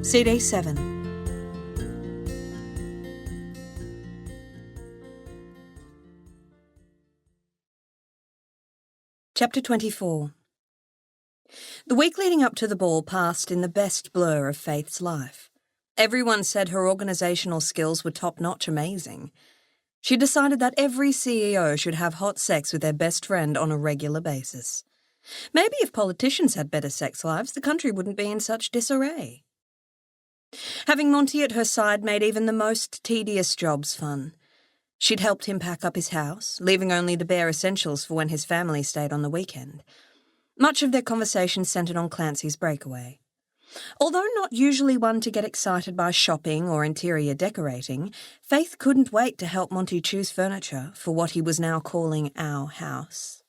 CD 7. Chapter 24. The week leading up to the ball passed in the best blur of Faith's life. Everyone said her organisational skills were top-notch amazing. She decided that every CEO should have hot sex with their best friend on a regular basis. Maybe if politicians had better sex lives, the country wouldn't be in such disarray. Having Monty at her side made even the most tedious jobs fun. She'd helped him pack up his house, leaving only the bare essentials for when his family stayed on the weekend. Much of their conversation centred on Clancy's breakaway. Although not usually one to get excited by shopping or interior decorating, Faith couldn't wait to help Monty choose furniture for what he was now calling our house.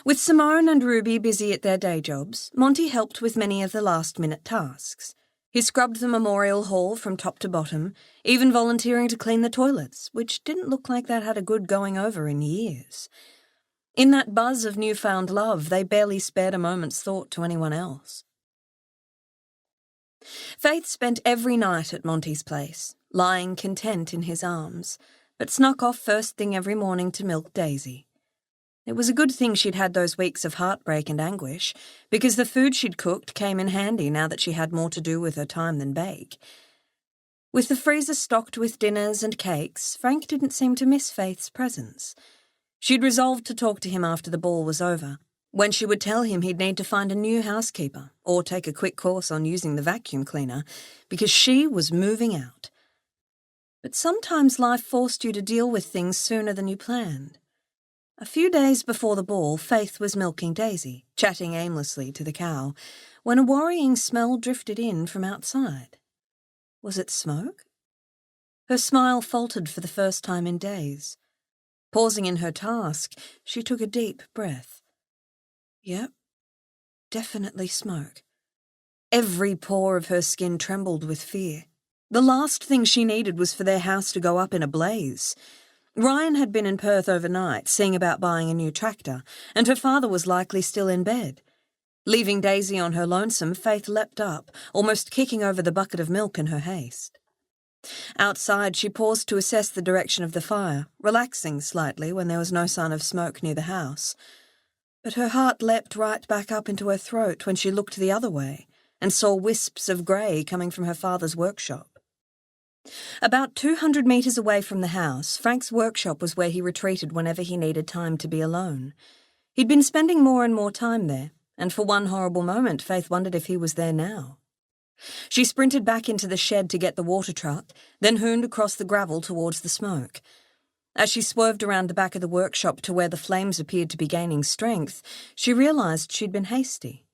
With Simone and Ruby busy at their day jobs, Monty helped with many of the last-minute tasks. He scrubbed the memorial hall from top to bottom, even volunteering to clean the toilets, which didn't look like that had a good going over in years. In that buzz of newfound love, they barely spared a moment's thought to anyone else. Faith spent every night at Monty's place, lying content in his arms, but snuck off first thing every morning to milk Daisy. It was a good thing she'd had those weeks of heartbreak and anguish, because the food she'd cooked came in handy now that she had more to do with her time than bake. With the freezer stocked with dinners and cakes, Frank didn't seem to miss Faith's presence. She'd resolved to talk to him after the ball was over, when she would tell him he'd need to find a new housekeeper or take a quick course on using the vacuum cleaner, because she was moving out. But sometimes life forced you to deal with things sooner than you planned. A few days before the ball, Faith was milking Daisy, chatting aimlessly to the cow, when a worrying smell drifted in from outside. Was it smoke? Her smile faltered for the first time in days. Pausing in her task, she took a deep breath. Yep, definitely smoke. Every pore of her skin trembled with fear. The last thing she needed was for their house to go up in a blaze. Ryan had been in Perth overnight, seeing about buying a new tractor, and her father was likely still in bed. Leaving Daisy on her lonesome, Faith leapt up, almost kicking over the bucket of milk in her haste. Outside, she paused to assess the direction of the fire, relaxing slightly when there was no sign of smoke near the house. But her heart leapt right back up into her throat when she looked the other way and saw wisps of grey coming from her father's workshop. About 200 metres away from the house, Frank's workshop was where he retreated whenever he needed time to be alone. He'd been spending more and more time there, and for one horrible moment Faith wondered if he was there now. She sprinted back into the shed to get the water truck, then hooned across the gravel towards the smoke. As she swerved around the back of the workshop to where the flames appeared to be gaining strength, she realised she'd been hasty.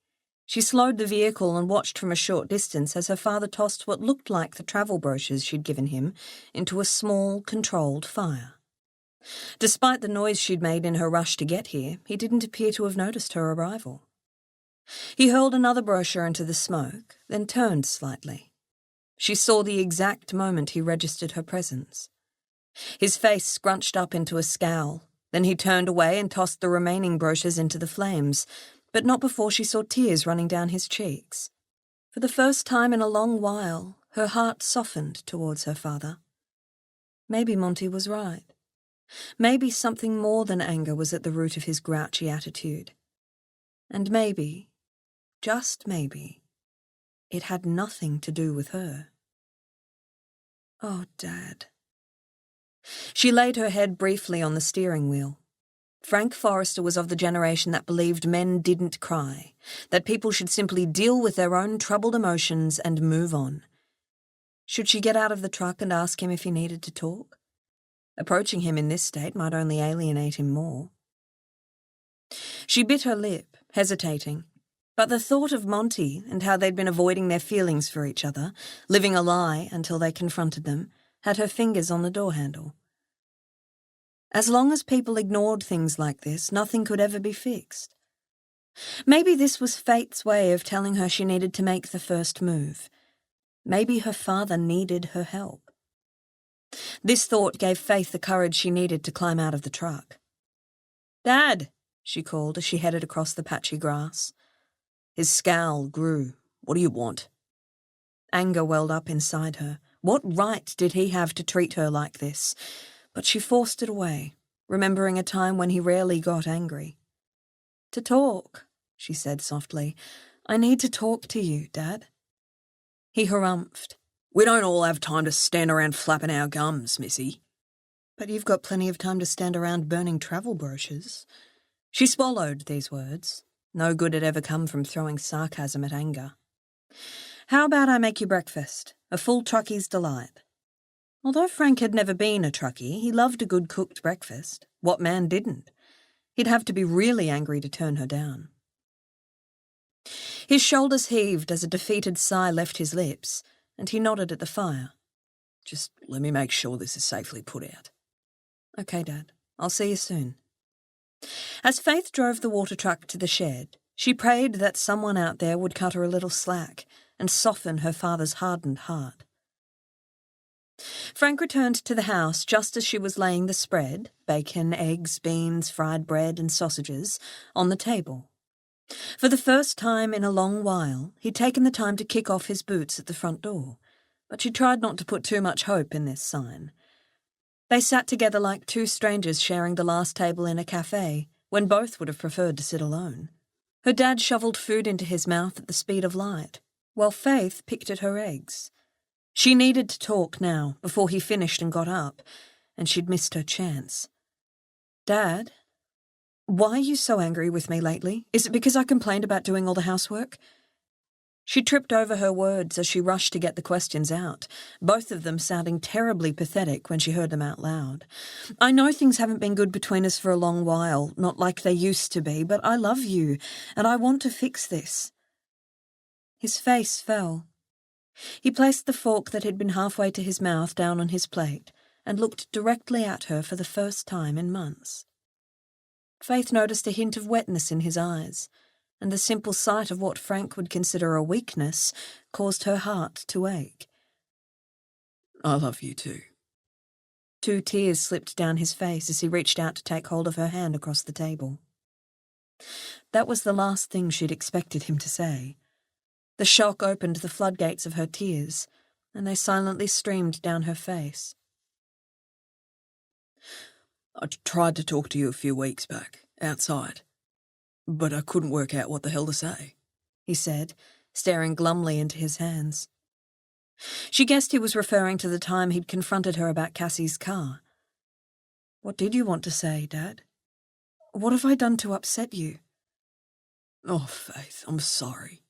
She slowed the vehicle and watched from a short distance as her father tossed what looked like the travel brochures she'd given him into a small, controlled fire. Despite the noise she'd made in her rush to get here, he didn't appear to have noticed her arrival. He hurled another brochure into the smoke, then turned slightly. She saw the exact moment he registered her presence. His face scrunched up into a scowl. Then he turned away and tossed the remaining brochures into the flames, but not before she saw tears running down his cheeks. For the first time in a long while, her heart softened towards her father. Maybe Monty was right. Maybe something more than anger was at the root of his grouchy attitude. And maybe, just maybe, it had nothing to do with her. Oh, Dad. She laid her head briefly on the steering wheel. Frank Forrester was of the generation that believed men didn't cry, that people should simply deal with their own troubled emotions and move on. Should she get out of the truck and ask him if he needed to talk? Approaching him in this state might only alienate him more. She bit her lip, hesitating, but the thought of Monty and how they'd been avoiding their feelings for each other, living a lie until they confronted them, had her fingers on the door handle. As long as people ignored things like this, nothing could ever be fixed. Maybe this was fate's way of telling her she needed to make the first move. Maybe her father needed her help. This thought gave Faith the courage she needed to climb out of the truck. "Dad," she called as she headed across the patchy grass. His scowl grew. "What do you want?" Anger welled up inside her. What right did he have to treat her like this? But she forced it away, remembering a time when he rarely got angry. "To talk," she said softly. "I need to talk to you, Dad." He harumphed. "We don't all have time to stand around flapping our gums, Missy." "But you've got plenty of time to stand around burning travel brochures." She swallowed these words. No good had ever come from throwing sarcasm at anger. "How about I make you breakfast? A full truckie's delight." Although Frank had never been a truckie, he loved a good cooked breakfast. What man didn't? He'd have to be really angry to turn her down. His shoulders heaved as a defeated sigh left his lips, and he nodded at the fire. "Just let me make sure this is safely put out." "Okay, Dad. I'll see you soon." As Faith drove the water truck to the shed, she prayed that someone out there would cut her a little slack and soften her father's hardened heart. Frank returned to the house just as she was laying the spread, bacon, eggs, beans, fried bread and sausages, on the table. For the first time in a long while, he'd taken the time to kick off his boots at the front door, but she tried not to put too much hope in this sign. They sat together like two strangers sharing the last table in a cafe, when both would have preferred to sit alone. Her dad shoveled food into his mouth at the speed of light, while Faith picked at her eggs. She needed to talk now, before he finished and got up, and she'd missed her chance. "Dad, why are you so angry with me lately? Is it because I complained about doing all the housework?" She tripped over her words as she rushed to get the questions out, both of them sounding terribly pathetic when she heard them out loud. "I know things haven't been good between us for a long while, not like they used to be, but I love you, and I want to fix this." His face fell. He placed the fork that had been halfway to his mouth down on his plate and looked directly at her for the first time in months. Faith noticed a hint of wetness in his eyes, and the simple sight of what Frank would consider a weakness caused her heart to ache. "I love you too." 2 tears slipped down his face as he reached out to take hold of her hand across the table. That was the last thing she'd expected him to say. The shock opened the floodgates of her tears, and they silently streamed down her face. "I tried to talk to you a few weeks back, outside, but I couldn't work out what the hell to say," he said, staring glumly into his hands. She guessed he was referring to the time he'd confronted her about Cassie's car. "What did you want to say, Dad? What have I done to upset you?" "Oh, Faith, I'm sorry."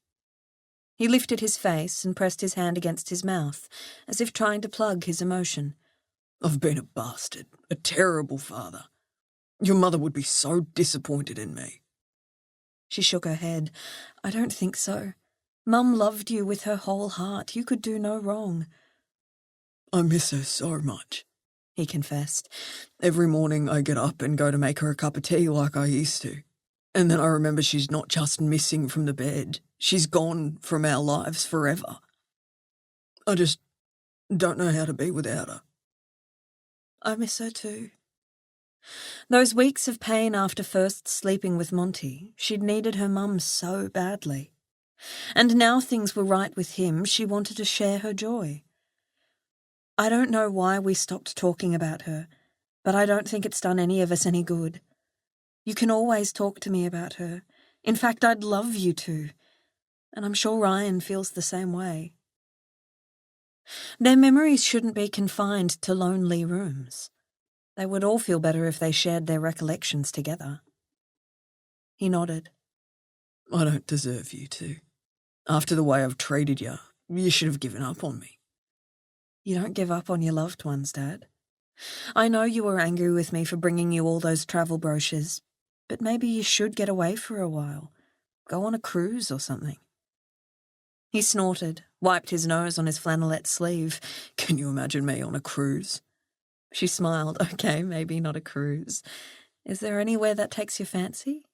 He lifted his face and pressed his hand against his mouth, as if trying to plug his emotion. "I've been a bastard, a terrible father. Your mother would be so disappointed in me." She shook her head. "I don't think so. Mum loved you with her whole heart. You could do no wrong." "I miss her so much," he confessed. "Every morning I get up and go to make her a cup of tea like I used to. And then I remember she's not just missing from the bed. She's gone from our lives forever. I just don't know how to be without her." "I miss her too." Those weeks of pain after first sleeping with Monty, she'd needed her mum so badly. And now things were right with him, she wanted to share her joy. "I don't know why we stopped talking about her, but I don't think it's done any of us any good. You can always talk to me about her. In fact, I'd love you to. And I'm sure Ryan feels the same way." Their memories shouldn't be confined to lonely rooms. They would all feel better if they shared their recollections together. He nodded. "I don't deserve you to. After the way I've treated you, you should have given up on me." "You don't give up on your loved ones, Dad. I know you were angry with me for bringing you all those travel brochures, but maybe you should get away for a while. Go on a cruise or something." He snorted, wiped his nose on his flannelette sleeve. "Can you imagine me on a cruise?" She smiled. "Okay, maybe not a cruise. Is there anywhere that takes your fancy?"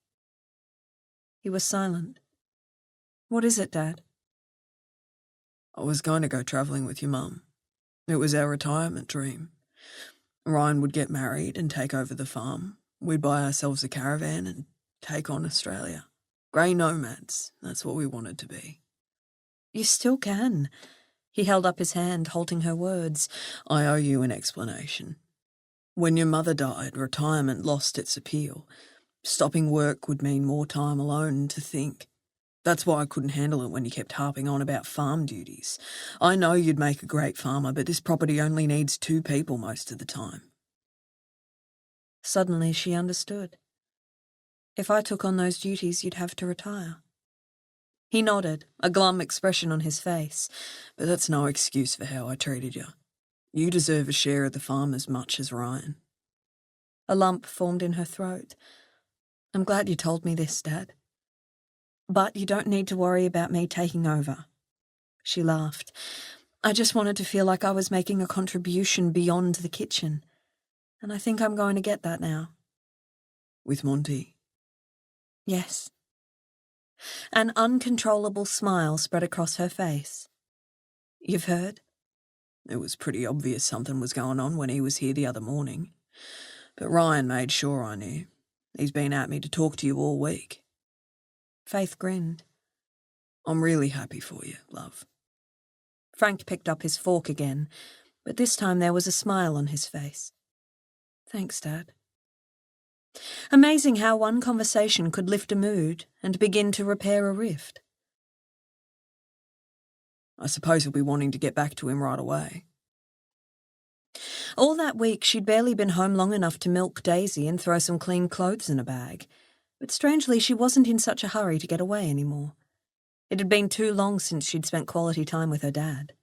He was silent. "What is it, Dad?" "I was going to go travelling with your mum. It was our retirement dream. Ryan would get married and take over the farm. We'd buy ourselves a caravan and take on Australia. Grey nomads, that's what we wanted to be." "You still can. He held up his hand, halting her words. I owe you an explanation. When your mother died, retirement lost its appeal. Stopping work would mean more time alone to think. That's why I couldn't handle it when you kept harping on about farm duties. I know you'd make a great farmer, but this property only needs 2 people most of the time. Suddenly she understood. If I took on those duties, you'd have to retire. He nodded, a glum expression on his face. But that's no excuse for how I treated you. You deserve a share of the farm as much as Ryan. A lump formed in her throat. I'm glad you told me this, Dad. But you don't need to worry about me taking over. She laughed. I just wanted to feel like I was making a contribution beyond the kitchen. And I think I'm going to get that now. With Monty? Yes. An uncontrollable smile spread across her face. You've heard? It was pretty obvious something was going on when he was here the other morning. But Ryan made sure I knew. He's been at me to talk to you all week. Faith grinned. I'm really happy for you, love. Frank picked up his fork again, but this time there was a smile on his face. Thanks, Dad. Amazing how one conversation could lift a mood and begin to repair a rift. I suppose you'll be wanting to get back to him right away. All that week she'd barely been home long enough to milk Daisy and throw some clean clothes in a bag, but strangely she wasn't in such a hurry to get away anymore. It had been too long since she'd spent quality time with her dad.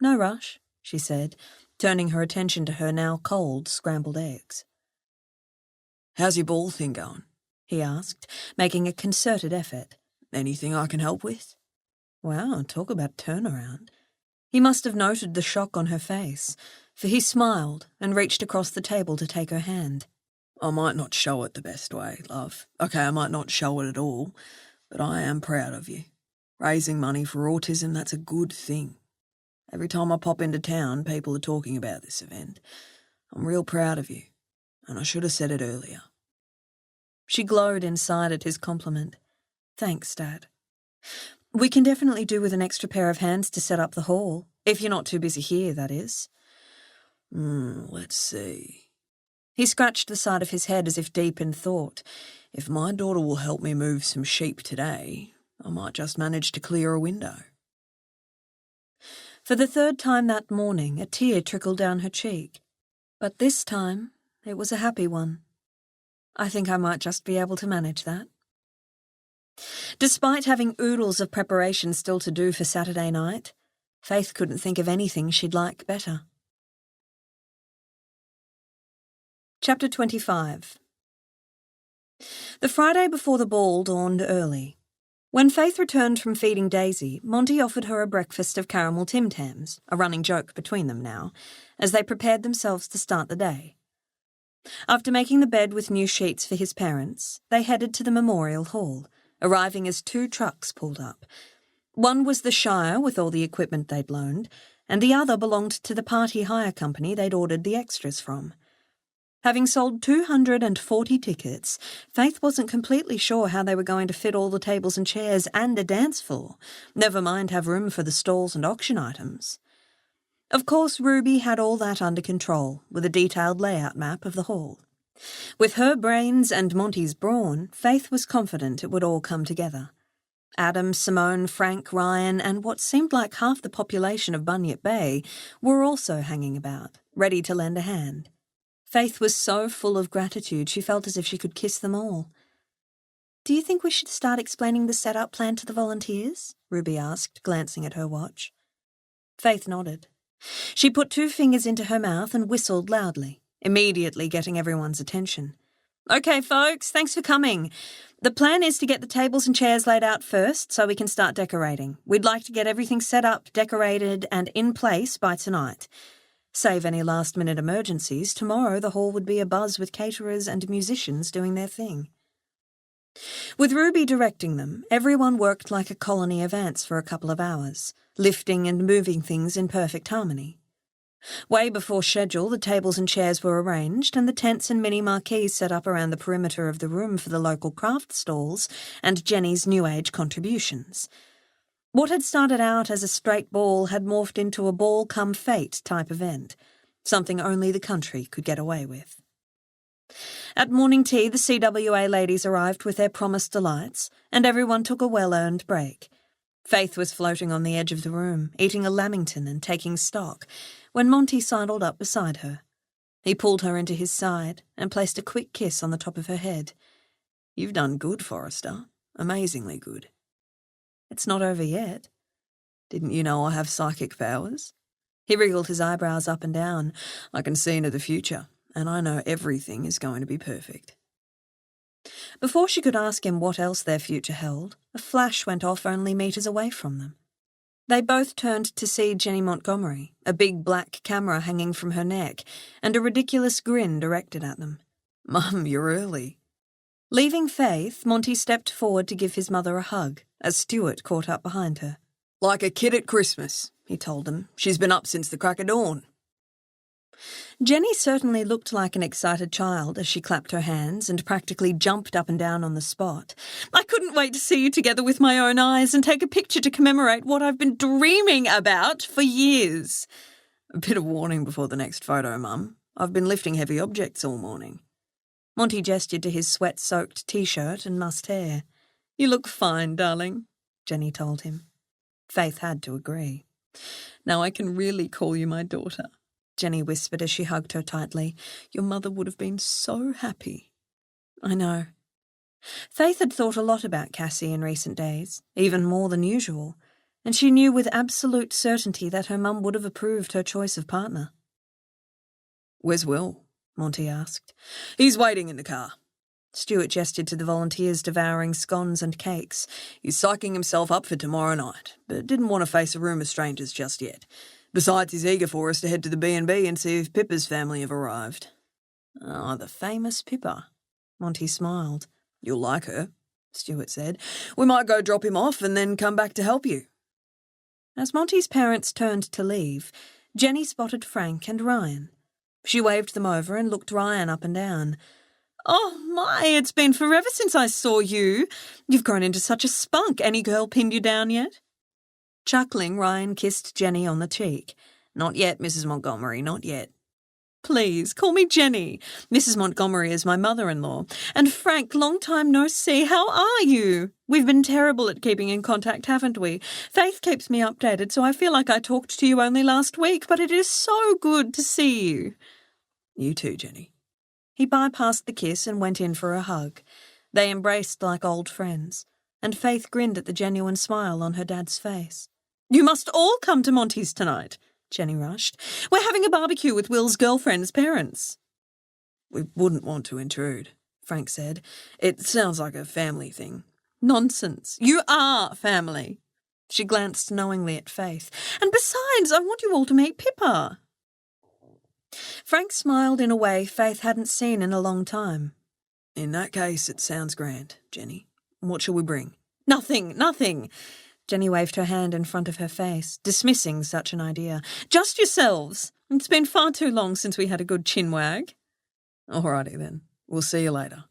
No rush, she said, turning her attention to her now cold scrambled eggs. How's your ball thing going? He asked, making a concerted effort. Anything I can help with? Wow, talk about turnaround. He must have noted the shock on her face, for he smiled and reached across the table to take her hand. I might not show it the best way, love. Okay, I might not show it at all, but I am proud of you. Raising money for autism, that's a good thing. Every time I pop into town, people are talking about this event. I'm real proud of you, and I should have said it earlier. She glowed inside at his compliment. Thanks, Dad. We can definitely do with an extra pair of hands to set up the hall, if you're not too busy here, that is. Let's see. He scratched the side of his head as if deep in thought. If my daughter will help me move some sheep today, I might just manage to clear a window. For the 3rd time that morning, a tear trickled down her cheek. But this time, it was a happy one. I think I might just be able to manage that. Despite having oodles of preparation still to do for Saturday night, Faith couldn't think of anything she'd like better. Chapter 25. The Friday before the ball dawned early. When Faith returned from feeding Daisy, Monty offered her a breakfast of caramel Tim Tams, a running joke between them now, as they prepared themselves to start the day. After making the bed with new sheets for his parents, they headed to the memorial hall, arriving as 2 trucks pulled up. One was the Shire with all the equipment they'd loaned, and the other belonged to the party hire company they'd ordered the extras from. Having sold 240 tickets, Faith wasn't completely sure how they were going to fit all the tables and chairs and a dance floor, never mind have room for the stalls and auction items. Of course, Ruby had all that under control, with a detailed layout map of the hall. With her brains and Monty's brawn, Faith was confident it would all come together. Adam, Simone, Frank, Ryan, and what seemed like half the population of Bunyip Bay were also hanging about, ready to lend a hand. Faith was so full of gratitude she felt as if she could kiss them all. Do you think we should start explaining the setup plan to the volunteers? Ruby asked, glancing at her watch. Faith nodded. She put 2 fingers into her mouth and whistled loudly, immediately getting everyone's attention. Okay, folks, thanks for coming. The plan is to get the tables and chairs laid out first so we can start decorating. We'd like to get everything set up, decorated, and in place by tonight. Save any last-minute emergencies, tomorrow the hall would be abuzz with caterers and musicians doing their thing. With Ruby directing them, everyone worked like a colony of ants for a couple of hours, lifting and moving things in perfect harmony. Way before schedule, the tables and chairs were arranged and the tents and mini marquees set up around the perimeter of the room for the local craft stalls and Jenny's New Age contributions. What had started out as a straight ball had morphed into a ball-come-fate type event, something only the country could get away with. At morning tea, the CWA ladies arrived with their promised delights, and everyone took a well-earned break. Faith was floating on the edge of the room, eating a lamington and taking stock, when Monty sidled up beside her. He pulled her into his side and placed a quick kiss on the top of her head. "You've done good, Forrester. Amazingly good." "It's not over yet." "Didn't you know I have psychic powers?" He wriggled his eyebrows up and down. "I can see into the future, and I know everything is going to be perfect." Before she could ask him what else their future held, a flash went off only metres away from them. They both turned to see Jenny Montgomery, a big black camera hanging from her neck, and a ridiculous grin directed at them. "Mum, you're early." Leaving Faith, Monty stepped forward to give his mother a hug, as Stuart caught up behind her. "Like a kid at Christmas," he told them. "She's been up since the crack of dawn." Jenny certainly looked like an excited child as she clapped her hands and practically jumped up and down on the spot. "I couldn't wait to see you together with my own eyes and take a picture to commemorate what I've been dreaming about for years." "A bit of warning before the next photo, Mum. I've been lifting heavy objects all morning." Monty gestured to his sweat-soaked T-shirt and mussed hair. "You look fine, darling," Jenny told him. Faith had to agree. "Now I can really call you my daughter," Jenny whispered as she hugged her tightly. "Your mother would have been so happy." "I know." Faith had thought a lot about Cassie in recent days, even more than usual, and she knew with absolute certainty that her mum would have approved her choice of partner. "Where's Will?" Monty asked. "He's waiting in the car." Stuart gestured to the volunteers devouring scones and cakes. "He's psyching himself up for tomorrow night, but didn't want to face a room of strangers just yet. Besides, he's eager for us to head to the B&B and see if Pippa's family have arrived." "Ah, the famous Pippa." Monty smiled. "You'll like her," Stuart said. "We might go drop him off and then come back to help you." As Monty's parents turned to leave, Jenny spotted Frank and Ryan. She waved them over and looked Ryan up and down. "Oh my, it's been forever since I saw you. You've grown into such a spunk. Any girl pinned you down yet?" Chuckling, Ryan kissed Jenny on the cheek. "Not yet, Mrs. Montgomery, not yet." "Please, call me Jenny. Mrs. Montgomery is my mother-in-law. And Frank, long time no see. How are you? We've been terrible at keeping in contact, haven't we? Faith keeps me updated, so I feel like I talked to you only last week, but it is so good to see you." "You too, Jenny." He bypassed the kiss and went in for a hug. They embraced like old friends, and Faith grinned at the genuine smile on her dad's face. "You must all come to Monty's tonight," Jenny rushed. "We're having a barbecue with Will's girlfriend's parents." "We wouldn't want to intrude," Frank said. "It sounds like a family thing." "Nonsense. You are family." She glanced knowingly at Faith. "And besides, I want you all to meet Pippa." Frank smiled in a way Faith hadn't seen in a long time. "In that case, it sounds grand, Jenny. What shall we bring?" Nothing. Jenny waved her hand in front of her face, dismissing such an idea. "Just yourselves. It's been far too long since we had a good chinwag." "Alrighty then. We'll see you later,"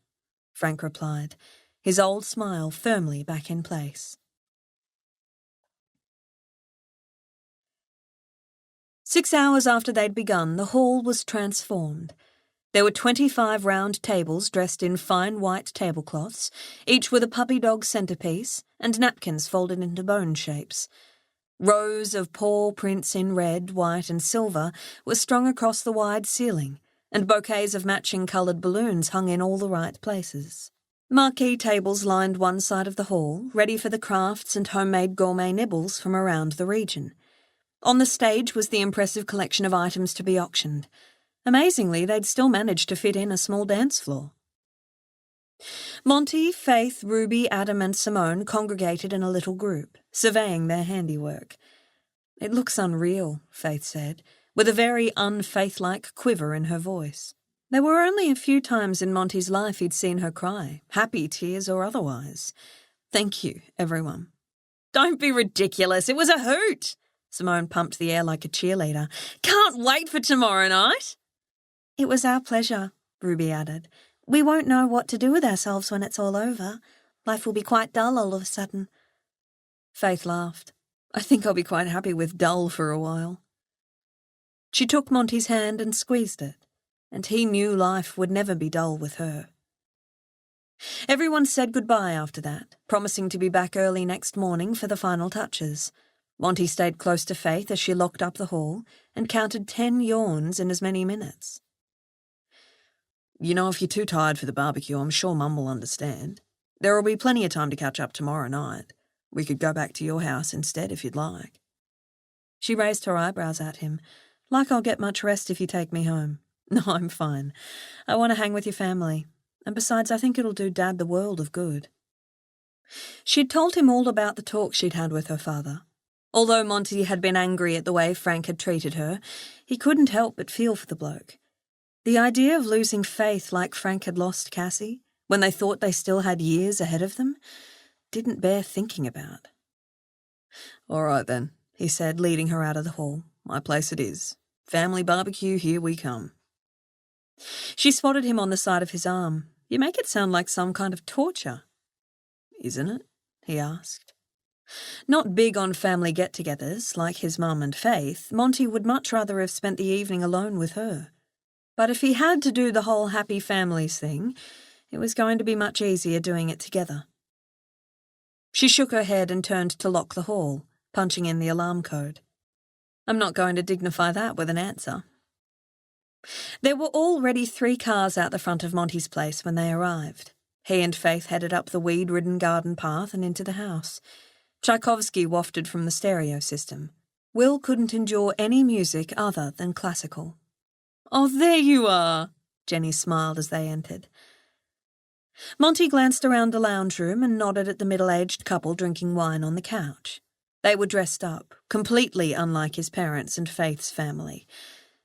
Frank replied, his old smile firmly back in place. 6 hours after they'd begun, the hall was transformed. There were 25 round tables dressed in fine white tablecloths, each with a puppy dog centrepiece and napkins folded into bone shapes. Rows of paw prints in red, white and silver were strung across the wide ceiling, and bouquets of matching coloured balloons hung in all the right places. Marquee tables lined one side of the hall, ready for the crafts and homemade gourmet nibbles from around the region. On the stage was the impressive collection of items to be auctioned. Amazingly, they'd still managed to fit in a small dance floor. Monty, Faith, Ruby, Adam and Simone congregated in a little group, surveying their handiwork. "It looks unreal," Faith said, with a very unfaith-like quiver in her voice. There were only a few times in Monty's life he'd seen her cry, happy tears or otherwise. "Thank you, everyone." "Don't be ridiculous. It was a hoot." Simone pumped the air like a cheerleader. "Can't wait for tomorrow night." "It was our pleasure," Ruby added. "We won't know what to do with ourselves when it's all over. Life will be quite dull all of a sudden." Faith laughed. I think I'll be quite happy with dull for a while. She took Monty's hand and squeezed it, and he knew life would never be dull with her. Everyone said goodbye after that, promising to be back early next morning for the final touches. Monty stayed close to Faith as she locked up the hall and counted 10 yawns in as many minutes. You know, if you're too tired for the barbecue, I'm sure Mum will understand. There will be plenty of time to catch up tomorrow night. We could go back to your house instead if you'd like. She raised her eyebrows at him, like I'll get much rest if you take me home. No, I'm fine. I want to hang with your family. And besides, I think it'll do Dad the world of good. She'd told him all about the talk she'd had with her father. Although Monty had been angry at the way Frank had treated her, he couldn't help but feel for the bloke. The idea of losing Faith like Frank had lost Cassie, when they thought they still had years ahead of them, didn't bear thinking about. All right then, he said, leading her out of the hall. My place it is. Family barbecue, here we come. She spotted him on the side of his arm. You make it sound like some kind of torture. Isn't it? He asked. Not big on family get-togethers, like his mum and Faith, Monty would much rather have spent the evening alone with her. But if he had to do the whole happy families thing, it was going to be much easier doing it together. She shook her head and turned to lock the hall, punching in the alarm code. I'm not going to dignify that with an answer. There were already 3 cars out the front of Monty's place when they arrived. He and Faith headed up the weed-ridden garden path and into the house. Tchaikovsky wafted from the stereo system. Will couldn't endure any music other than classical. Oh, there you are, Jenny smiled as they entered. Monty glanced around the lounge room and nodded at the middle-aged couple drinking wine on the couch. They were dressed up, completely unlike his parents and Faith's family.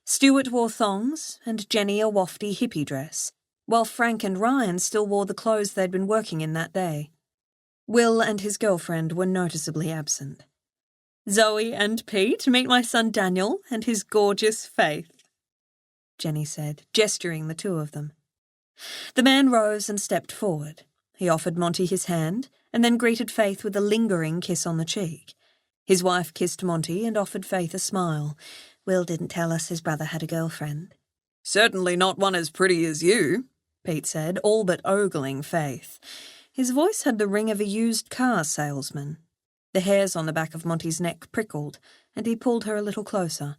Stuart wore thongs and Jenny a wafty hippie dress, while Frank and Ryan still wore the clothes they'd been working in that day. Will and his girlfriend were noticeably absent. Zoe and Pete, meet my son Daniel and his gorgeous Faith, Jenny said, gesturing the 2 of them. The man rose and stepped forward. He offered Monty his hand and then greeted Faith with a lingering kiss on the cheek. His wife kissed Monty and offered Faith a smile. Will didn't tell us his brother had a girlfriend. Certainly not one as pretty as you, Pete said, all but ogling Faith. His voice had the ring of a used car salesman. The hairs on the back of Monty's neck prickled, and he pulled her a little closer.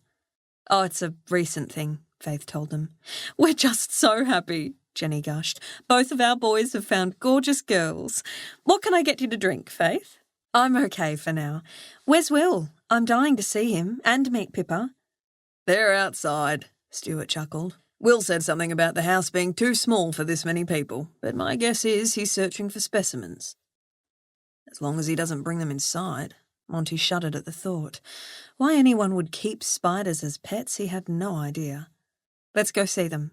Oh, it's a recent thing, Faith told them. We're just so happy, Jenny gushed. Both of our boys have found gorgeous girls. What can I get you to drink, Faith? I'm okay for now. Where's Will? I'm dying to see him and meet Pippa. They're outside, Stuart chuckled. Will said something about the house being too small for this many people, but my guess is he's searching for specimens. As long as he doesn't bring them inside. Monty shuddered at the thought. Why anyone would keep spiders as pets, he had no idea. Let's go see them.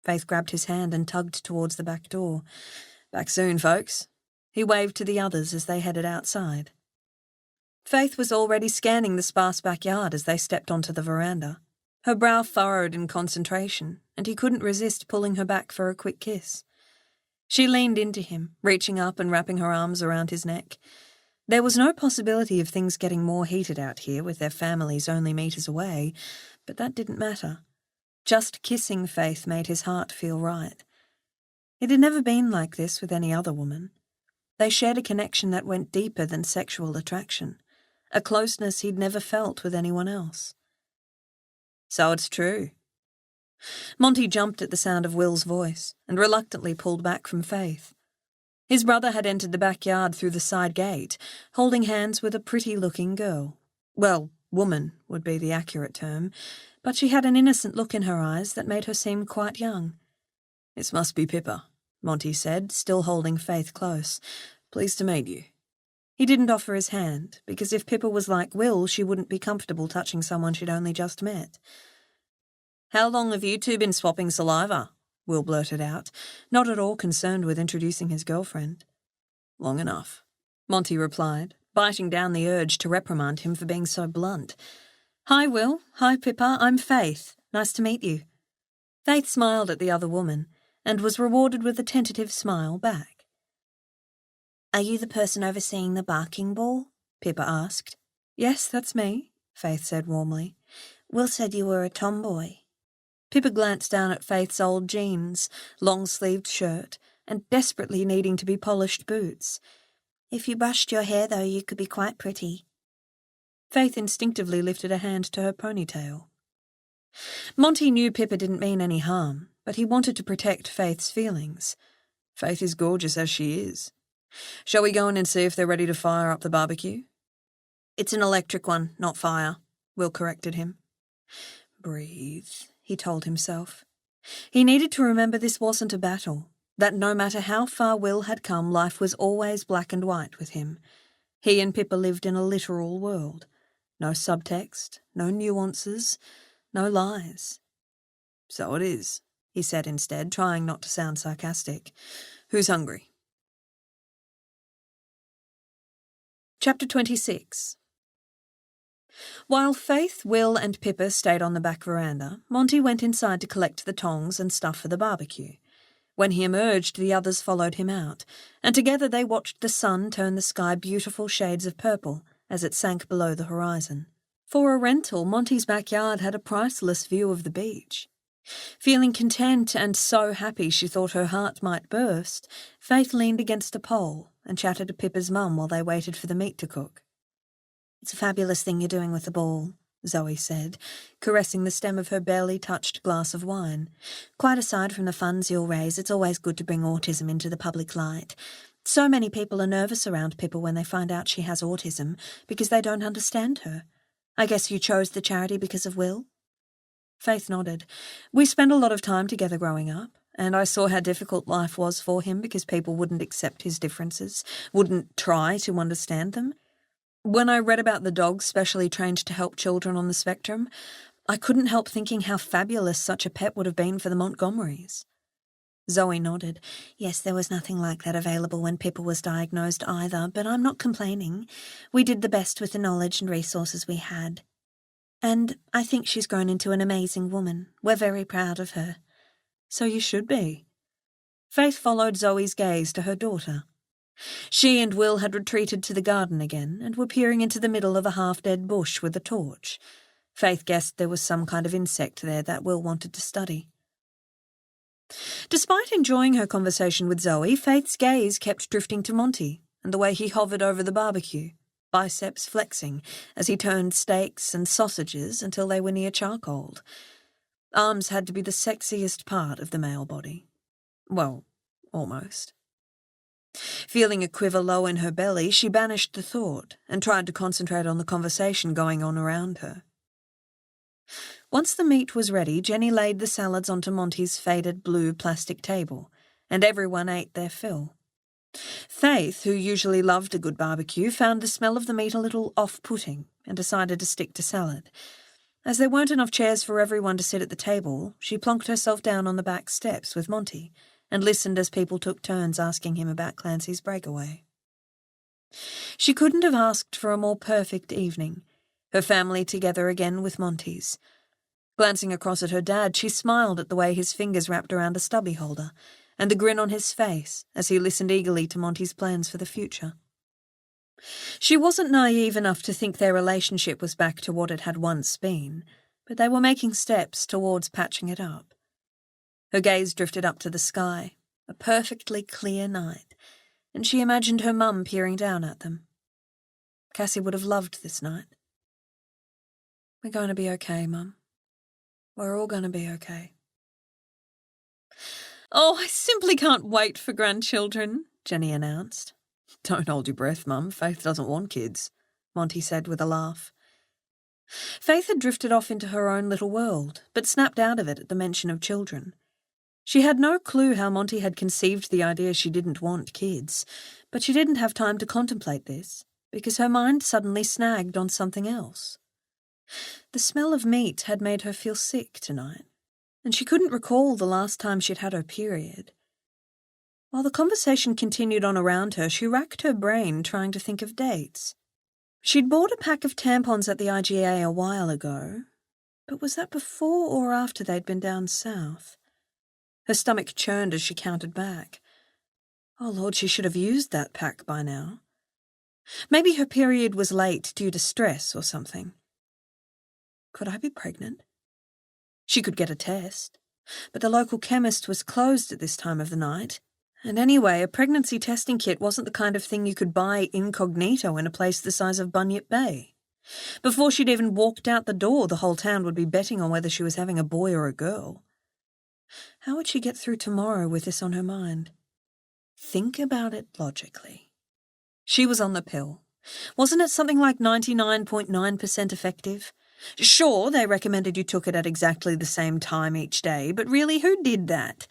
Faith grabbed his hand and tugged towards the back door. Back soon, folks. He waved to the others as they headed outside. Faith was already scanning the sparse backyard as they stepped onto the veranda. Her brow furrowed in concentration, and he couldn't resist pulling her back for a quick kiss. She leaned into him, reaching up and wrapping her arms around his neck. There was no possibility of things getting more heated out here with their families only meters away, but that didn't matter. Just kissing Faith made his heart feel right. It had never been like this with any other woman. They shared a connection that went deeper than sexual attraction, a closeness he'd never felt with anyone else. So it's true. Monty jumped at the sound of Will's voice and reluctantly pulled back from Faith. His brother had entered the backyard through the side gate, holding hands with a pretty-looking girl. Well, woman would be the accurate term, but she had an innocent look in her eyes that made her seem quite young. This must be Pippa, Monty said, still holding Faith close. Pleased to meet you. He didn't offer his hand, because if Pippa was like Will, she wouldn't be comfortable touching someone she'd only just met. How long have you 2 been swapping saliva? Will blurted out, not at all concerned with introducing his girlfriend. Long enough, Monty replied, biting down the urge to reprimand him for being so blunt. Hi, Will. Hi, Pippa. I'm Faith. Nice to meet you. Faith smiled at the other woman and was rewarded with a tentative smile back. Are you the person overseeing the barking ball? Pippa asked. Yes, that's me, Faith said warmly. Will said you were a tomboy. Pippa glanced down at Faith's old jeans, long-sleeved shirt, and desperately needing to be polished boots. If you brushed your hair, though, you could be quite pretty. Faith instinctively lifted a hand to her ponytail. Monty knew Pippa didn't mean any harm, but he wanted to protect Faith's feelings. Faith is gorgeous as she is. Shall we go in and see if they're ready to fire up the barbecue? It's an electric one, not fire, Will corrected him. Breathe, he told himself. He needed to remember this wasn't a battle, that no matter how far Will had come, life was always black and white with him. He and Pippa lived in a literal world. No subtext, no nuances, no lies. So it is, he said instead, trying not to sound sarcastic. Who's hungry? Chapter 26. While Faith, Will and Pippa stayed on the back veranda, Monty went inside to collect the tongs and stuff for the barbecue. When he emerged, the others followed him out, and together they watched the sun turn the sky beautiful shades of purple as it sank below the horizon. For a rental, Monty's backyard had a priceless view of the beach. Feeling content and so happy she thought her heart might burst, Faith leaned against a pole and chatted to Pippa's mum while they waited for the meat to cook. It's a fabulous thing you're doing with the ball, Zoe said, caressing the stem of her barely touched glass of wine. Quite aside from the funds you'll raise, it's always good to bring autism into the public light. So many people are nervous around Pippa when they find out she has autism because they don't understand her. I guess you chose the charity because of Will? Faith nodded. We spent a lot of time together growing up, and I saw how difficult life was for him because people wouldn't accept his differences, wouldn't try to understand them. When I read about the dogs specially trained to help children on the spectrum, I couldn't help thinking how fabulous such a pet would have been for the Montgomerys. Zoe nodded. Yes, there was nothing like that available when Pippa was diagnosed either, but I'm not complaining. We did the best with the knowledge and resources we had. And I think she's grown into an amazing woman. We're very proud of her. So you should be. Faith followed Zoe's gaze to her daughter. She and Will had retreated to the garden again and were peering into the middle of a half-dead bush with a torch. Faith guessed there was some kind of insect there that Will wanted to study. Despite enjoying her conversation with Zoe, Faith's gaze kept drifting to Monty and the way he hovered over the barbecue, biceps flexing as he turned steaks and sausages until they were near charcoal. Arms had to be the sexiest part of the male body. Well, almost. Feeling a quiver low in her belly, she banished the thought and tried to concentrate on the conversation going on around her. Once the meat was ready, Jenny laid the salads onto Monty's faded blue plastic table, and everyone ate their fill. Faith, who usually loved a good barbecue, found the smell of the meat a little off-putting and decided to stick to salad. As there weren't enough chairs for everyone to sit at the table, she plonked herself down on the back steps with Monty and listened as people took turns asking him about Clancy's breakaway. She couldn't have asked for a more perfect evening, her family together again with Monty's. Glancing across at her dad, she smiled at the way his fingers wrapped around a stubby holder and the grin on his face as he listened eagerly to Monty's plans for the future. She wasn't naive enough to think their relationship was back to what it had once been, but they were making steps towards patching it up. Her gaze drifted up to the sky, a perfectly clear night, and she imagined her mum peering down at them. Cassie would have loved this night. We're going to be okay, Mum. We're all going to be okay. Oh, I simply can't wait for grandchildren, Jenny announced. Don't hold your breath, Mum. Faith doesn't want kids, Monty said with a laugh. Faith had drifted off into her own little world, but snapped out of it at the mention of children. She had no clue how Monty had conceived the idea she didn't want kids, but she didn't have time to contemplate this, because her mind suddenly snagged on something else. The smell of meat had made her feel sick tonight, and she couldn't recall the last time she'd had her period. While the conversation continued on around her, she racked her brain trying to think of dates. She'd bought a pack of tampons at the IGA a while ago, but was that before or after they'd been down south? Her stomach churned as she counted back. Oh Lord, she should have used that pack by now. Maybe her period was late due to stress or something. Could I be pregnant? She could get a test, but the local chemist was closed at this time of the night. And anyway, a pregnancy testing kit wasn't the kind of thing you could buy incognito in a place the size of Bunyip Bay. Before she'd even walked out the door, the whole town would be betting on whether she was having a boy or a girl. How would she get through tomorrow with this on her mind? Think about it logically. She was on the pill. Wasn't it something like 99.9% effective? Sure, they recommended you took it at exactly the same time each day, but really, who did that?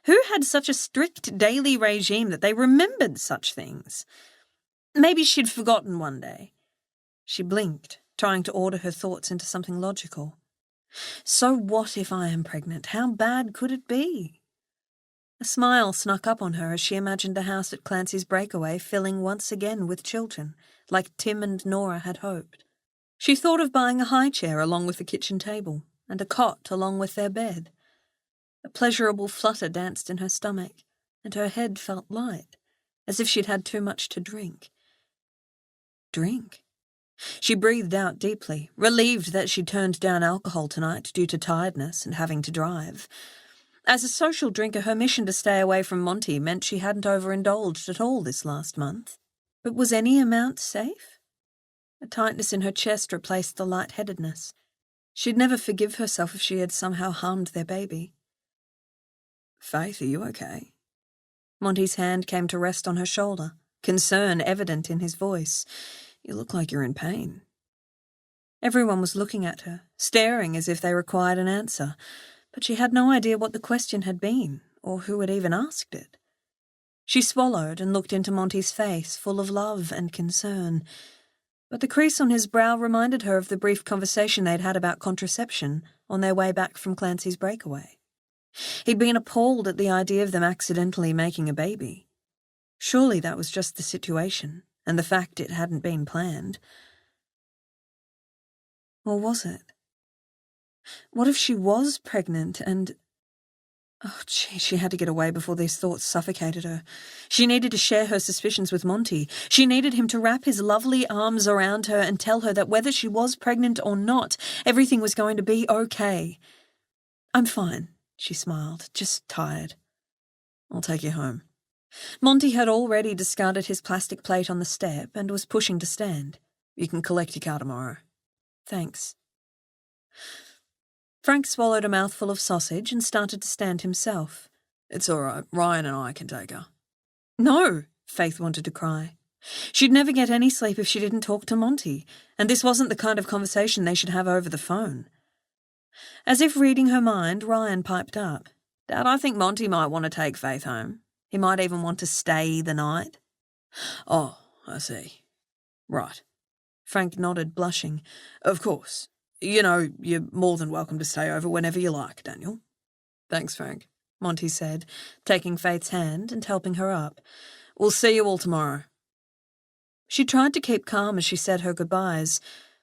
Who had such a strict daily regime that they remembered such things? Maybe she'd forgotten one day. She blinked, trying to order her thoughts into something logical. So what if I am pregnant? How bad could it be? A smile snuck up on her as she imagined the house at Clancy's Breakaway filling once again with children, like Tim and Nora had hoped. She thought of buying a high chair along with the kitchen table, and a cot along with their bed. A pleasurable flutter danced in her stomach, and her head felt light, as if she'd had too much to drink. Drink? She breathed out deeply, relieved that she'd turned down alcohol tonight due to tiredness and having to drive. As a social drinker, her mission to stay away from Monty meant she hadn't overindulged at all this last month. But was any amount safe? A tightness in her chest replaced the lightheadedness. She'd never forgive herself if she had somehow harmed their baby. Faith, are you okay? Monty's hand came to rest on her shoulder, concern evident in his voice. You look like you're in pain. Everyone was looking at her, staring as if they required an answer, but she had no idea what the question had been, or who had even asked it. She swallowed and looked into Monty's face, full of love and concern, but the crease on his brow reminded her of the brief conversation they'd had about contraception on their way back from Clancy's Breakaway. He'd been appalled at the idea of them accidentally making a baby. Surely that was just the situation, and the fact it hadn't been planned. Or was it? What if she was pregnant and... Oh, gee, she had to get away before these thoughts suffocated her. She needed to share her suspicions with Monty. She needed him to wrap his lovely arms around her and tell her that whether she was pregnant or not, everything was going to be okay. I'm fine, she smiled, just tired. I'll take you home. Monty had already discarded his plastic plate on the step and was pushing to stand. You can collect your car tomorrow. Thanks. Frank swallowed a mouthful of sausage and started to stand himself. It's all right. Ryan and I can take her. No, Faith wanted to cry. She'd never get any sleep if she didn't talk to Monty, and this wasn't the kind of conversation they should have over the phone. As if reading her mind, Ryan piped up. Dad, I think Monty might want to take Faith home. He might even want to stay the night. Oh, I see. Right. Frank nodded, blushing. Of course. You know, you're more than welcome to stay over whenever you like, Daniel. Thanks, Frank, Monty said, taking Faith's hand and helping her up. We'll see you all tomorrow. She tried to keep calm as she said her goodbyes,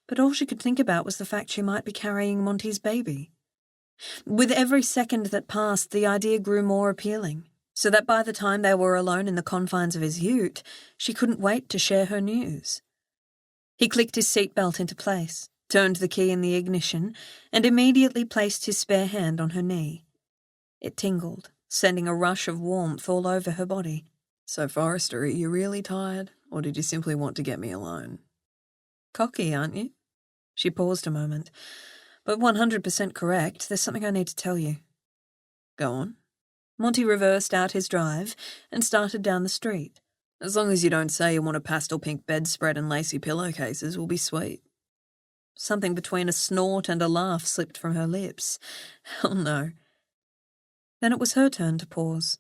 but all she could think about was the fact she might be carrying Monty's baby. With every second that passed, the idea grew more appealing, so that by the time they were alone in the confines of his ute, she couldn't wait to share her news. He clicked his seatbelt into place, turned the key in the ignition, and immediately placed his spare hand on her knee. It tingled, sending a rush of warmth all over her body. So, Forrester, are you really tired, or did you simply want to get me alone? Cocky, aren't you? She paused a moment. But 100% correct. There's something I need to tell you. Go on. Monty reversed out his drive and started down the street. As long as you don't say you want a pastel pink bedspread and lacy pillowcases, will be sweet. Something between a snort and a laugh slipped from her lips. Hell no. Then it was her turn to pause.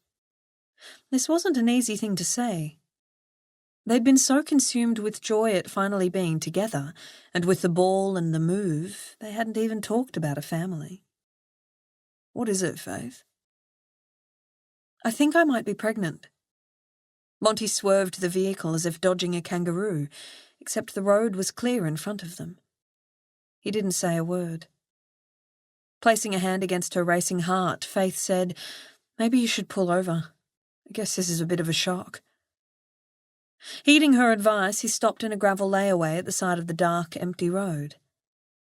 This wasn't an easy thing to say. They'd been so consumed with joy at finally being together, and with the ball and the move, they hadn't even talked about a family. What is it, Faith? I think I might be pregnant. Monty swerved the vehicle as if dodging a kangaroo, except the road was clear in front of them. He didn't say a word. Placing a hand against her racing heart, Faith said, Maybe you should pull over. I guess this is a bit of a shock. Heeding her advice, he stopped in a gravel layaway at the side of the dark, empty road.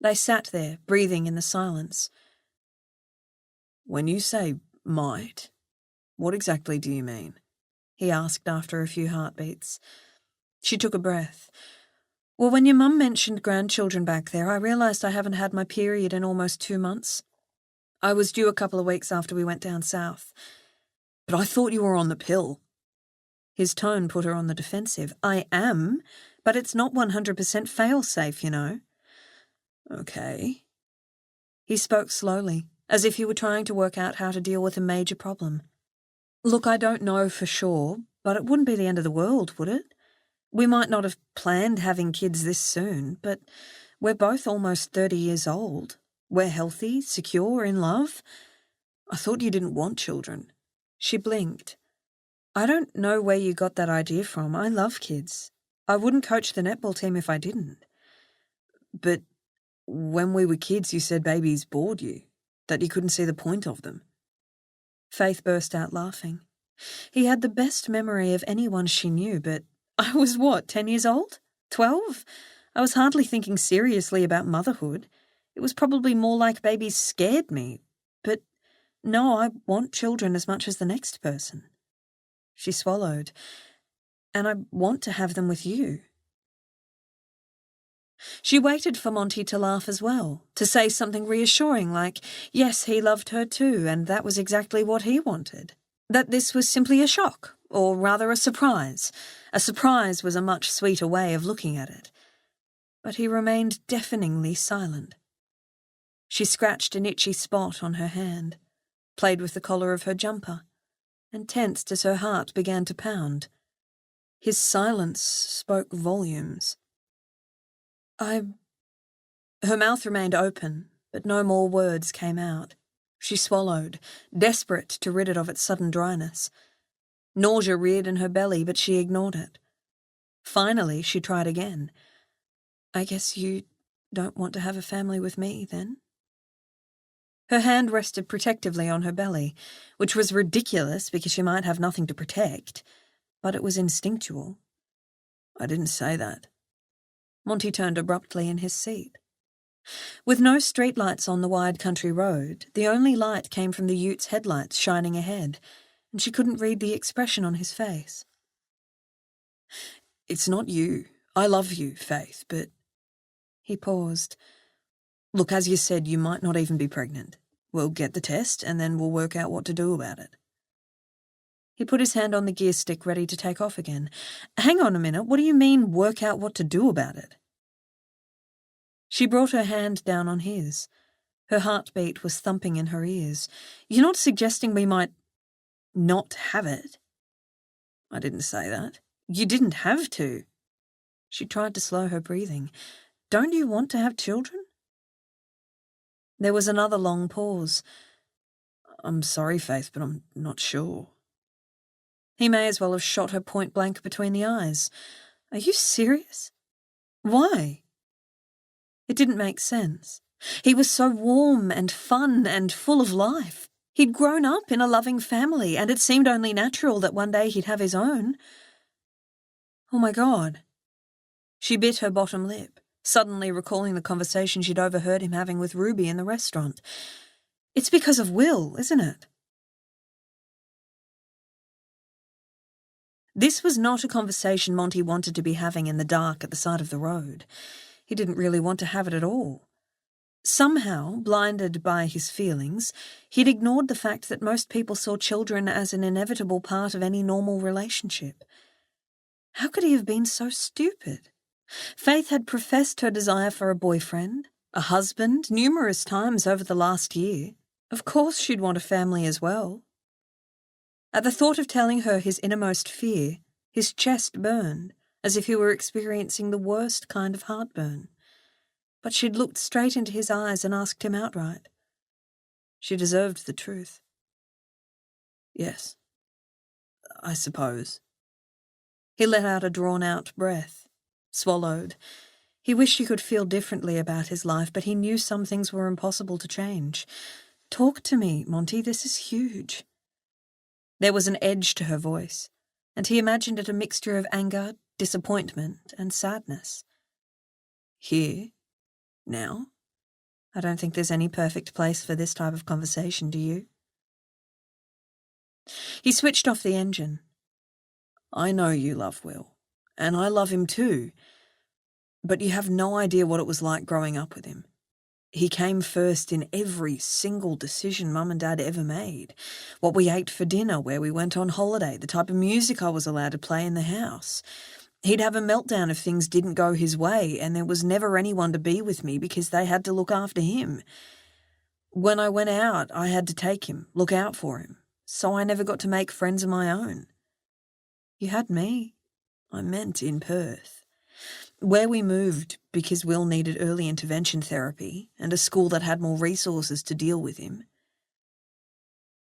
They sat there, breathing in the silence. When you say might, what exactly do you mean? He asked after a few heartbeats. She took a breath. Well, when your mum mentioned grandchildren back there, I realised I haven't had my period in almost 2 months. I was due a couple of weeks after we went down south. But I thought you were on the pill. His tone put her on the defensive. I am, but it's not 100% fail-safe, you know. Okay. He spoke slowly, as if he were trying to work out how to deal with a major problem. Look, I don't know for sure, but it wouldn't be the end of the world, would it? We might not have planned having kids this soon, but we're both almost 30 years old. We're healthy, secure, in love. I thought you didn't want children. She blinked. I don't know where you got that idea from. I love kids. I wouldn't coach the netball team if I didn't. But when we were kids, you said babies bored you, that you couldn't see the point of them. Faith burst out laughing. He had the best memory of anyone she knew, but I was 10 years old? 12? I was hardly thinking seriously about motherhood. It was probably more like babies scared me. But no, I want children as much as the next person. She swallowed. And I want to have them with you. She waited for Monty to laugh as well, to say something reassuring like, yes, he loved her too, and that was exactly what he wanted. That this was simply a shock, or rather a surprise. A surprise was a much sweeter way of looking at it. But he remained deafeningly silent. She scratched an itchy spot on her hand, played with the collar of her jumper, and tensed as her heart began to pound. His silence spoke volumes. Her mouth remained open, but no more words came out. She swallowed, desperate to rid it of its sudden dryness. Nausea reared in her belly, but she ignored it. Finally, she tried again. I guess you don't want to have a family with me, then? Her hand rested protectively on her belly, which was ridiculous because she might have nothing to protect, but it was instinctual. I didn't say that. Monty turned abruptly in his seat. With no streetlights on the wide country road, the only light came from the Utes' headlights shining ahead, and she couldn't read the expression on his face. It's not you. I love you, Faith, but... He paused. Look, as you said, you might not even be pregnant. We'll get the test, and then we'll work out what to do about it. He put his hand on the gear stick ready to take off again. Hang on a minute, what do you mean, work out what to do about it? She brought her hand down on his. Her heartbeat was thumping in her ears. You're not suggesting we might not have it? I didn't say that. You didn't have to. She tried to slow her breathing. Don't you want to have children? There was another long pause. I'm sorry, Faith, but I'm not sure. He may as well have shot her point blank between the eyes. Are you serious? Why? It didn't make sense. He was so warm and fun and full of life. He'd grown up in a loving family, and it seemed only natural that one day he'd have his own. Oh my God. She bit her bottom lip, suddenly recalling the conversation she'd overheard him having with Ruby in the restaurant. It's because of Will, isn't it? This was not a conversation Monty wanted to be having in the dark at the side of the road. He didn't really want to have it at all. Somehow, blinded by his feelings, he'd ignored the fact that most people saw children as an inevitable part of any normal relationship. How could he have been so stupid? Faith had professed her desire for a boyfriend, a husband, numerous times over the last year. Of course she'd want a family as well. At the thought of telling her his innermost fear, his chest burned, as if he were experiencing the worst kind of heartburn. But she'd looked straight into his eyes and asked him outright. She deserved the truth. Yes, I suppose. He let out a drawn-out breath, swallowed. He wished he could feel differently about his life, but he knew some things were impossible to change. Talk to me, Monty, this is huge. There was an edge to her voice, and he imagined it a mixture of anger, disappointment and sadness. Here? Now? I don't think there's any perfect place for this type of conversation, do you? He switched off the engine. I know you love Will, and I love him too, but you have no idea what it was like growing up with him. He came first in every single decision Mum and Dad ever made. What we ate for dinner, where we went on holiday, the type of music I was allowed to play in the house. He'd have a meltdown if things didn't go his way, and there was never anyone to be with me because they had to look after him. When I went out, I had to take him, look out for him, so I never got to make friends of my own. You had me. I meant in Perth. Where we moved because Will needed early intervention therapy and a school that had more resources to deal with him.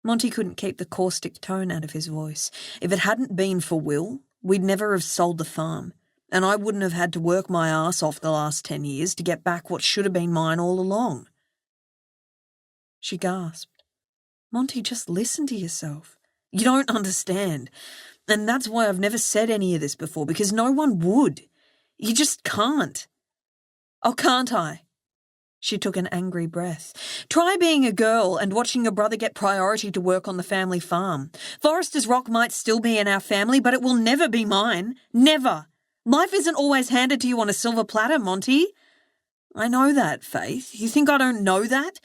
Monty couldn't keep the caustic tone out of his voice. If it hadn't been for Will, we'd never have sold the farm, and I wouldn't have had to work my ass off the last 10 years to get back what should have been mine all along. She gasped. Monty, just listen to yourself. You don't understand. And that's why I've never said any of this before, because no one would. You just can't. Oh, can't I? She took an angry breath. Try being a girl and watching your brother get priority to work on the family farm. Forrester's Rock might still be in our family, but it will never be mine. Never. Life isn't always handed to you on a silver platter, Monty. I know that, Faith. You think I don't know that?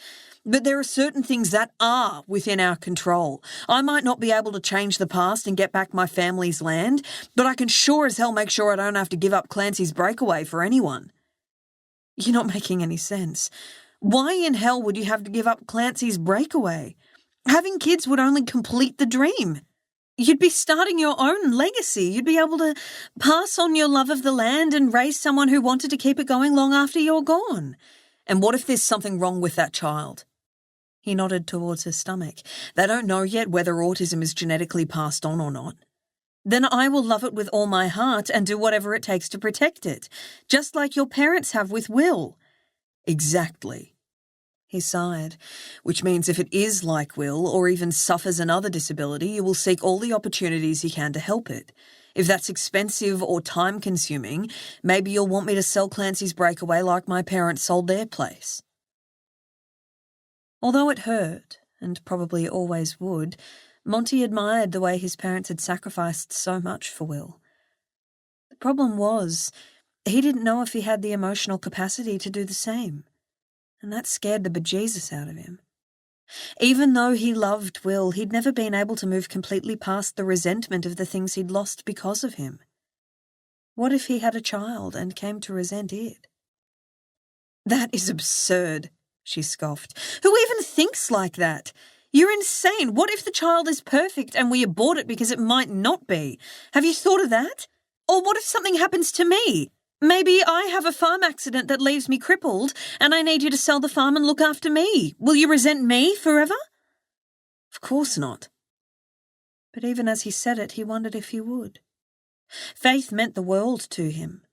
But there are certain things that are within our control. I might not be able to change the past and get back my family's land, but I can sure as hell make sure I don't have to give up Clancy's breakaway for anyone. You're not making any sense. Why in hell would you have to give up Clancy's breakaway? Having kids would only complete the dream. You'd be starting your own legacy. You'd be able to pass on your love of the land and raise someone who wanted to keep it going long after you're gone. And what if there's something wrong with that child? He nodded towards her stomach. They don't know yet whether autism is genetically passed on or not. Then I will love it with all my heart and do whatever it takes to protect it, just like your parents have with Will. Exactly. He sighed. Which means if it is like Will, or even suffers another disability, you will seek all the opportunities you can to help it. If that's expensive or time-consuming, maybe you'll want me to sell Clancy's breakaway like my parents sold their place. Although it hurt, and probably always would, Monty admired the way his parents had sacrificed so much for Will. The problem was, he didn't know if he had the emotional capacity to do the same, and that scared the bejesus out of him. Even though he loved Will, he'd never been able to move completely past the resentment of the things he'd lost because of him. What if he had a child and came to resent it? That is absurd, she scoffed. Who even thinks like that? You're insane. What if the child is perfect and we abort it because it might not be? Have you thought of that? Or what if something happens to me? Maybe I have a farm accident that leaves me crippled and I need you to sell the farm and look after me. Will you resent me forever? Of course not. But even as he said it, he wondered if he would. Faith meant the world to him.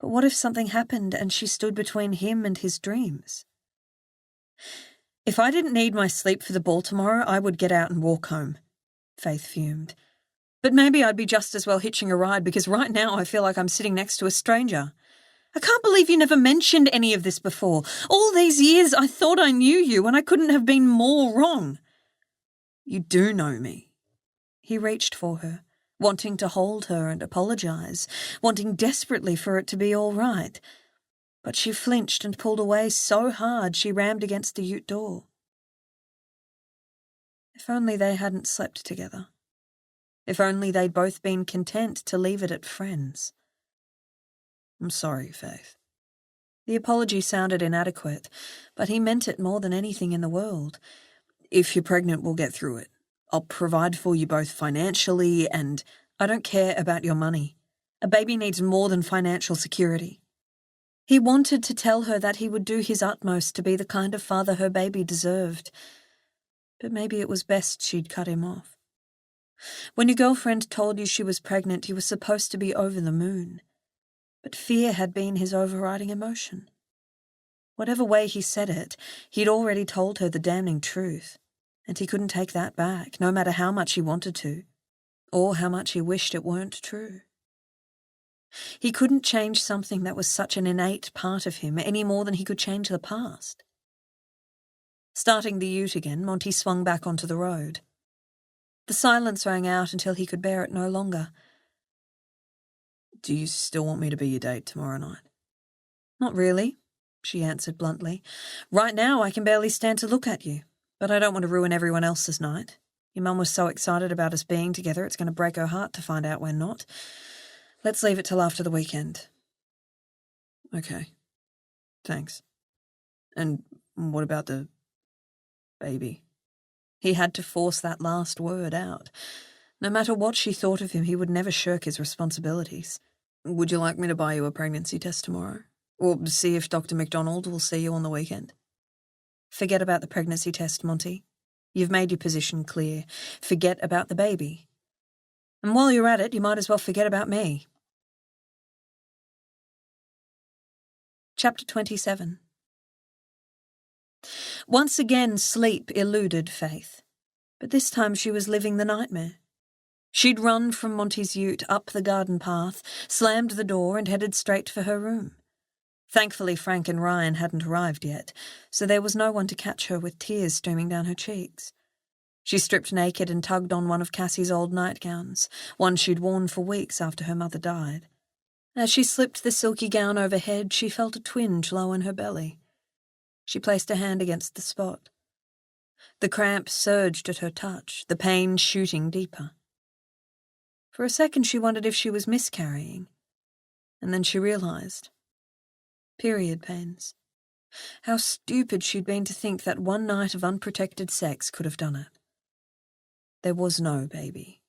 But what if something happened and she stood between him and his dreams? If I didn't need my sleep for the ball tomorrow, I would get out and walk home, Faith fumed. But maybe I'd be just as well hitching a ride because right now I feel like I'm sitting next to a stranger. I can't believe you never mentioned any of this before. All these years I thought I knew you and I couldn't have been more wrong. You do know me. He reached for her, wanting to hold her and apologise, wanting desperately for it to be all right. But she flinched and pulled away so hard she rammed against the ute door. If only they hadn't slept together. If only they'd both been content to leave it at friends. I'm sorry, Faith. The apology sounded inadequate, but he meant it more than anything in the world. If you're pregnant, we'll get through it. I'll provide for you both financially and... I don't care about your money. A baby needs more than financial security. He wanted to tell her that he would do his utmost to be the kind of father her baby deserved. But maybe it was best she'd cut him off. When your girlfriend told you she was pregnant, you were supposed to be over the moon. But fear had been his overriding emotion. Whatever way he said it, he'd already told her the damning truth, and he couldn't take that back, no matter how much he wanted to, or how much he wished it weren't true. He couldn't change something that was such an innate part of him any more than he could change the past. Starting the ute again, Monty swung back onto the road. The silence rang out until he could bear it no longer. Do you still want me to be your date tomorrow night? Not really, she answered bluntly. Right now I can barely stand to look at you, but I don't want to ruin everyone else's night. Your mum was so excited about us being together it's going to break her heart to find out we're not. Let's leave it till after the weekend. Okay. Thanks. And what about the baby? He had to force that last word out. No matter what she thought of him, he would never shirk his responsibilities. Would you like me to buy you a pregnancy test tomorrow? Or see if Dr. McDonald will see you on the weekend? Forget about the pregnancy test, Monty. You've made your position clear. Forget about the baby. And while you're at it, you might as well forget about me. Chapter 27. Once again, sleep eluded Faith. But this time she was living the nightmare. She'd run from Monty's ute up the garden path, slammed the door and headed straight for her room. Thankfully, Frank and Ryan hadn't arrived yet, so there was no one to catch her with tears streaming down her cheeks. She stripped naked and tugged on one of Cassie's old nightgowns, one she'd worn for weeks after her mother died. As she slipped the silky gown overhead, she felt a twinge low in her belly. She placed a hand against the spot. The cramp surged at her touch, the pain shooting deeper. For a second she wondered if she was miscarrying, and then she realized. Period pains. How stupid she'd been to think that one night of unprotected sex could have done it. There was no baby.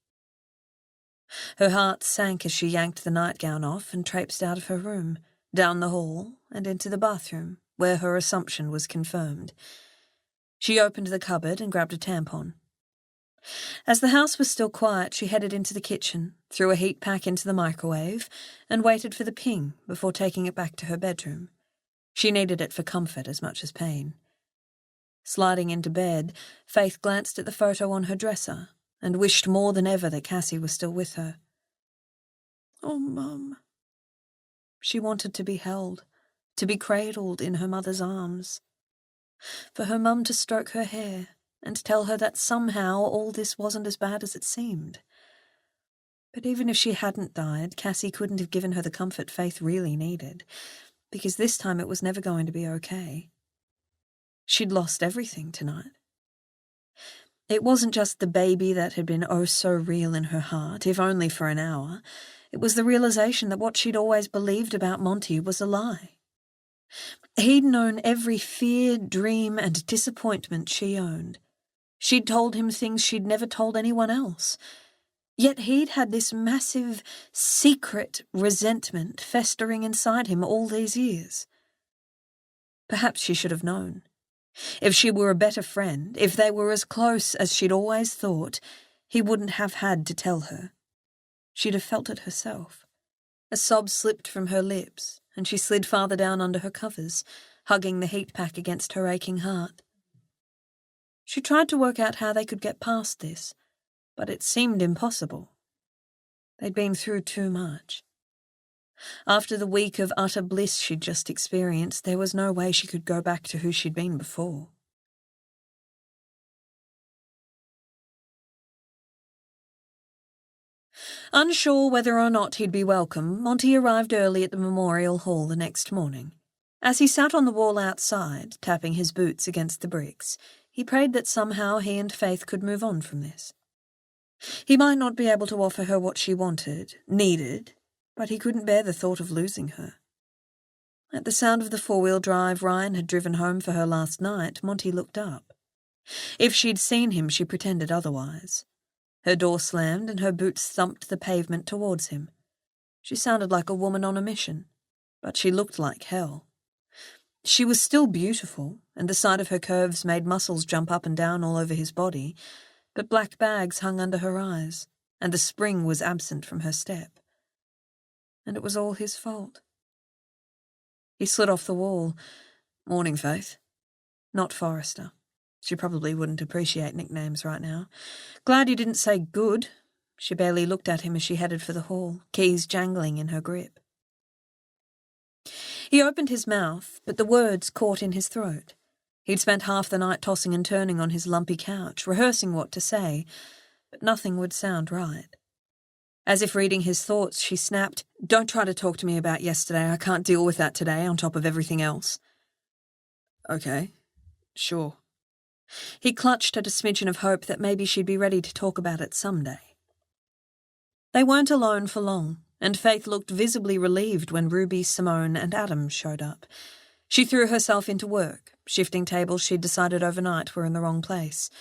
Her heart sank as she yanked the nightgown off and traipsed out of her room, down the hall and into the bathroom, where her assumption was confirmed. She opened the cupboard and grabbed a tampon. As the house was still quiet, she headed into the kitchen, threw a heat pack into the microwave, and waited for the ping before taking it back to her bedroom. She needed it for comfort as much as pain. Sliding into bed, Faith glanced at the photo on her dresser and wished more than ever that Cassie was still with her. Oh, Mum. She wanted to be held, to be cradled in her mother's arms. For her mum to stroke her hair and tell her that somehow all this wasn't as bad as it seemed. But even if she hadn't died, Cassie couldn't have given her the comfort Faith really needed, because this time it was never going to be okay. She'd lost everything tonight. It wasn't just the baby that had been oh so real in her heart, if only for an hour. It was the realization that what she'd always believed about Monty was a lie. He'd known every fear, dream, and disappointment she owned. She'd told him things she'd never told anyone else. Yet he'd had this massive, secret resentment festering inside him all these years. Perhaps she should have known. If she were a better friend, if they were as close as she'd always thought, he wouldn't have had to tell her. She'd have felt it herself. A sob slipped from her lips, and she slid farther down under her covers, hugging the heat pack against her aching heart. She tried to work out how they could get past this, but it seemed impossible. They'd been through too much. After the week of utter bliss she'd just experienced, there was no way she could go back to who she'd been before. Unsure whether or not he'd be welcome, Monty arrived early at the memorial hall the next morning. As he sat on the wall outside, tapping his boots against the bricks, he prayed that somehow he and Faith could move on from this. He might not be able to offer her what she wanted, needed, but he couldn't bear the thought of losing her. At the sound of the four-wheel drive Ryan had driven home for her last night, Monty looked up. If she'd seen him, she pretended otherwise. Her door slammed and her boots thumped the pavement towards him. She sounded like a woman on a mission, but she looked like hell. She was still beautiful, and the sight of her curves made muscles jump up and down all over his body, but black bags hung under her eyes, and the spring was absent from her step. And it was all his fault. He slid off the wall. Morning, Faith. Not Forrester. She probably wouldn't appreciate nicknames right now. Glad you didn't say good. She barely looked at him as she headed for the hall, keys jangling in her grip. He opened his mouth, but the words caught in his throat. He'd spent half the night tossing and turning on his lumpy couch, rehearsing what to say, but nothing would sound right. As if reading his thoughts, she snapped, "Don't try to talk to me about yesterday. I can't deal with that today, on top of everything else." Okay, sure. He clutched at a smidgen of hope that maybe she'd be ready to talk about it someday. They weren't alone for long, and Faith looked visibly relieved when Ruby, Simone, and Adam showed up. She threw herself into work, shifting tables she'd decided overnight were in the wrong place.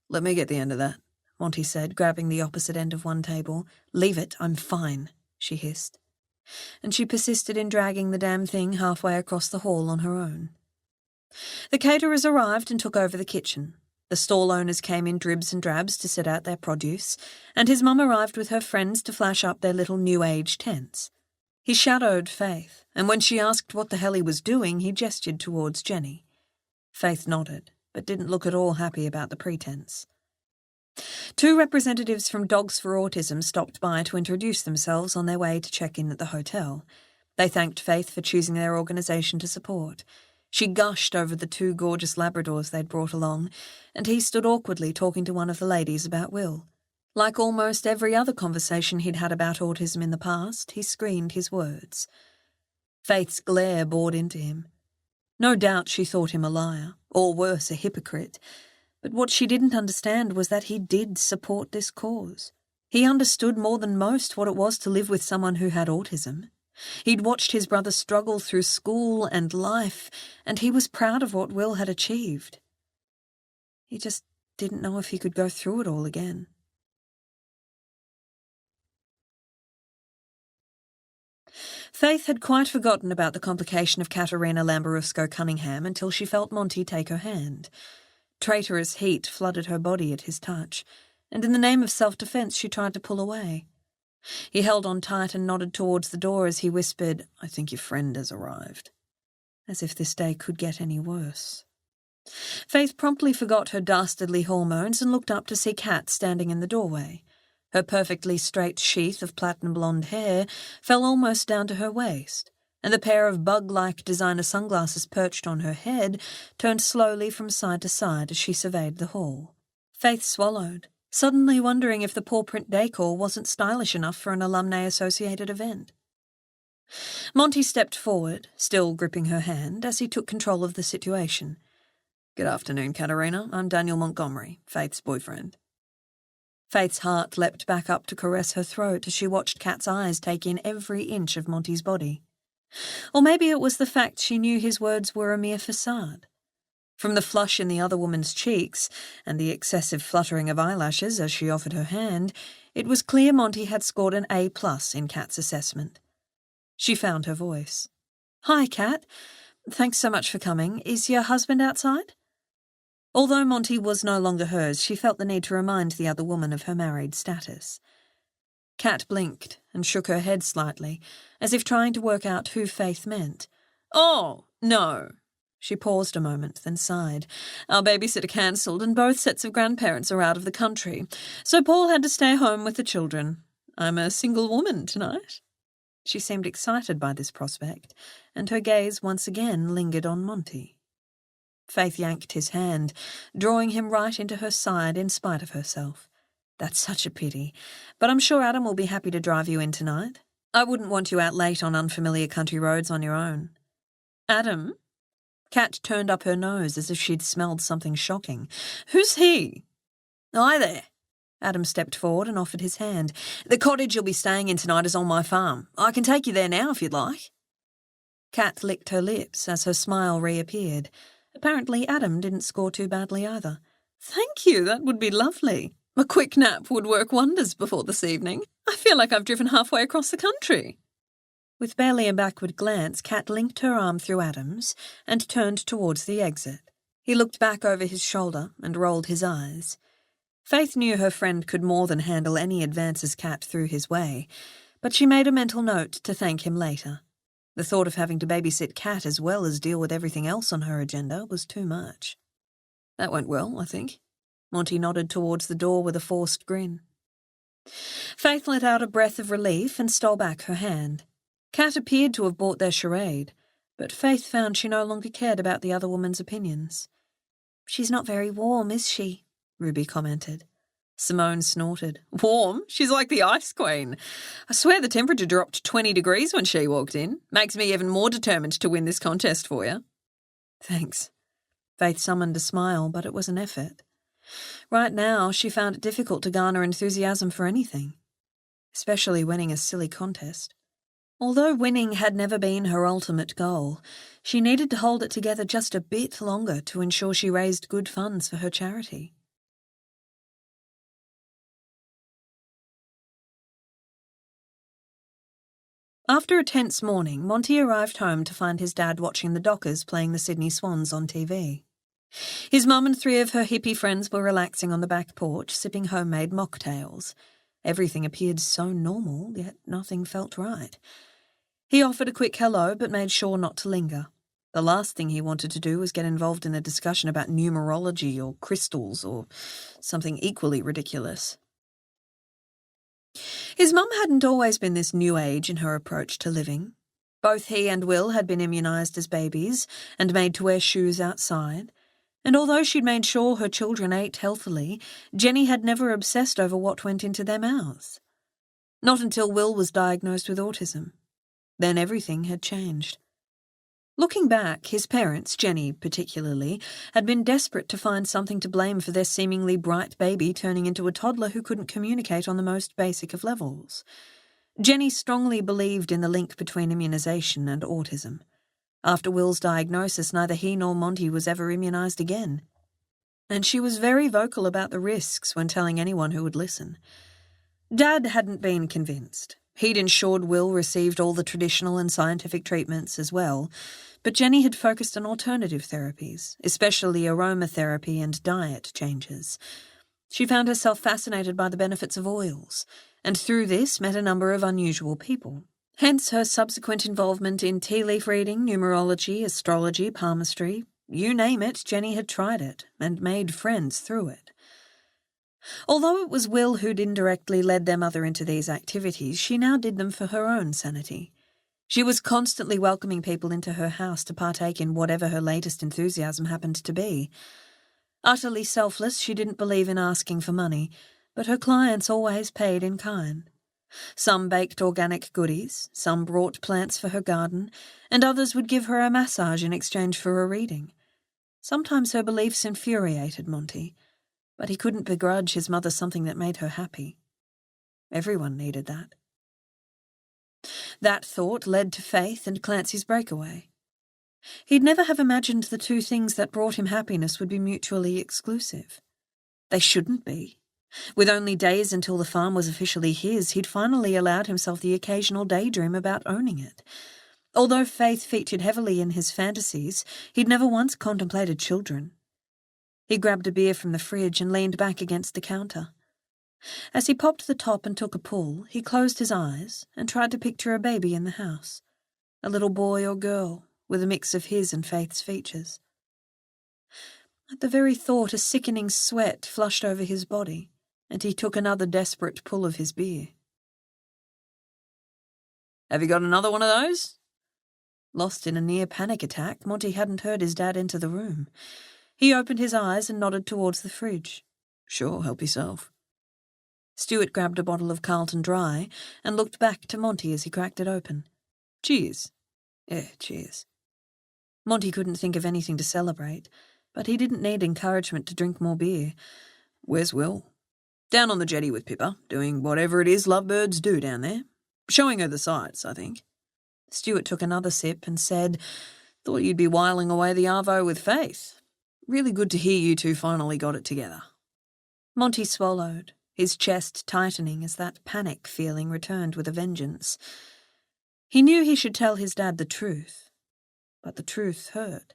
"Let me get the end of that," Monty said, grabbing the opposite end of one table. "Leave it, I'm fine," she hissed. And she persisted in dragging the damn thing halfway across the hall on her own. The caterers arrived and took over the kitchen. The stall owners came in dribs and drabs to set out their produce, and his mum arrived with her friends to flash up their little New Age tents. He shadowed Faith, and when she asked what the hell he was doing, he gestured towards Jenny. Faith nodded, but didn't look at all happy about the pretense. 2 representatives from Dogs for Autism stopped by to introduce themselves on their way to check in at the hotel. They thanked Faith for choosing their organisation to support. She gushed over the 2 gorgeous Labradors they'd brought along, and he stood awkwardly talking to one of the ladies about Will. Like almost every other conversation he'd had about autism in the past, he screened his words. Faith's glare bored into him. No doubt she thought him a liar, or worse, a hypocrite, but what she didn't understand was that he did support this cause. He understood more than most what it was to live with someone who had autism. He'd watched his brother struggle through school and life, and he was proud of what Will had achieved. He just didn't know if he could go through it all again. Faith had quite forgotten about the complication of Katerina Lamborusco-Cunningham until she felt Monty take her hand. Traitorous heat flooded her body at his touch, and in the name of self-defence she tried to pull away. He held on tight and nodded towards the door as he whispered, "I think your friend has arrived." As if this day could get any worse. Faith promptly forgot her dastardly hormones and looked up to see Kat standing in the doorway. Her perfectly straight sheath of platinum blonde hair fell almost down to her waist, and the pair of bug-like designer sunglasses perched on her head turned slowly from side to side as she surveyed the hall. Faith swallowed, suddenly wondering if the paw print decor wasn't stylish enough for an alumni-associated event. Monty stepped forward, still gripping her hand, as he took control of the situation. "Good afternoon, Katerina. I'm Daniel Montgomery, Faith's boyfriend." Faith's heart leapt back up to caress her throat as she watched Kat's eyes take in every inch of Monty's body. Or maybe it was the fact she knew his words were a mere facade. From the flush in the other woman's cheeks and the excessive fluttering of eyelashes as she offered her hand, it was clear Monty had scored an A+ in Kat's assessment. She found her voice. "Hi, Kat. Thanks so much for coming. Is your husband outside?" Although Monty was no longer hers, she felt the need to remind the other woman of her married status. Kat blinked and shook her head slightly, as if trying to work out who Faith meant. "Oh, no." She paused a moment, then sighed. "Our babysitter cancelled and both sets of grandparents are out of the country, so Paul had to stay home with the children. I'm a single woman tonight." She seemed excited by this prospect, and her gaze once again lingered on Monty. Faith yanked his hand, drawing him right into her side in spite of herself. "That's such a pity, but I'm sure Adam will be happy to drive you in tonight. I wouldn't want you out late on unfamiliar country roads on your own." "Adam?" Kat turned up her nose as if she'd smelled something shocking. "Who's he?" "Hi there." Adam stepped forward and offered his hand. "The cottage you'll be staying in tonight is on my farm. I can take you there now if you'd like." Kat licked her lips as her smile reappeared. Apparently Adam didn't score too badly either. "Thank you, that would be lovely. A quick nap would work wonders before this evening. I feel like I've driven halfway across the country." With barely a backward glance, Kat linked her arm through Adam's and turned towards the exit. He looked back over his shoulder and rolled his eyes. Faith knew her friend could more than handle any advances Kat threw his way, but she made a mental note to thank him later. The thought of having to babysit Kat as well as deal with everything else on her agenda was too much. "That went well, I think." Monty nodded towards the door with a forced grin. Faith let out a breath of relief and stole back her hand. Kat appeared to have bought their charade, but Faith found she no longer cared about the other woman's opinions. "She's not very warm, is she?" Ruby commented. Simone snorted. "Warm? She's like the Ice Queen. I swear the temperature dropped 20 degrees when she walked in. Makes me even more determined to win this contest for you." "Thanks." Faith summoned a smile, but it was an effort. Right now, she found it difficult to garner enthusiasm for anything, especially winning a silly contest. Although winning had never been her ultimate goal, she needed to hold it together just a bit longer to ensure she raised good funds for her charity. After a tense morning, Monty arrived home to find his dad watching the Dockers playing the Sydney Swans on TV. His mum and 3 of her hippie friends were relaxing on the back porch, sipping homemade mocktails. Everything appeared so normal, yet nothing felt right. He offered a quick hello, but made sure not to linger. The last thing he wanted to do was get involved in a discussion about numerology or crystals or something equally ridiculous. His mum hadn't always been this new age in her approach to living. Both he and Will had been immunised as babies and made to wear shoes outside, and although she'd made sure her children ate healthily, Jenny had never obsessed over what went into their mouths. Not until Will was diagnosed with autism. Then everything had changed. Looking back, his parents, Jenny particularly, had been desperate to find something to blame for their seemingly bright baby turning into a toddler who couldn't communicate on the most basic of levels. Jenny strongly believed in the link between immunisation and autism. After Will's diagnosis, neither he nor Monty was ever immunised again. And she was very vocal about the risks when telling anyone who would listen. Dad hadn't been convinced. He'd ensured Will received all the traditional and scientific treatments as well, but Jenny had focused on alternative therapies, especially aromatherapy and diet changes. She found herself fascinated by the benefits of oils, and through this met a number of unusual people. Hence her subsequent involvement in tea leaf reading, numerology, astrology, palmistry. You name it, Jenny had tried it, and made friends through it. Although it was Will who'd indirectly led their mother into these activities, she now did them for her own sanity. She was constantly welcoming people into her house to partake in whatever her latest enthusiasm happened to be. Utterly selfless, she didn't believe in asking for money, but her clients always paid in kind. Some baked organic goodies, some brought plants for her garden, and others would give her a massage in exchange for a reading. Sometimes her beliefs infuriated Monty, but he couldn't begrudge his mother something that made her happy. Everyone needed that. That thought led to Faith and Clancy's breakaway. He'd never have imagined the 2 things that brought him happiness would be mutually exclusive. They shouldn't be. With only days until the farm was officially his, he'd finally allowed himself the occasional daydream about owning it. Although Faith featured heavily in his fantasies, he'd never once contemplated children. He grabbed a beer from the fridge and leaned back against the counter. As he popped the top and took a pull, he closed his eyes and tried to picture a baby in the house, a little boy or girl, with a mix of his and Faith's features. At the very thought, a sickening sweat flushed over his body, and he took another desperate pull of his beer. "Have you got another one of those?" Lost in a near panic attack, Monty hadn't heard his dad enter the room. He opened his eyes and nodded towards the fridge. "Sure, help yourself." Stuart grabbed a bottle of Carlton Dry and looked back to Monty as he cracked it open. "Cheers." "Yeah, cheers." Monty couldn't think of anything to celebrate, but he didn't need encouragement to drink more beer. "Where's Will?" "Down on the jetty with Pippa, doing whatever it is lovebirds do down there. Showing her the sights, I think." Stuart took another sip and said, "Thought you'd be whiling away the arvo with Faith. Really good to hear you 2 finally got it together." Monty swallowed, his chest tightening as that panic feeling returned with a vengeance. He knew he should tell his dad the truth, but the truth hurt.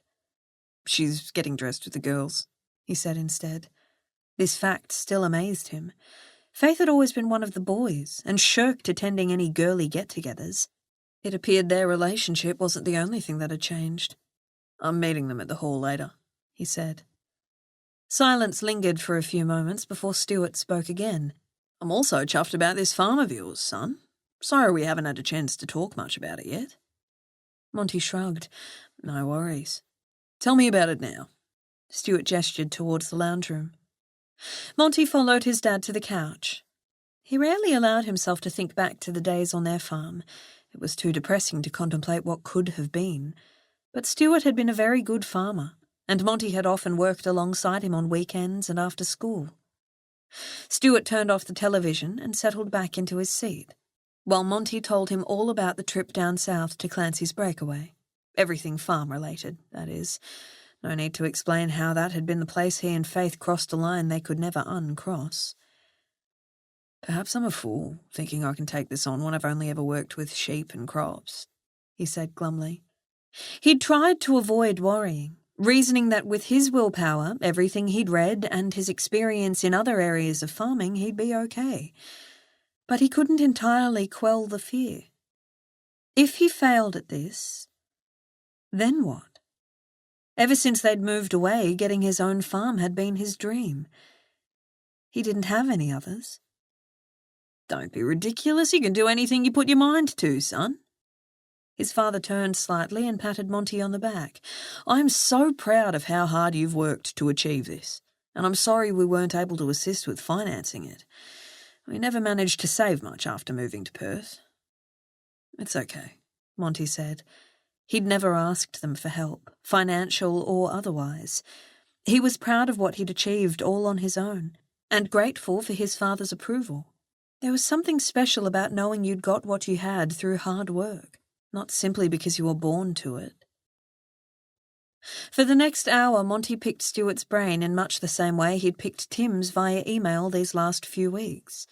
"She's getting dressed with the girls," he said instead. This fact still amazed him. Faith had always been one of the boys and shirked attending any girly get-togethers. It appeared their relationship wasn't the only thing that had changed. "I'm meeting them at the hall later," he said. Silence lingered for a few moments before Stuart spoke again. I'm also chuffed about this farm of yours, son. Sorry we haven't had a chance to talk much about it yet. Monty shrugged. No worries. Tell me about it now. Stuart gestured towards the lounge room. Monty followed his dad to the couch. He rarely allowed himself to think back to the days on their farm. It was too depressing to contemplate what could have been. But Stuart had been a very good farmer, and Monty had often worked alongside him on weekends and after school. Stuart turned off the television and settled back into his seat, while Monty told him all about the trip down south to Clancy's breakaway. Everything farm-related, that is. No need to explain how that had been the place he and Faith crossed a line they could never uncross. Perhaps I'm a fool, thinking I can take this on when I've only ever worked with sheep and crops, he said glumly. He'd tried to avoid worrying, reasoning that with his willpower, everything he'd read, and his experience in other areas of farming, he'd be okay. But he couldn't entirely quell the fear. If he failed at this, then what? Ever since they'd moved away, getting his own farm had been his dream. He didn't have any others. Don't be ridiculous. You can do anything you put your mind to, son. His father turned slightly and patted Monty on the back. I'm so proud of how hard you've worked to achieve this, and I'm sorry we weren't able to assist with financing it. We never managed to save much after moving to Perth. It's okay, Monty said. He'd never asked them for help, financial or otherwise. He was proud of what he'd achieved all on his own, and grateful for his father's approval. There was something special about knowing you'd got what you had through hard work, not simply because you were born to it. For the next hour, Monty picked Stuart's brain in much the same way he'd picked Tim's via email these last few weeks.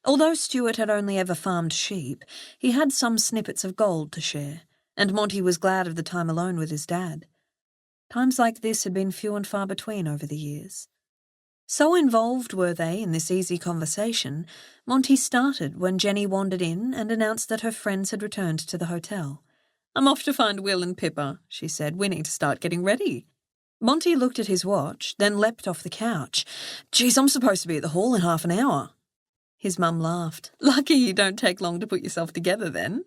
Although Stuart had only ever farmed sheep, he had some snippets of gold to share, and Monty was glad of the time alone with his dad. Times like this had been few and far between over the years. So involved were they in this easy conversation, Monty started when Jenny wandered in and announced that her friends had returned to the hotel. I'm off to find Will and Pippa, she said. We need to start getting ready. Monty looked at his watch, then leapt off the couch. Geez, I'm supposed to be at the hall in half an hour. His mum laughed. Lucky you don't take long to put yourself together then.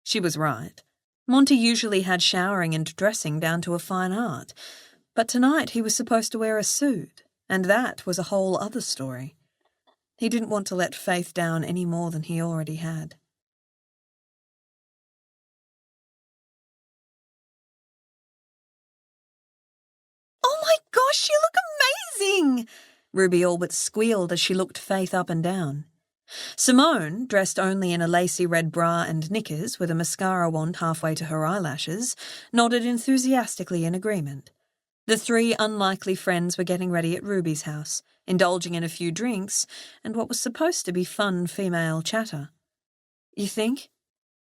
She was right. Monty usually had showering and dressing down to a fine art, but tonight he was supposed to wear a suit. And that was a whole other story. He didn't want to let Faith down any more than he already had. Oh my gosh, you look amazing! Ruby all but squealed as she looked Faith up and down. Simone, dressed only in a lacy red bra and knickers with a mascara wand halfway to her eyelashes, nodded enthusiastically in agreement. The three unlikely friends were getting ready at Ruby's house, indulging in a few drinks and what was supposed to be fun female chatter. You think?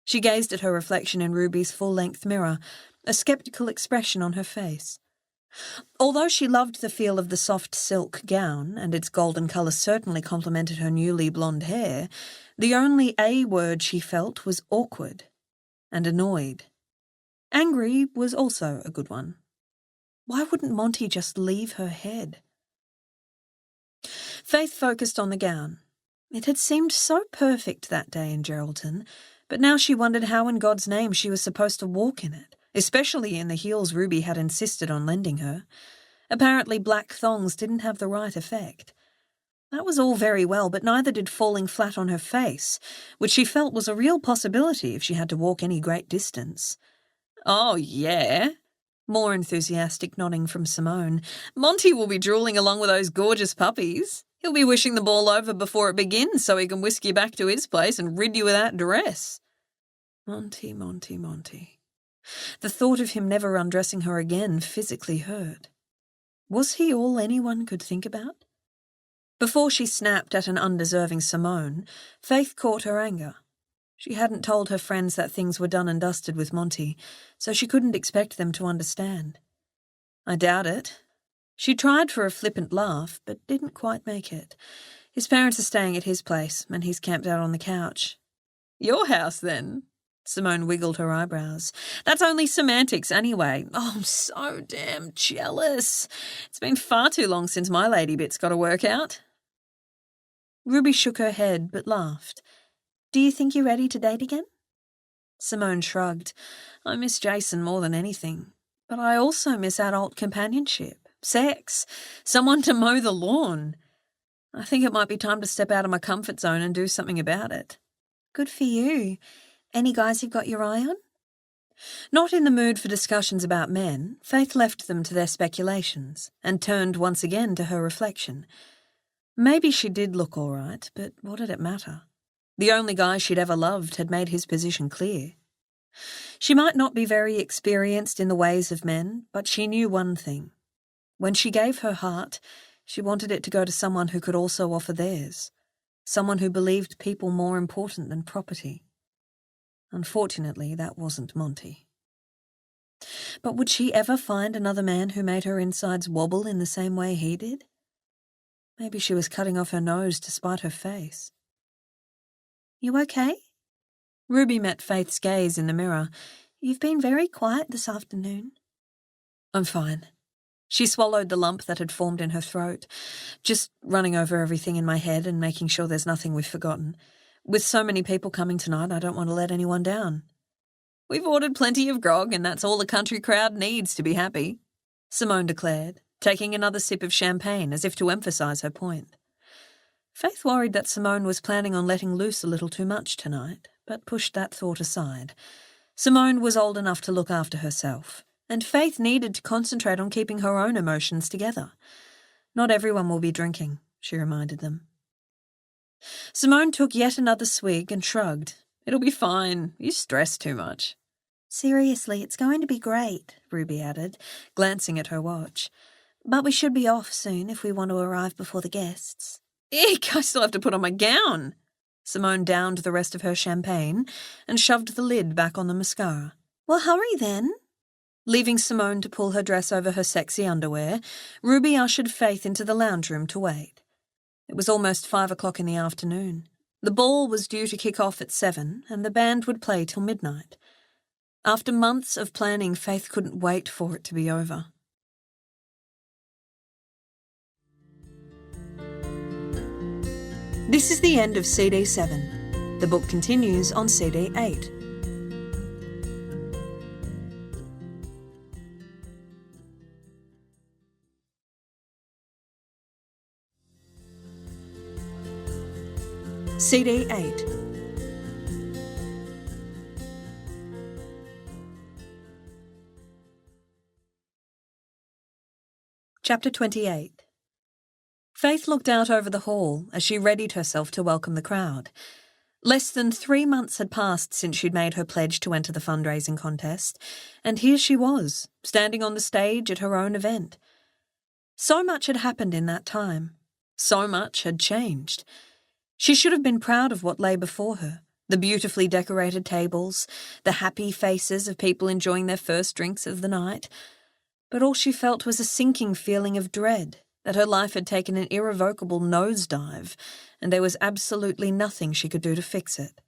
She gazed at her reflection in Ruby's full-length mirror, a sceptical expression on her face. Although she loved the feel of the soft silk gown, and its golden colour certainly complemented her newly blonde hair, the only A word she felt was awkward and annoyed. Angry was also a good one. Why wouldn't Monty just leave her head? Faith focused on the gown. It had seemed so perfect that day in Geraldton, but now she wondered how in God's name she was supposed to walk in it, especially in the heels Ruby had insisted on lending her. Apparently black thongs didn't have the right effect. That was all very well, but neither did falling flat on her face, which she felt was a real possibility if she had to walk any great distance. Oh, yeah? More enthusiastic nodding from Simone. Monty will be drooling along with those gorgeous puppies. He'll be wishing the ball over before it begins so he can whisk you back to his place and rid you of that dress. Monty, Monty, Monty. The thought of him never undressing her again physically hurt. Was he all anyone could think about? Before she snapped at an undeserving Simone, Faith caught her anger. She hadn't told her friends that things were done and dusted with Monty, so she couldn't expect them to understand. I doubt it. She tried for a flippant laugh, but didn't quite make it. His parents are staying at his place, and he's camped out on the couch. Your house, then? Simone wiggled her eyebrows. That's only semantics anyway. Oh, I'm so damn jealous. It's been far too long since my lady bit's got a workout. Ruby shook her head but laughed. Do you think you're ready to date again? Simone shrugged. I miss Jason more than anything, but I also miss adult companionship, sex, someone to mow the lawn. I think it might be time to step out of my comfort zone and do something about it. Good for you. Any guys you've got your eye on? Not in the mood for discussions about men, Faith left them to their speculations and turned once again to her reflection. Maybe she did look all right, but what did it matter? The only guy she'd ever loved had made his position clear. She might not be very experienced in the ways of men, but she knew one thing. When she gave her heart, she wanted it to go to someone who could also offer theirs, someone who believed people more important than property. Unfortunately, that wasn't Monty. But would she ever find another man who made her insides wobble in the same way he did? Maybe she was cutting off her nose to spite her face. You okay? Ruby met Faith's gaze in the mirror. You've been very quiet this afternoon. I'm fine. She swallowed the lump that had formed in her throat, just running over everything in my head and making sure there's nothing we've forgotten. With so many people coming tonight, I don't want to let anyone down. We've ordered plenty of grog, and that's all the country crowd needs to be happy, Simone declared, taking another sip of champagne as if to emphasise her point. Faith worried that Simone was planning on letting loose a little too much tonight, but pushed that thought aside. Simone was old enough to look after herself, and Faith needed to concentrate on keeping her own emotions together. Not everyone will be drinking, she reminded them. Simone took yet another swig and shrugged. It'll be fine. You stress too much. Seriously, it's going to be great, Ruby added, glancing at her watch. But we should be off soon if we want to arrive before the guests. Eek, I still have to put on my gown. Simone downed the rest of her champagne and shoved the lid back on the mascara. Well, hurry then. Leaving Simone to pull her dress over her sexy underwear, Ruby ushered Faith into the lounge room to wait. It was almost 5 o'clock in the afternoon. The ball was due to kick off at 7, and the band would play till midnight. After months of planning, Faith couldn't wait for it to be over. This is the end of CD 7. The book continues on CD 8. CD 8. Chapter 28. Faith looked out over the hall as she readied herself to welcome the crowd. Less than 3 months had passed since she'd made her pledge to enter the fundraising contest, and here she was, standing on the stage at her own event. So much had happened in that time. So much had changed. She should have been proud of what lay before her, the beautifully decorated tables, the happy faces of people enjoying their first drinks of the night. But all she felt was a sinking feeling of dread, that her life had taken an irrevocable nosedive, and there was absolutely nothing she could do to fix it.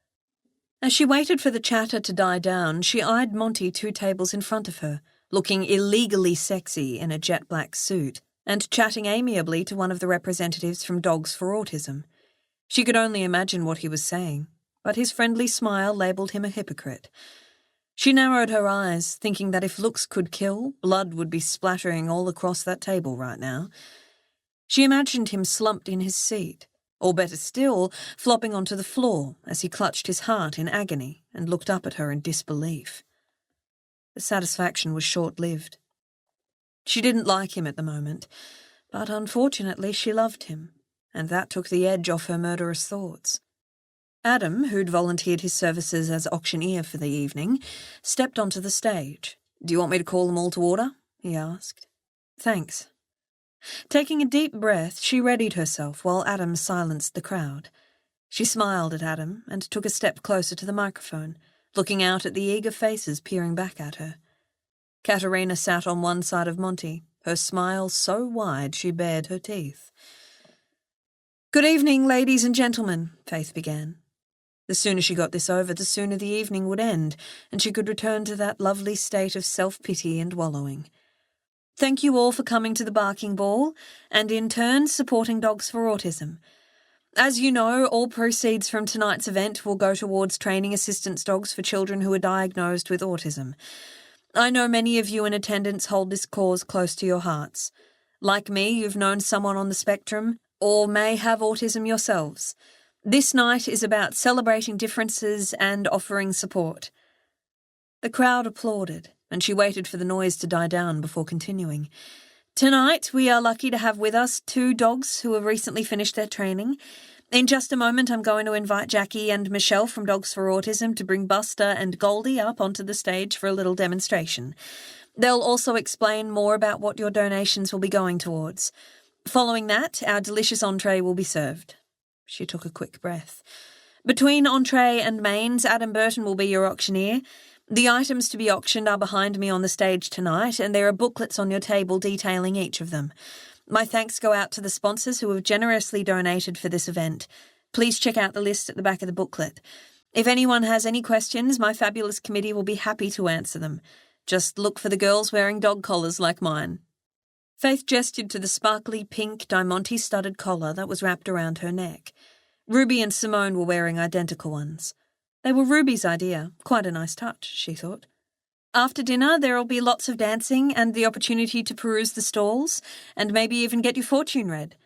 As she waited for the chatter to die down, she eyed Monty 2 tables in front of her, looking illegally sexy in a jet black suit, and chatting amiably to one of the representatives from Dogs for Autism. She could only imagine what he was saying, but his friendly smile labelled him a hypocrite. She narrowed her eyes, thinking that if looks could kill, blood would be splattering all across that table right now. She imagined him slumped in his seat, or better still, flopping onto the floor as he clutched his heart in agony and looked up at her in disbelief. The satisfaction was short-lived. She didn't like him at the moment, but unfortunately she loved him, and that took the edge off her murderous thoughts. Adam, who'd volunteered his services as auctioneer for the evening, stepped onto the stage. "Do you want me to call them all to order?" he asked. "Thanks." Taking a deep breath, she readied herself while Adam silenced the crowd. She smiled at Adam and took a step closer to the microphone, looking out at the eager faces peering back at her. Katerina sat on one side of Monty, her smile so wide she bared her teeth. "Good evening, ladies and gentlemen," Faith began. The sooner she got this over, the sooner the evening would end, and she could return to that lovely state of self-pity and wallowing. "Thank you all for coming to the Barking Ball, and in turn supporting Dogs for Autism. As you know, all proceeds from tonight's event will go towards training assistance dogs for children who are diagnosed with autism. I know many of you in attendance hold this cause close to your hearts. Like me, you've known someone on the spectrum, or may have autism yourselves. This night is about celebrating differences and offering support. The crowd applauded, and she waited for the noise to die down before continuing. Tonight, we are lucky to have with us 2 dogs who have recently finished their training. In just a moment, I'm going to invite Jackie and Michelle from Dogs for Autism to bring Buster and Goldie up onto the stage for a little demonstration. They'll also explain more about what your donations will be going towards. Following that, our delicious entree will be served. She took a quick breath. Between entree and mains, Adam Burton will be your auctioneer. The items to be auctioned are behind me on the stage tonight, and there are booklets on your table detailing each of them. My thanks go out to the sponsors who have generously donated for this event. Please check out the list at the back of the booklet. If anyone has any questions, my fabulous committee will be happy to answer them. Just look for the girls wearing dog collars like mine. Faith gestured to the sparkly pink diamante-studded collar that was wrapped around her neck. Ruby and Simone were wearing identical ones. They were Ruby's idea. Quite a nice touch, she thought. After dinner, there'll be lots of dancing and the opportunity to peruse the stalls and maybe even get your fortune read.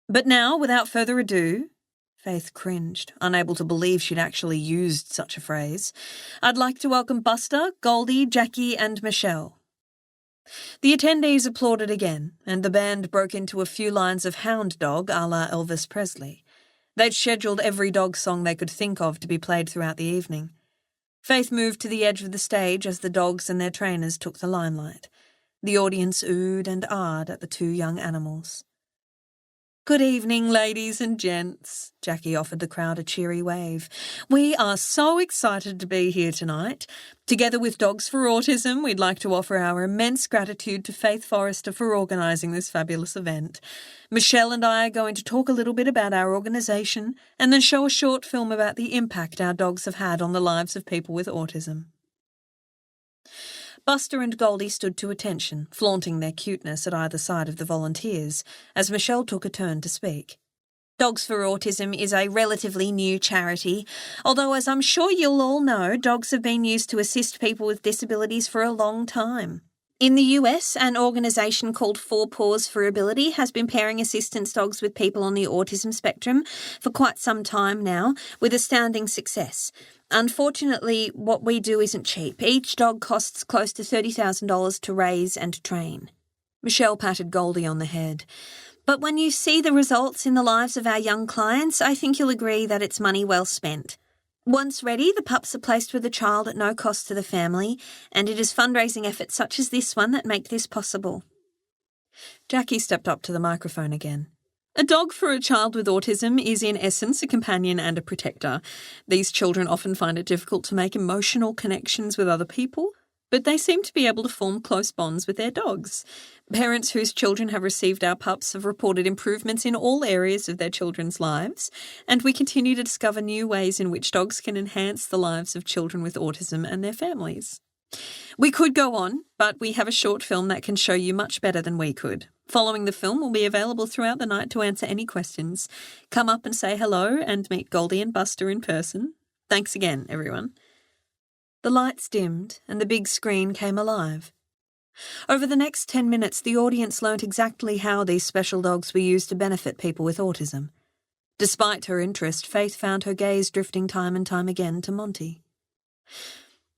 But now, without further ado, Faith cringed, unable to believe she'd actually used such a phrase, I'd like to welcome Buster, Goldie, Jackie and Michelle. The attendees applauded again, and the band broke into a few lines of hound dog a la Elvis Presley. They'd scheduled every dog song they could think of to be played throughout the evening. Faith moved to the edge of the stage as the dogs and their trainers took the limelight. The audience oohed and ahed at the 2 young animals. Good evening, ladies and gents, Jackie offered the crowd a cheery wave. We are so excited to be here tonight. Together with Dogs for Autism, we'd like to offer our immense gratitude to Faith Forrester for organising this fabulous event. Michelle and I are going to talk a little bit about our organisation and then show a short film about the impact our dogs have had on the lives of people with autism. Buster and Goldie stood to attention, flaunting their cuteness at either side of the volunteers, as Michelle took a turn to speak. Dogs for Autism is a relatively new charity, although as I'm sure you'll all know, dogs have been used to assist people with disabilities for a long time. In the US, an organisation called Four Paws for Ability has been pairing assistance dogs with people on the autism spectrum for quite some time now, with astounding success. Unfortunately, what we do isn't cheap. Each dog costs close to $30,000 to raise and train. Michelle patted Goldie on the head. But when you see the results in the lives of our young clients, I think you'll agree that it's money well spent. Once ready, the pups are placed with the child at no cost to the family, and it is fundraising efforts such as this one that make this possible. Jackie stepped up to the microphone again. A dog for a child with autism is in essence a companion and a protector. These children often find it difficult to make emotional connections with other people, but they seem to be able to form close bonds with their dogs. Parents whose children have received our pups have reported improvements in all areas of their children's lives, and we continue to discover new ways in which dogs can enhance the lives of children with autism and their families. We could go on, but we have a short film that can show you much better than we could. Following the film will be available throughout the night to answer any questions. Come up and say hello and meet Goldie and Buster in person. Thanks again, everyone. The lights dimmed and the big screen came alive. Over the next 10 minutes, the audience learnt exactly how these special dogs were used to benefit people with autism. Despite her interest, Faith found her gaze drifting time and time again to Monty.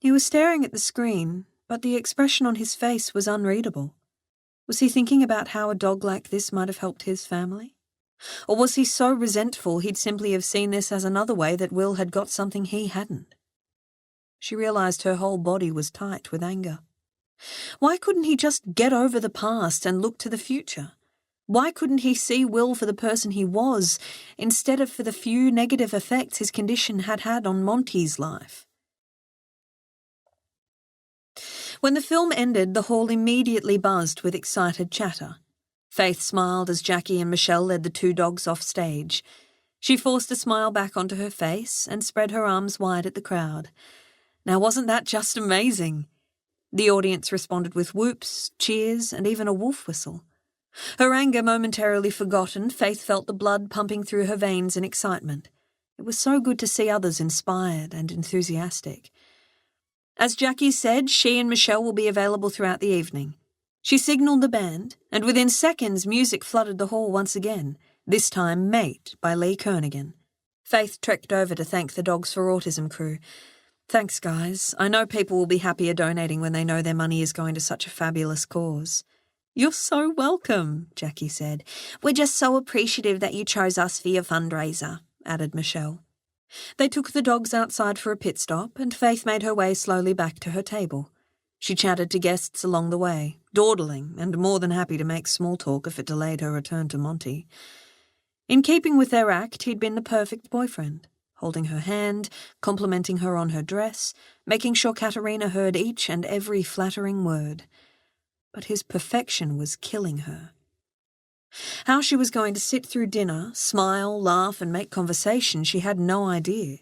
He was staring at the screen, but the expression on his face was unreadable. Was he thinking about how a dog like this might have helped his family? Or was he so resentful he'd simply have seen this as another way that Will had got something he hadn't? She realised her whole body was tight with anger. Why couldn't he just get over the past and look to the future? Why couldn't he see Will for the person he was, instead of for the few negative effects his condition had had on Monty's life? When the film ended, the hall immediately buzzed with excited chatter. Faith smiled as Jackie and Michelle led the 2 dogs off stage. She forced a smile back onto her face and spread her arms wide at the crowd. Now, wasn't that just amazing? The audience responded with whoops, cheers, and even a wolf whistle. Her anger momentarily forgotten, Faith felt the blood pumping through her veins in excitement. It was so good to see others inspired and enthusiastic. As Jackie said, she and Michelle will be available throughout the evening. She signalled the band, and within seconds music flooded the hall once again, this time Mate by Lee Kernaghan. Faith trekked over to thank the Dogs for Autism crew. Thanks, guys. I know people will be happier donating when they know their money is going to such a fabulous cause. You're so welcome, Jackie said. We're just so appreciative that you chose us for your fundraiser, added Michelle. They took the dogs outside for a pit stop, and Faith made her way slowly back to her table. She chatted to guests along the way, dawdling and more than happy to make small talk if it delayed her return to Monty. In keeping with their act, he'd been the perfect boyfriend, holding her hand, complimenting her on her dress, making sure Katerina heard each and every flattering word. But his perfection was killing her. How she was going to sit through dinner, smile, laugh, and make conversation, she had no idea.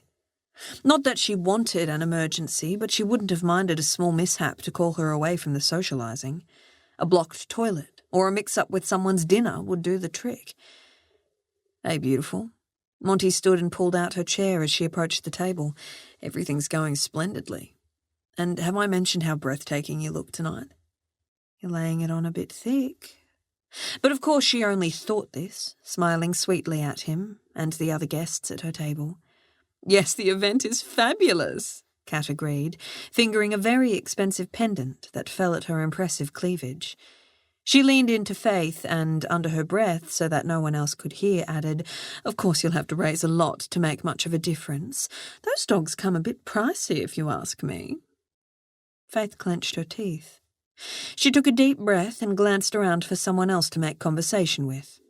Not that she wanted an emergency, but she wouldn't have minded a small mishap to call her away from the socialising. A blocked toilet or a mix-up with someone's dinner would do the trick. Hey, beautiful. Monty stood and pulled out her chair as she approached the table. Everything's going splendidly. And have I mentioned how breathtaking you look tonight? You're laying it on a bit thick. But of course she only thought this, smiling sweetly at him and the other guests at her table. Yes, the event is fabulous, Kat agreed, fingering a very expensive pendant that fell at her impressive cleavage. She leaned into Faith and, under her breath, so that no one else could hear, added, Of course you'll have to raise a lot to make much of a difference. Those dogs come a bit pricey, if you ask me. Faith clenched her teeth. She took a deep breath and glanced around for someone else to make conversation with.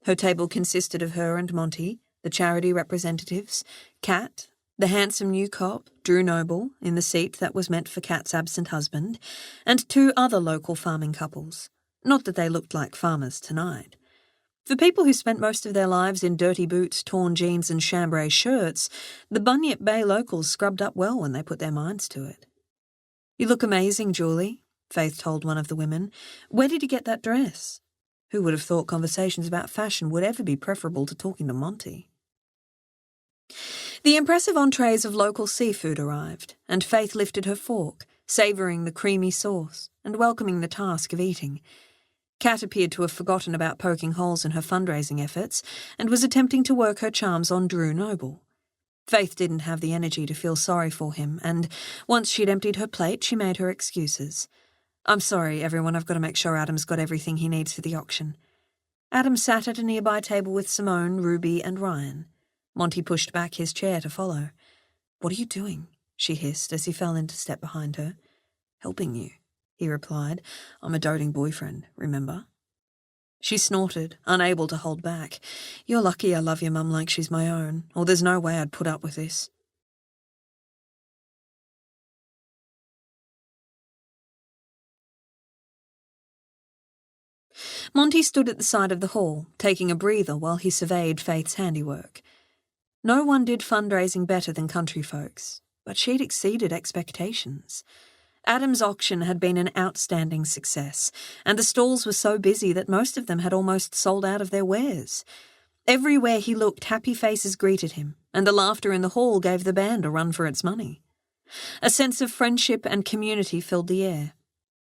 Her table consisted of her and Monty, the charity representatives, Kat, the handsome new cop, Drew Noble, in the seat that was meant for Kat's absent husband, and two other local farming couples. Not that they looked like farmers tonight. For people who spent most of their lives in dirty boots, torn jeans and chambray shirts, the Bunyip Bay locals scrubbed up well when they put their minds to it. You look amazing, Julie, Faith told one of the women. Where did you get that dress? Who would have thought conversations about fashion would ever be preferable to talking to Monty? The impressive entrees of local seafood arrived, and Faith lifted her fork, savouring the creamy sauce and welcoming the task of eating. Kat appeared to have forgotten about poking holes in her fundraising efforts and was attempting to work her charms on Drew Noble. Faith didn't have the energy to feel sorry for him, and once she'd emptied her plate, she made her excuses. I'm sorry, everyone, I've got to make sure Adam's got everything he needs for the auction. Adam sat at a nearby table with Simone, Ruby, and Ryan. Monty pushed back his chair to follow. What are you doing? She hissed as he fell into step behind her. Helping you, he replied. I'm a doting boyfriend, remember? She snorted, unable to hold back. You're lucky I love your mum like she's my own, or there's no way I'd put up with this. Monty stood at the side of the hall, taking a breather while he surveyed Faith's handiwork. No one did fundraising better than country folks, but she'd exceeded expectations. Adam's auction had been an outstanding success, and the stalls were so busy that most of them had almost sold out of their wares. Everywhere he looked, happy faces greeted him, and the laughter in the hall gave the band a run for its money. A sense of friendship and community filled the air.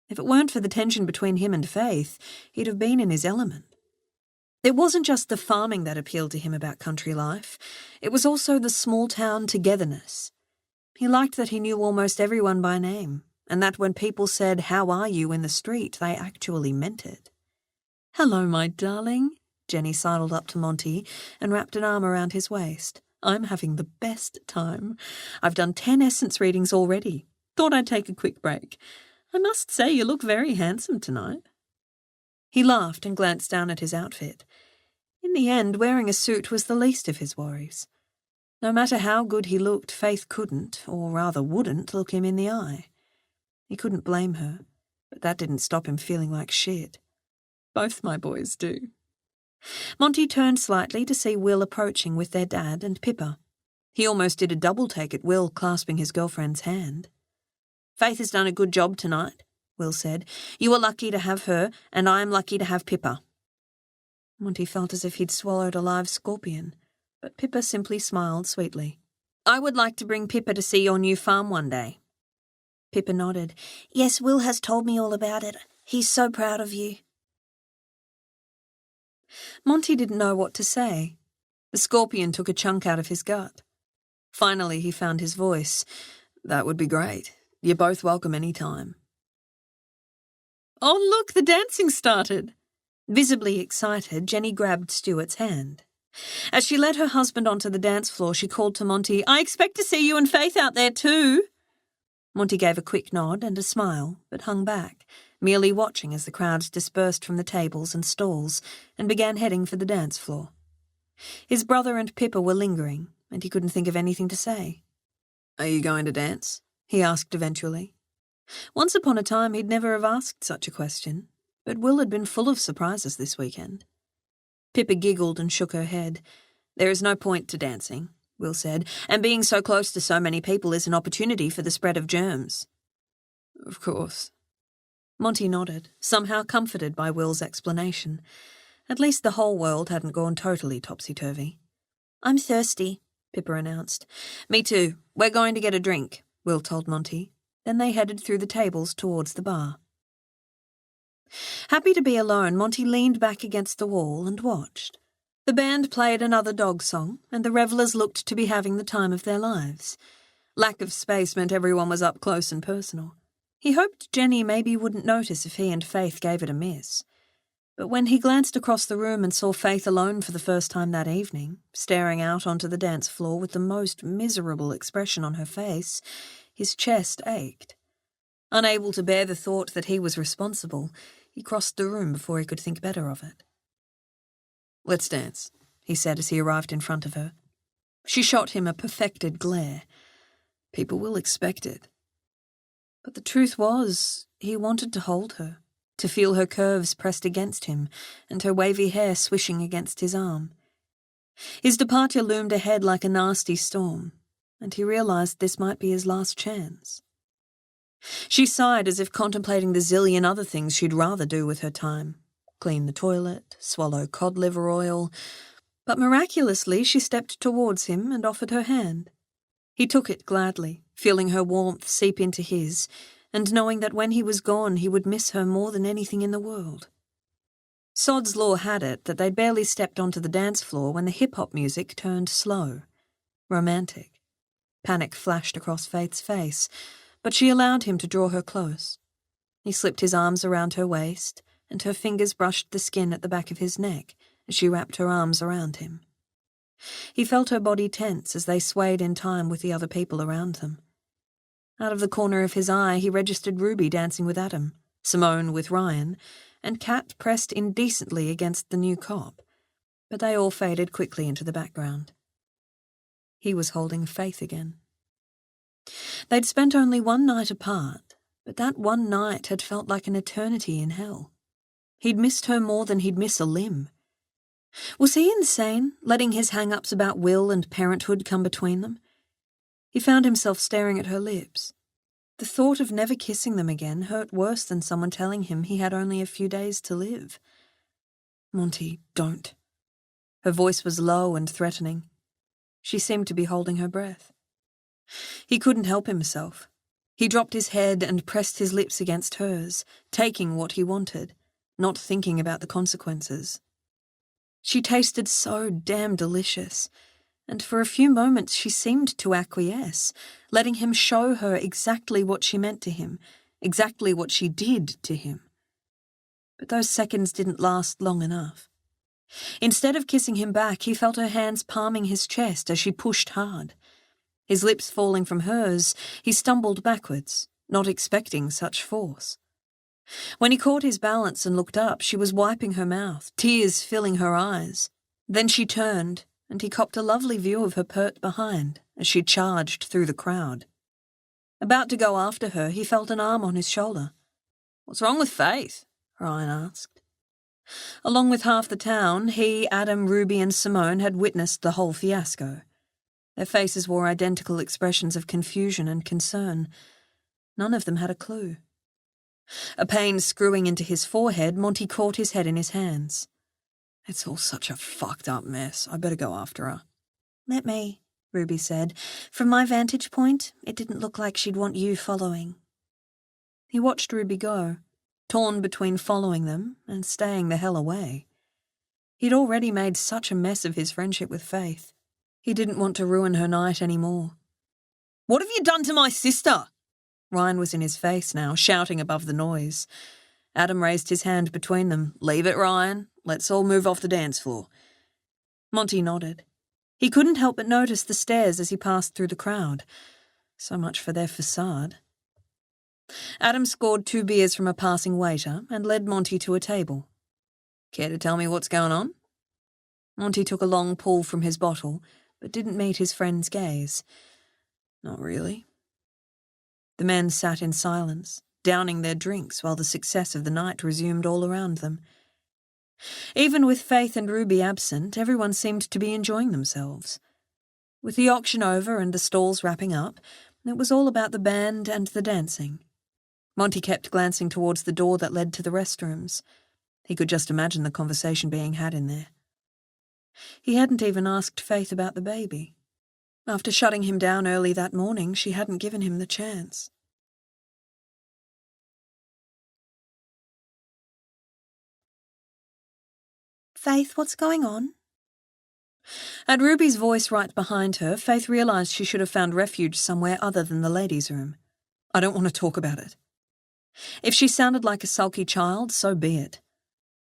If it weren't for the tension between him and Faith, he'd have been in his element. It wasn't just the farming that appealed to him about country life. It was also the small-town togetherness. He liked that he knew almost everyone by name, and that when people said, "How are you?" in the street, they actually meant it. "Hello, my darling," Jenny sidled up to Monty and wrapped an arm around his waist. "I'm having the best time. I've done 10 essence readings already. Thought I'd take a quick break. I must say you look very handsome tonight." He laughed and glanced down at his outfit. In the end, wearing a suit was the least of his worries. No matter how good he looked, Faith couldn't, or rather wouldn't, look him in the eye. He couldn't blame her, but that didn't stop him feeling like shit. Both my boys do. Monty turned slightly to see Will approaching with their dad and Pippa. He almost did a double take at Will clasping his girlfriend's hand. "Faith has done a good job tonight," Will said. "You are lucky to have her, and I am lucky to have Pippa. Monty felt as if he'd swallowed a live scorpion, but Pippa simply smiled sweetly. I would like to bring Pippa to see your new farm one day. Pippa nodded. Yes, Will has told me all about it. He's so proud of you. Monty didn't know what to say. The scorpion took a chunk out of his gut. Finally, he found his voice. That would be great. You're both welcome any time. Oh, look, the dancing started. Visibly excited, Jenny grabbed Stuart's hand. As she led her husband onto the dance floor, she called to Monty, I expect to see you and Faith out there too. Monty gave a quick nod and a smile, but hung back, merely watching as the crowds dispersed from the tables and stalls and began heading for the dance floor. His brother and Pippa were lingering, and he couldn't think of anything to say. Are you going to dance? He asked eventually. Once upon a time he'd never have asked such a question, but Will had been full of surprises this weekend. Pippa giggled and shook her head. There is no point to dancing, Will said, and being so close to so many people is an opportunity for the spread of germs. Of course. Monty nodded, somehow comforted by Will's explanation. At least the whole world hadn't gone totally topsy-turvy. I'm thirsty, Pippa announced. Me too. We're going to get a drink, Will told Monty. Then they headed through the tables towards the bar. Happy to be alone, Monty leaned back against the wall and watched. The band played another dog song, and the revellers looked to be having the time of their lives. Lack of space meant everyone was up close and personal. He hoped Jenny maybe wouldn't notice if he and Faith gave it a miss. But when he glanced across the room and saw Faith alone for the first time that evening, staring out onto the dance floor with the most miserable expression on her face, his chest ached. Unable to bear the thought that he was responsible, he crossed the room before he could think better of it. Let's dance, he said as he arrived in front of her. She shot him a perfected glare. People will expect it. But the truth was, he wanted to hold her, to feel her curves pressed against him and her wavy hair swishing against his arm. His departure loomed ahead like a nasty storm, and he realized this might be his last chance. She sighed as if contemplating the zillion other things she'd rather do with her time. Clean the toilet, swallow cod liver oil. But miraculously she stepped towards him and offered her hand. He took it gladly, feeling her warmth seep into his, and knowing that when he was gone he would miss her more than anything in the world. Sod's Law had it that they'd barely stepped onto the dance floor when the hip-hop music turned slow, romantic. Panic flashed across Faith's face, but she allowed him to draw her close. He slipped his arms around her waist, and her fingers brushed the skin at the back of his neck as she wrapped her arms around him. He felt her body tense as they swayed in time with the other people around them. Out of the corner of his eye he registered Ruby dancing with Adam, Simone with Ryan, and Kat pressed indecently against the new cop, but they all faded quickly into the background. He was holding Faith again. They'd spent only one night apart, but that one night had felt like an eternity in hell. He'd missed her more than he'd miss a limb. Was he insane, letting his hang-ups about Will and parenthood come between them? He found himself staring at her lips. The thought of never kissing them again hurt worse than someone telling him he had only a few days to live. Monty, don't. Her voice was low and threatening. She seemed to be holding her breath. He couldn't help himself. He dropped his head and pressed his lips against hers, taking what he wanted, not thinking about the consequences. She tasted so damn delicious, and for a few moments she seemed to acquiesce, letting him show her exactly what she meant to him, exactly what she did to him. But those seconds didn't last long enough. Instead of kissing him back, he felt her hands palming his chest as she pushed hard. His lips falling from hers, he stumbled backwards, not expecting such force. When he caught his balance and looked up, she was wiping her mouth, tears filling her eyes. Then she turned, and he copped a lovely view of her pert behind as she charged through the crowd. About to go after her, he felt an arm on his shoulder. "What's wrong with Faith?" Ryan asked. Along with half the town, he, Adam, Ruby and Simone had witnessed the whole fiasco. Their faces wore identical expressions of confusion and concern. None of them had a clue. A pain screwing into his forehead, Monty caught his head in his hands. It's all such a fucked up mess. I better go after her. Let me, Ruby said. From my vantage point, it didn't look like she'd want you following. He watched Ruby go, torn between following them and staying the hell away. He'd already made such a mess of his friendship with Faith. He didn't want to ruin her night anymore. What have you done to my sister? Ryan was in his face now, shouting above the noise. Adam raised his hand between them. Leave it, Ryan. Let's all move off the dance floor. Monty nodded. He couldn't help but notice the stares as he passed through the crowd. So much for their facade. Adam scored 2 beers from a passing waiter and led Monty to a table. Care to tell me what's going on? Monty took a long pull from his bottle, but didn't meet his friend's gaze. Not really. The men sat in silence, downing their drinks while the success of the night resumed all around them. Even with Faith and Ruby absent, everyone seemed to be enjoying themselves. With the auction over and the stalls wrapping up, it was all about the band and the dancing. Monty kept glancing towards the door that led to the restrooms. He could just imagine the conversation being had in there. He hadn't even asked Faith about the baby. After shutting him down early that morning, she hadn't given him the chance. Faith, what's going on? At Ruby's voice right behind her, Faith realised she should have found refuge somewhere other than the ladies' room. I don't want to talk about it. If she sounded like a sulky child, so be it.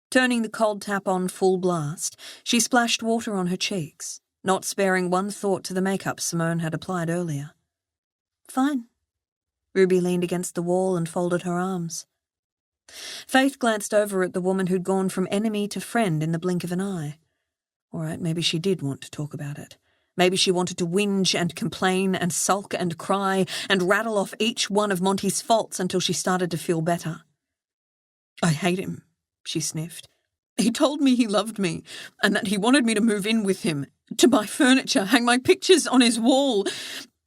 Turning the cold tap on full blast, she splashed water on her cheeks, not sparing one thought to the makeup Simone had applied earlier. Fine. Ruby leaned against the wall and folded her arms. Faith glanced over at the woman who'd gone from enemy to friend in the blink of an eye. All right, maybe she did want to talk about it. Maybe she wanted to whinge and complain and sulk and cry and rattle off each one of Monty's faults until she started to feel better. I hate him, she sniffed. He told me he loved me and that he wanted me to move in with him, to buy furniture, hang my pictures on his wall.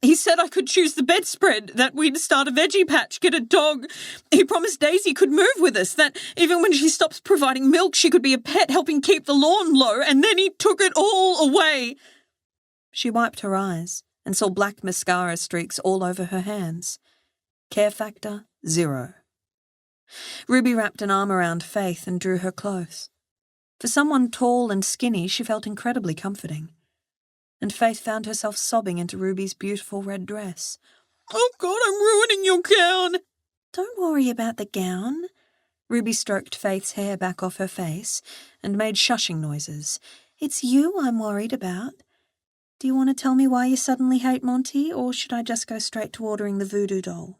He said I could choose the bedspread, that we'd start a veggie patch, get a dog. He promised Daisy could move with us, that even when she stops providing milk, she could be a pet helping keep the lawn low, and then he took it all away. She wiped her eyes and saw black mascara streaks all over her hands. Care factor, 0. Ruby wrapped an arm around Faith and drew her close. For someone tall and skinny, she felt incredibly comforting. And Faith found herself sobbing into Ruby's beautiful red dress. Oh, God, I'm ruining your gown. Don't worry about the gown. Ruby stroked Faith's hair back off her face and made shushing noises. It's you I'm worried about. Do you want to tell me why you suddenly hate Monty, or should I just go straight to ordering the voodoo doll?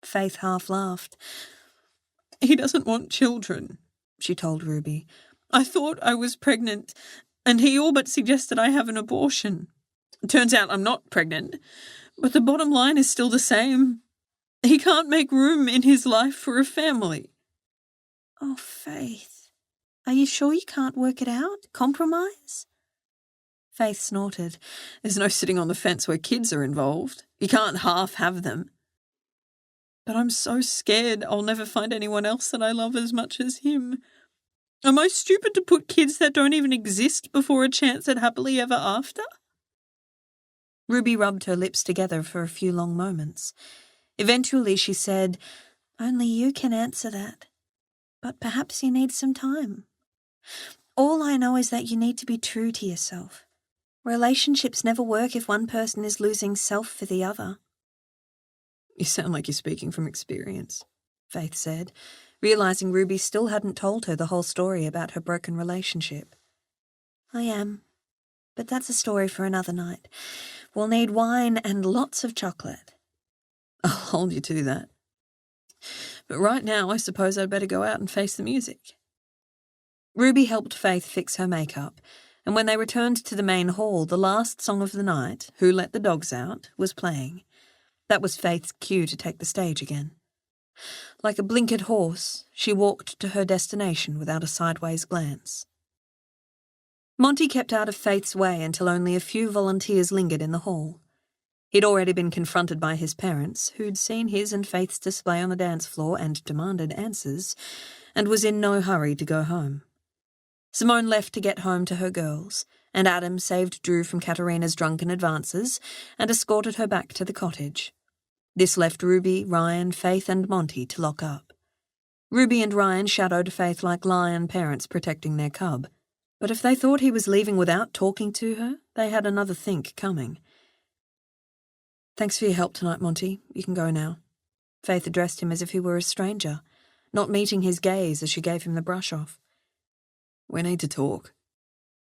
Faith half laughed. He doesn't want children, she told Ruby. I thought I was pregnant, and he all but suggested I have an abortion. Turns out I'm not pregnant, but the bottom line is still the same. He can't make room in his life for a family. Oh, Faith, are you sure you can't work it out? Compromise? Faith snorted. There's no sitting on the fence where kids are involved. You can't half have them. But I'm so scared I'll never find anyone else that I love as much as him. Am I stupid to put kids that don't even exist before a chance at happily ever after? Ruby rubbed her lips together for a few long moments. Eventually she said, Only you can answer that. But perhaps you need some time. All I know is that you need to be true to yourself. Relationships never work if one person is losing self for the other. You sound like you're speaking from experience, Faith said, realising Ruby still hadn't told her the whole story about her broken relationship. I am. But that's a story for another night. We'll need wine and lots of chocolate. I'll hold you to that. But right now, I suppose I'd better go out and face the music. Ruby helped Faith fix her makeup, and when they returned to the main hall, the last song of the night, Who Let the Dogs Out, was playing. That was Faith's cue to take the stage again. Like a blinkered horse, she walked to her destination without a sideways glance. Monty kept out of Faith's way until only a few volunteers lingered in the hall. He'd already been confronted by his parents, who'd seen his and Faith's display on the dance floor and demanded answers, and was in no hurry to go home. Simone left to get home to her girls, and Adam saved Drew from Katerina's drunken advances and escorted her back to the cottage. This left Ruby, Ryan, Faith and Monty to lock up. Ruby and Ryan shadowed Faith like lion parents protecting their cub, but if they thought he was leaving without talking to her, they had another think coming. "Thanks for your help tonight, Monty. You can go now." Faith addressed him as if he were a stranger, not meeting his gaze as she gave him the brush off. "We need to talk."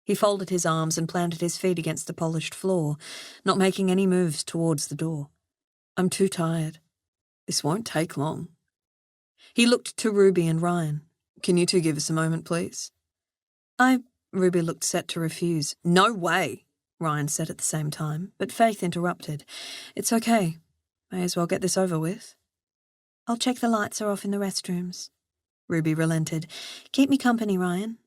He folded his arms and planted his feet against the polished floor, not making any moves towards the door. "I'm too tired. This won't take long." He looked to Ruby and Ryan. "Can you two give us a moment, please?" Ruby looked set to refuse. "No way," Ryan said at the same time, but Faith interrupted. "It's okay. May as well get this over with." "I'll check the lights are off in the restrooms." Ruby relented. "Keep me company, Ryan."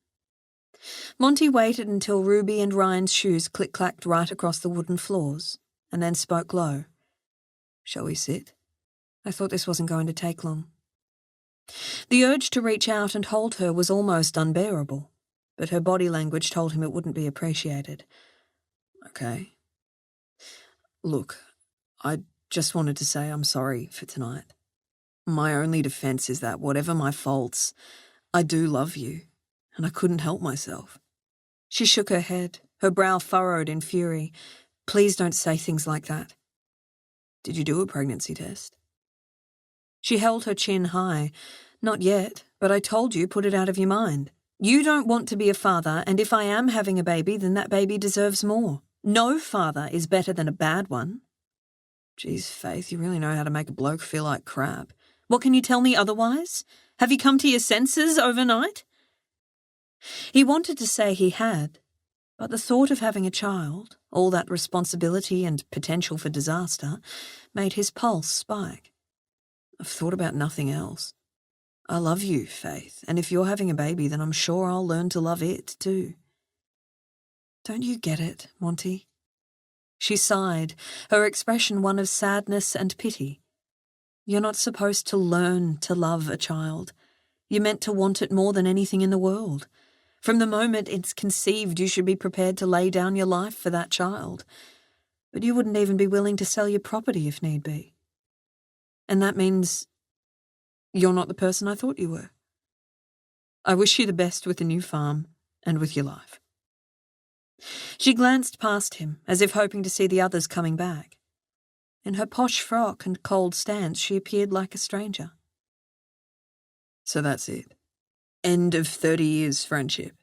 Monty waited until Ruby and Ryan's shoes click-clacked right across the wooden floors, and then spoke low. "Shall we sit?" I thought this wasn't going to take long. The urge to reach out and hold her was almost unbearable, but her body language told him it wouldn't be appreciated. "Okay. Look, I just wanted to say I'm sorry for tonight. My only defense is that whatever my faults, I do love you, and I couldn't help myself." She shook her head, her brow furrowed in fury. "Please don't say things like that." "Did you do a pregnancy test?" She held her chin high. "Not yet, but I told you, put it out of your mind. You don't want to be a father, and if I am having a baby, then that baby deserves more. No father is better than a bad one." "Geez, Faith, you really know how to make a bloke feel like crap." "What can you tell me otherwise? Have you come to your senses overnight?" He wanted to say he had, but the thought of having a child, all that responsibility and potential for disaster, made his pulse spike. "I've thought about nothing else. I love you, Faith, and if you're having a baby, then I'm sure I'll learn to love it too." "Don't you get it, Monty?" She sighed, her expression one of sadness and pity. "You're not supposed to learn to love a child. You're meant to want it more than anything in the world. From the moment it's conceived, you should be prepared to lay down your life for that child. But you wouldn't even be willing to sell your property if need be. And that means you're not the person I thought you were. I wish you the best with the new farm and with your life." She glanced past him, as if hoping to see the others coming back. In her posh frock and cold stance, she appeared like a stranger. "So that's it. End of 30 years friendship."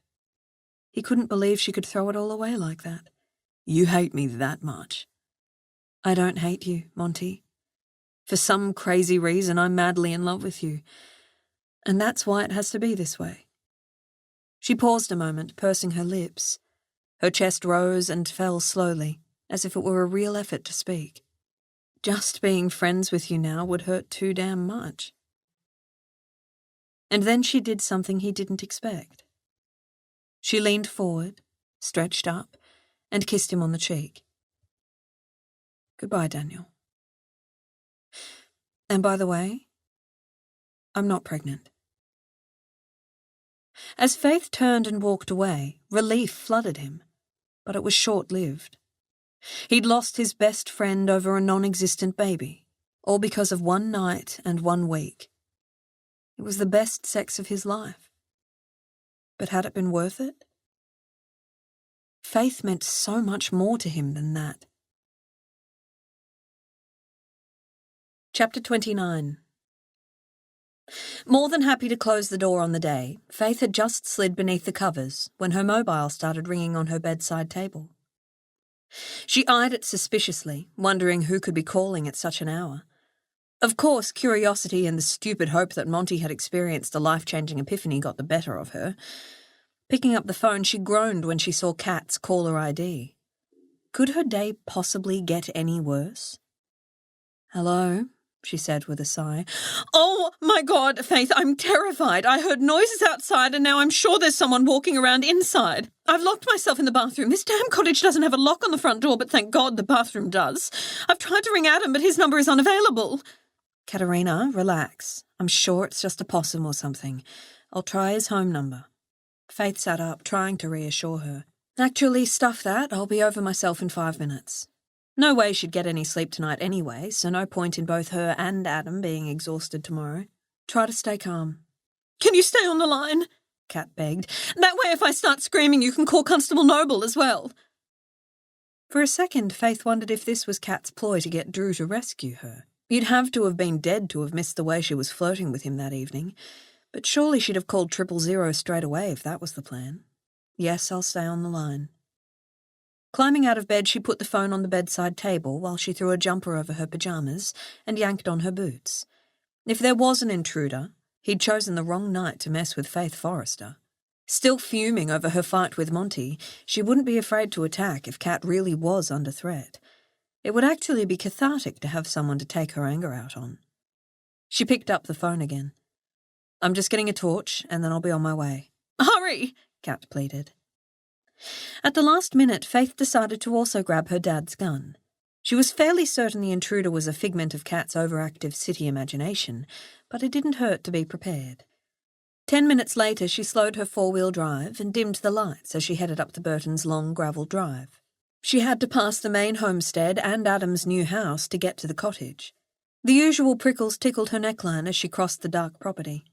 He couldn't believe she could throw it all away like that. "You hate me that much?" "I don't hate you, Monty. For some crazy reason, I'm madly in love with you. And that's why it has to be this way." She paused a moment, pursing her lips. Her chest rose and fell slowly, as if it were a real effort to speak. "Just being friends with you now would hurt too damn much." And then she did something he didn't expect. She leaned forward, stretched up, and kissed him on the cheek. "Goodbye, Daniel. And by the way, I'm not pregnant." As Faith turned and walked away, relief flooded him, but it was short-lived. He'd lost his best friend over a non-existent baby, all because of one night and 1 week. It was the best sex of his life. But had it been worth it? Faith meant so much more to him than that. Chapter 29. More than happy to close the door on the day, Faith had just slid beneath the covers when her mobile started ringing on her bedside table. She eyed it suspiciously, wondering who could be calling at such an hour. Of course, curiosity and the stupid hope that Monty had experienced a life-changing epiphany got the better of her. Picking up the phone, she groaned when she saw Kat's caller ID. Could her day possibly get any worse? "Hello," she said with a sigh. "Oh, my God, Faith, I'm terrified. I heard noises outside and now I'm sure there's someone walking around inside. I've locked myself in the bathroom. This damn cottage doesn't have a lock on the front door, but thank God the bathroom does. I've tried to ring Adam, but his number is unavailable." "Katerina, relax. I'm sure it's just a possum or something. I'll try his home number." Faith sat up, trying to reassure her. Actually, stuff that, I'll be over myself in 5 minutes. No way she'd get any sleep tonight anyway, so no point in both her and Adam being exhausted tomorrow. Try to stay calm. Can you stay on the line? Kat begged. That way if I start screaming you can call Constable Noble as well. For a second, Faith wondered if this was Kat's ploy to get Drew to rescue her. You'd have to have been dead to have missed the way she was flirting with him that evening, but surely she'd have called 000 straight away if that was the plan. Yes, I'll stay on the line. Climbing out of bed, she put the phone on the bedside table while she threw a jumper over her pyjamas and yanked on her boots. If there was an intruder, he'd chosen the wrong night to mess with Faith Forrester. Still fuming over her fight with Monty, she wouldn't be afraid to attack if Kat really was under threat. It would actually be cathartic to have someone to take her anger out on. She picked up the phone again. I'm just getting a torch, and then I'll be on my way. Hurry, Kat pleaded. At the last minute, Faith decided to also grab her dad's gun. She was fairly certain the intruder was a figment of Kat's overactive city imagination, but it didn't hurt to be prepared. 10 minutes later, she slowed her four-wheel drive and dimmed the lights as she headed up the Burtons' long gravel drive. She had to pass the main homestead and Adam's new house to get to the cottage. The usual prickles tickled her neckline as she crossed the dark property.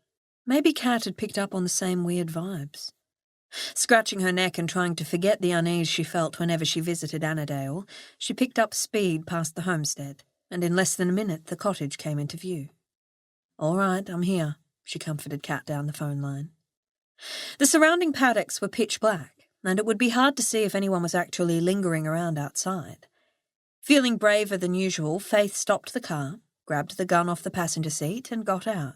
Maybe Kat had picked up on the same weird vibes. Scratching her neck and trying to forget the unease she felt whenever she visited Annandale, she picked up speed past the homestead, and in less than a minute the cottage came into view. All right, I'm here, she comforted Kat down the phone line. The surrounding paddocks were pitch black, and it would be hard to see if anyone was actually lingering around outside. Feeling braver than usual, Faith stopped the car, grabbed the gun off the passenger seat, and got out.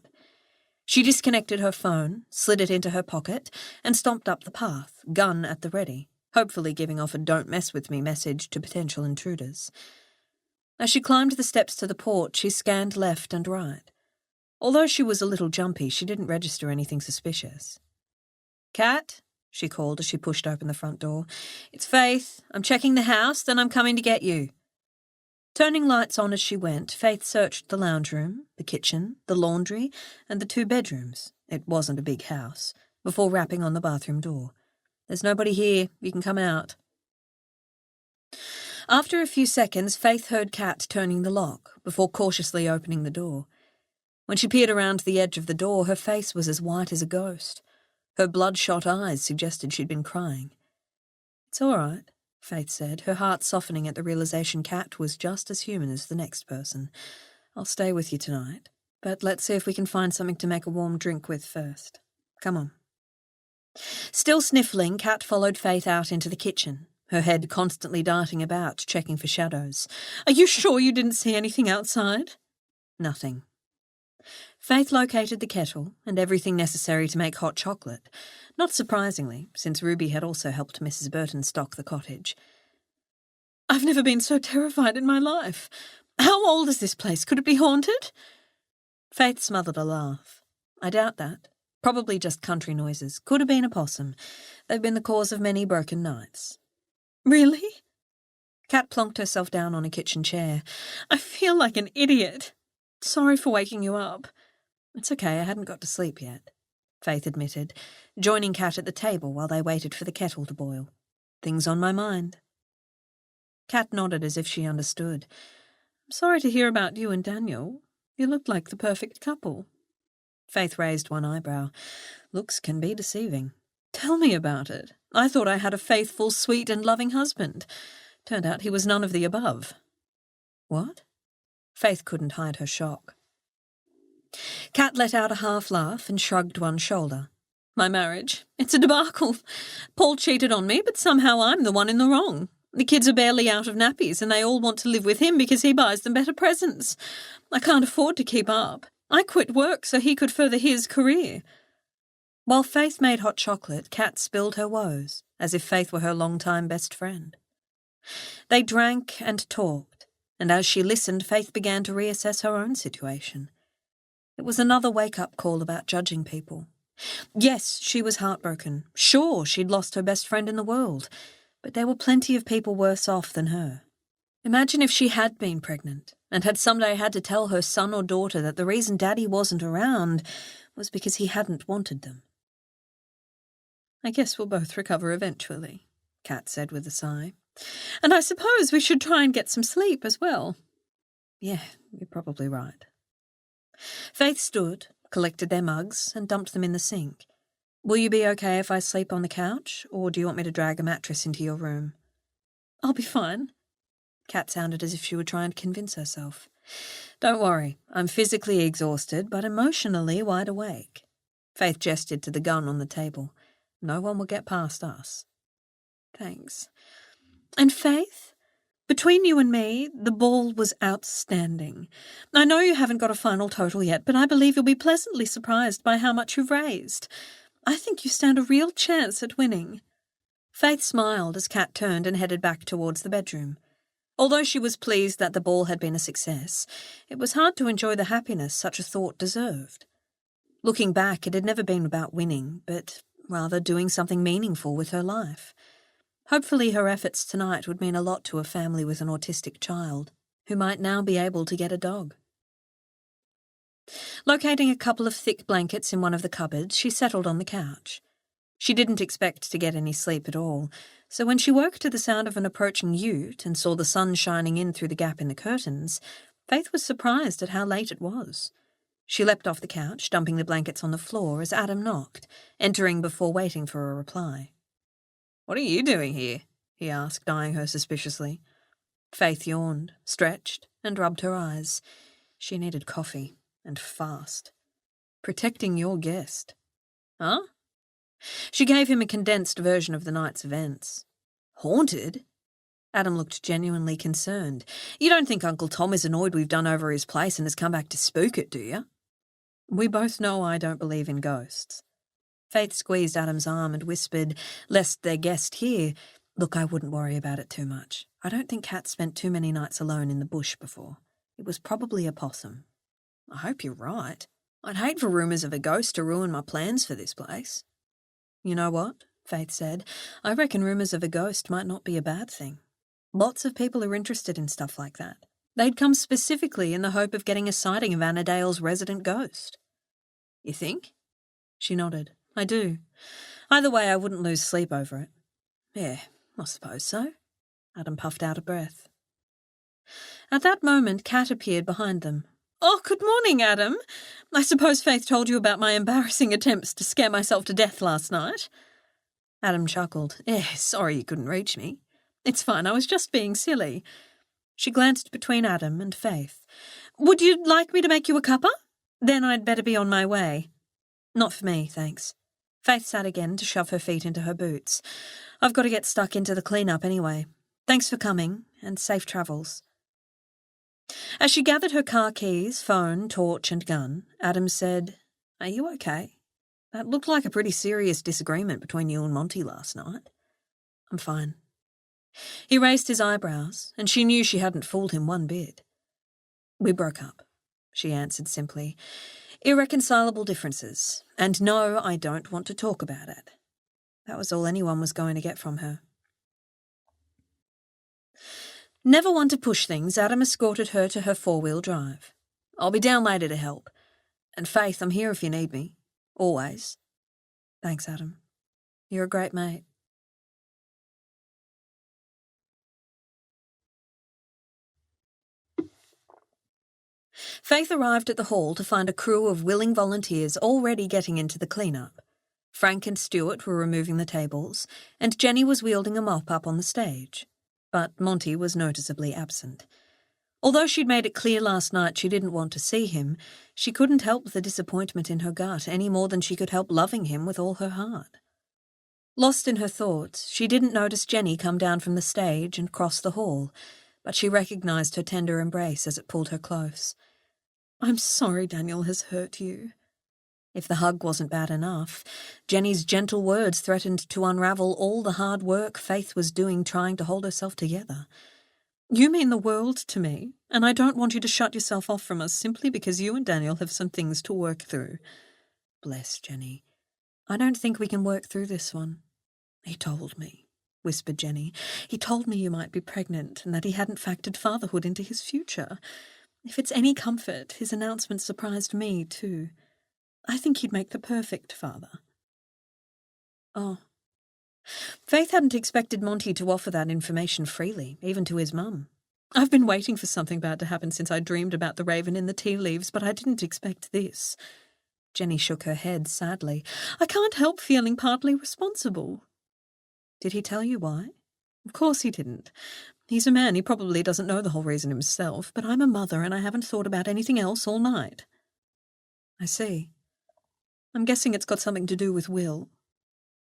She disconnected her phone, slid it into her pocket, and stomped up the path, gun at the ready, hopefully giving off a don't mess with me message to potential intruders. As she climbed the steps to the porch, she scanned left and right. Although she was a little jumpy, she didn't register anything suspicious. Kat, she called as she pushed open the front door. It's Faith. I'm checking the house, then I'm coming to get you. Turning lights on as she went, Faith searched the lounge room, the kitchen, the laundry, and the 2 bedrooms. It wasn't a big house, before rapping on the bathroom door. There's nobody here. You can come out. After a few seconds, Faith heard Kat turning the lock, before cautiously opening the door. When she peered around the edge of the door, her face was as white as a ghost. Her bloodshot eyes suggested she'd been crying. It's all right, Faith said, her heart softening at the realization Kat was just as human as the next person. I'll stay with you tonight, but let's see if we can find something to make a warm drink with first. Come on. Still sniffling, Kat followed Faith out into the kitchen, her head constantly darting about, checking for shadows. Are you sure you didn't see anything outside? Nothing. Faith located the kettle and everything necessary to make hot chocolate, not surprisingly, since Ruby had also helped Mrs. Burton stock the cottage. I've never been so terrified in my life. How old is this place? Could it be haunted? Faith smothered a laugh. I doubt that. Probably just country noises. Could have been a possum. They've been the cause of many broken nights. Really? Kat plonked herself down on a kitchen chair. I feel like an idiot. Sorry for waking you up. It's okay, I hadn't got to sleep yet, Faith admitted, joining Kat at the table while they waited for the kettle to boil. Things on my mind. Kat nodded as if she understood. I'm sorry to hear about you and Daniel. You looked like the perfect couple. Faith raised one eyebrow. Looks can be deceiving. Tell me about it. I thought I had a faithful, sweet and loving husband. Turned out he was none of the above. What? Faith couldn't hide her shock. Kat let out a half laugh and shrugged one shoulder. My marriage. It's a debacle. Paul cheated on me, but somehow I'm the one in the wrong. The kids are barely out of nappies and they all want to live with him because he buys them better presents. I can't afford to keep up. I quit work so he could further his career. While Faith made hot chocolate, Kat spilled her woes, as if Faith were her long-time best friend. They drank and talked, and as she listened, Faith began to reassess her own situation. It was another wake-up call about judging people. Yes, she was heartbroken. Sure, she'd lost her best friend in the world, but there were plenty of people worse off than her. Imagine if she had been pregnant and had someday had to tell her son or daughter that the reason Daddy wasn't around was because he hadn't wanted them. I guess we'll both recover eventually, Kat said with a sigh. And I suppose we should try and get some sleep as well. Yeah, you're probably right. Faith stood, collected their mugs, and dumped them in the sink. Will you be okay if I sleep on the couch, or do you want me to drag a mattress into your room? I'll be fine. Kat sounded as if she were trying to convince herself. Don't worry, I'm physically exhausted, but emotionally wide awake. Faith gestured to the gun on the table. No one will get past us. Thanks. And Faith? Between you and me, the ball was outstanding. I know you haven't got a final total yet, but I believe you'll be pleasantly surprised by how much you've raised. I think you stand a real chance at winning. Faith smiled as Kat turned and headed back towards the bedroom. Although she was pleased that the ball had been a success, it was hard to enjoy the happiness such a thought deserved. Looking back, it had never been about winning, but rather doing something meaningful with her life. Hopefully her efforts tonight would mean a lot to a family with an autistic child, who might now be able to get a dog. Locating a couple of thick blankets in one of the cupboards, she settled on the couch. She didn't expect to get any sleep at all, so when she woke to the sound of an approaching ute and saw the sun shining in through the gap in the curtains, Faith was surprised at how late it was. She leapt off the couch, dumping the blankets on the floor as Adam knocked, entering before waiting for a reply. "What are you doing here?" he asked, eyeing her suspiciously. Faith yawned, stretched, and rubbed her eyes. She needed coffee, and fast. "Protecting your guest." Huh? She gave him a condensed version of the night's events. "Haunted?" Adam looked genuinely concerned. "You don't think Uncle Tom is annoyed we've done over his place and has come back to spook it, do you?" "We both know I don't believe in ghosts." Faith squeezed Adam's arm and whispered, lest their guest hear, "Look, I wouldn't worry about it too much. I don't think Kat spent too many nights alone in the bush before. It was probably a possum." "I hope you're right. I'd hate for rumours of a ghost to ruin my plans for this place." "You know what?" Faith said. "I reckon rumours of a ghost might not be a bad thing. Lots of people are interested in stuff like that. They'd come specifically in the hope of getting a sighting of Annandale's resident ghost." "You think?" She nodded. "I do. Either way, I wouldn't lose sleep over it." "Yeah, I suppose so." Adam puffed out a breath. At that moment, Kat appeared behind them. "Oh, good morning, Adam. I suppose Faith told you about my embarrassing attempts to scare myself to death last night." Adam chuckled. Sorry you couldn't reach me." "It's fine, I was just being silly." She glanced between Adam and Faith. "Would you like me to make you a cuppa? Then I'd better be on my way." "Not for me, thanks." Faith sat again to shove her feet into her boots. "I've got to get stuck into the clean-up anyway. Thanks for coming, and safe travels." As she gathered her car keys, phone, torch, and gun, Adam said, "Are you okay? That looked like a pretty serious disagreement between you and Monty last night." "I'm fine." He raised his eyebrows, and she knew she hadn't fooled him one bit. "We broke up," she answered simply. "Irreconcilable differences, and no, I don't want to talk about it." That was all anyone was going to get from her. Never one to push things, Adam escorted her to her four-wheel drive. "I'll be down later to help. And Faith, I'm here if you need me. Always." "Thanks, Adam. You're a great mate." Faith arrived at the hall to find a crew of willing volunteers already getting into the clean-up. Frank and Stuart were removing the tables, and Jenny was wielding a mop up on the stage. But Monty was noticeably absent. Although she'd made it clear last night she didn't want to see him, she couldn't help the disappointment in her gut any more than she could help loving him with all her heart. Lost in her thoughts, she didn't notice Jenny come down from the stage and cross the hall, but she recognised her tender embrace as it pulled her close. "I'm sorry Daniel has hurt you." If the hug wasn't bad enough, Jenny's gentle words threatened to unravel all the hard work Faith was doing trying to hold herself together. "You mean the world to me, and I don't want you to shut yourself off from us simply because you and Daniel have some things to work through." "Bless Jenny. I don't think we can work through this one." "He told me," whispered Jenny. "He told me you might be pregnant and that he hadn't factored fatherhood into his future. If it's any comfort, his announcement surprised me too. I think he'd make the perfect father." "Oh, Faith hadn't expected Monty to offer that information freely, even to his mum. I've been waiting for something bad to happen since I dreamed about the raven in the tea leaves, but I didn't expect this. Jenny shook her head sadly. I can't help feeling partly responsible. Did he tell you why? Of course he didn't. He's a man, he probably doesn't know the whole reason himself, but I'm a mother and I haven't thought about anything else all night. I see. I'm guessing it's got something to do with Will.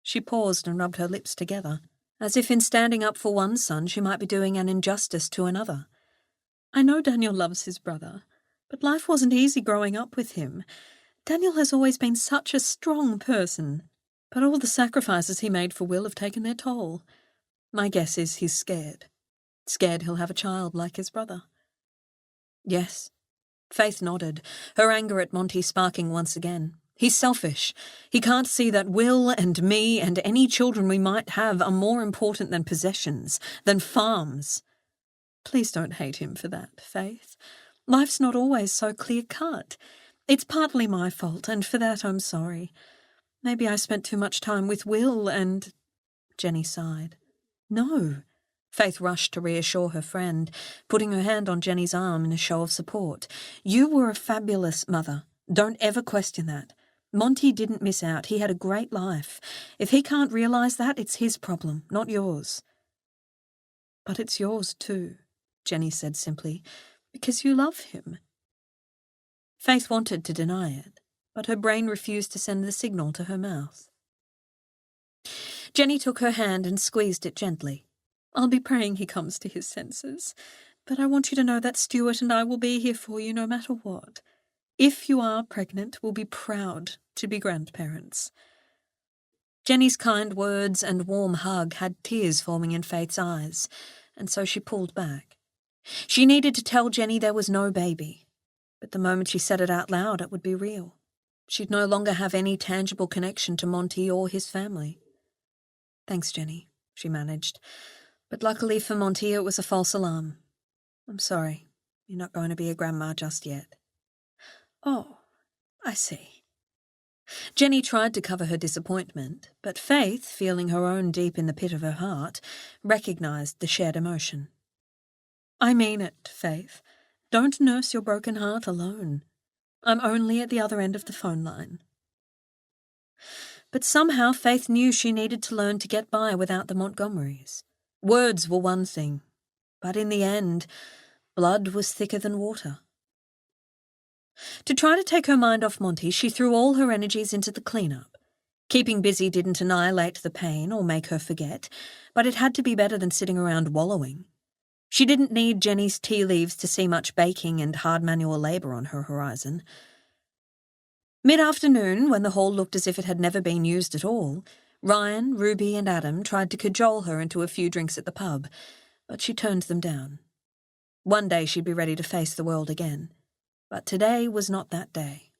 She paused and rubbed her lips together, as if in standing up for one son she might be doing an injustice to another. I know Daniel loves his brother, but life wasn't easy growing up with him. Daniel has always been such a strong person, but all the sacrifices he made for Will have taken their toll. My guess is he's scared. Scared he'll have a child like his brother. Yes. Faith nodded, her anger at Monty sparking once again. He's selfish. He can't see that Will and me and any children we might have are more important than possessions, than farms. Please don't hate him for that, Faith. Life's not always so clear-cut. It's partly my fault, and for that I'm sorry. Maybe I spent too much time with Will and... Jenny sighed. No. Faith rushed to reassure her friend, putting her hand on Jenny's arm in a show of support. You were a fabulous mother. Don't ever question that. Monty didn't miss out. He had a great life. If he can't realise that, it's his problem, not yours. But it's yours too, Jenny said simply, because you love him. Faith wanted to deny it, but her brain refused to send the signal to her mouth. Jenny took her hand and squeezed it gently. I'll be praying he comes to his senses, but I want you to know that Stuart and I will be here for you no matter what. If you are pregnant, we'll be proud to be grandparents. Jenny's kind words and warm hug had tears forming in Faith's eyes, and so she pulled back. She needed to tell Jenny there was no baby, but the moment she said it out loud, it would be real. She'd no longer have any tangible connection to Monty or his family. Thanks, Jenny, she managed. But luckily for Monty, it was a false alarm. I'm sorry. You're not going to be a grandma just yet. Oh, I see. Jenny tried to cover her disappointment, but Faith, feeling her own deep in the pit of her heart, recognised the shared emotion. I mean it, Faith. Don't nurse your broken heart alone. I'm only at the other end of the phone line. But somehow Faith knew she needed to learn to get by without the Montgomerys. Words were one thing, but in the end, blood was thicker than water. To try to take her mind off Monty, she threw all her energies into the clean-up. Keeping busy didn't annihilate the pain or make her forget, but it had to be better than sitting around wallowing. She didn't need Jenny's tea leaves to see much baking and hard manual labour on her horizon. Mid-afternoon, when the hall looked as if it had never been used at all, Ryan, Ruby and Adam tried to cajole her into a few drinks at the pub, but she turned them down. One day she'd be ready to face the world again, but today was not that day.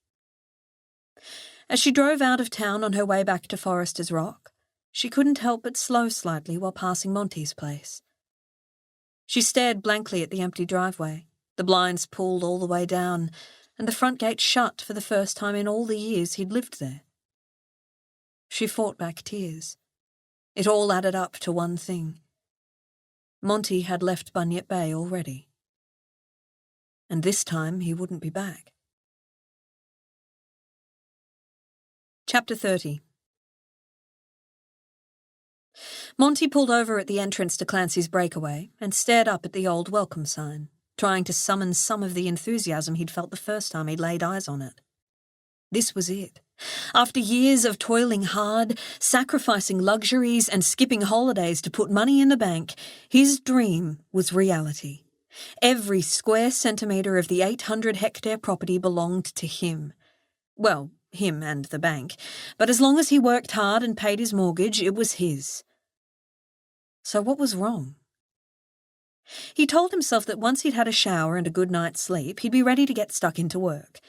As she drove out of town on her way back to Forrester's Rock, she couldn't help but slow slightly while passing Monty's place. She stared blankly at the empty driveway, the blinds pulled all the way down, and the front gate shut for the first time in all the years he'd lived there. She fought back tears. It all added up to one thing. Monty had left Bunyip Bay already. And this time he wouldn't be back. Chapter 30. Monty pulled over at the entrance to Clancy's breakaway and stared up at the old welcome sign, trying to summon some of the enthusiasm he'd felt the first time he'd laid eyes on it. This was it. After years of toiling hard, sacrificing luxuries and skipping holidays to put money in the bank, his dream was reality. Every square centimetre of the 800-hectare property belonged to him. Well, him and the bank, but as long as he worked hard and paid his mortgage, it was his. So what was wrong? He told himself that once he'd had a shower and a good night's sleep, he'd be ready to get stuck into work.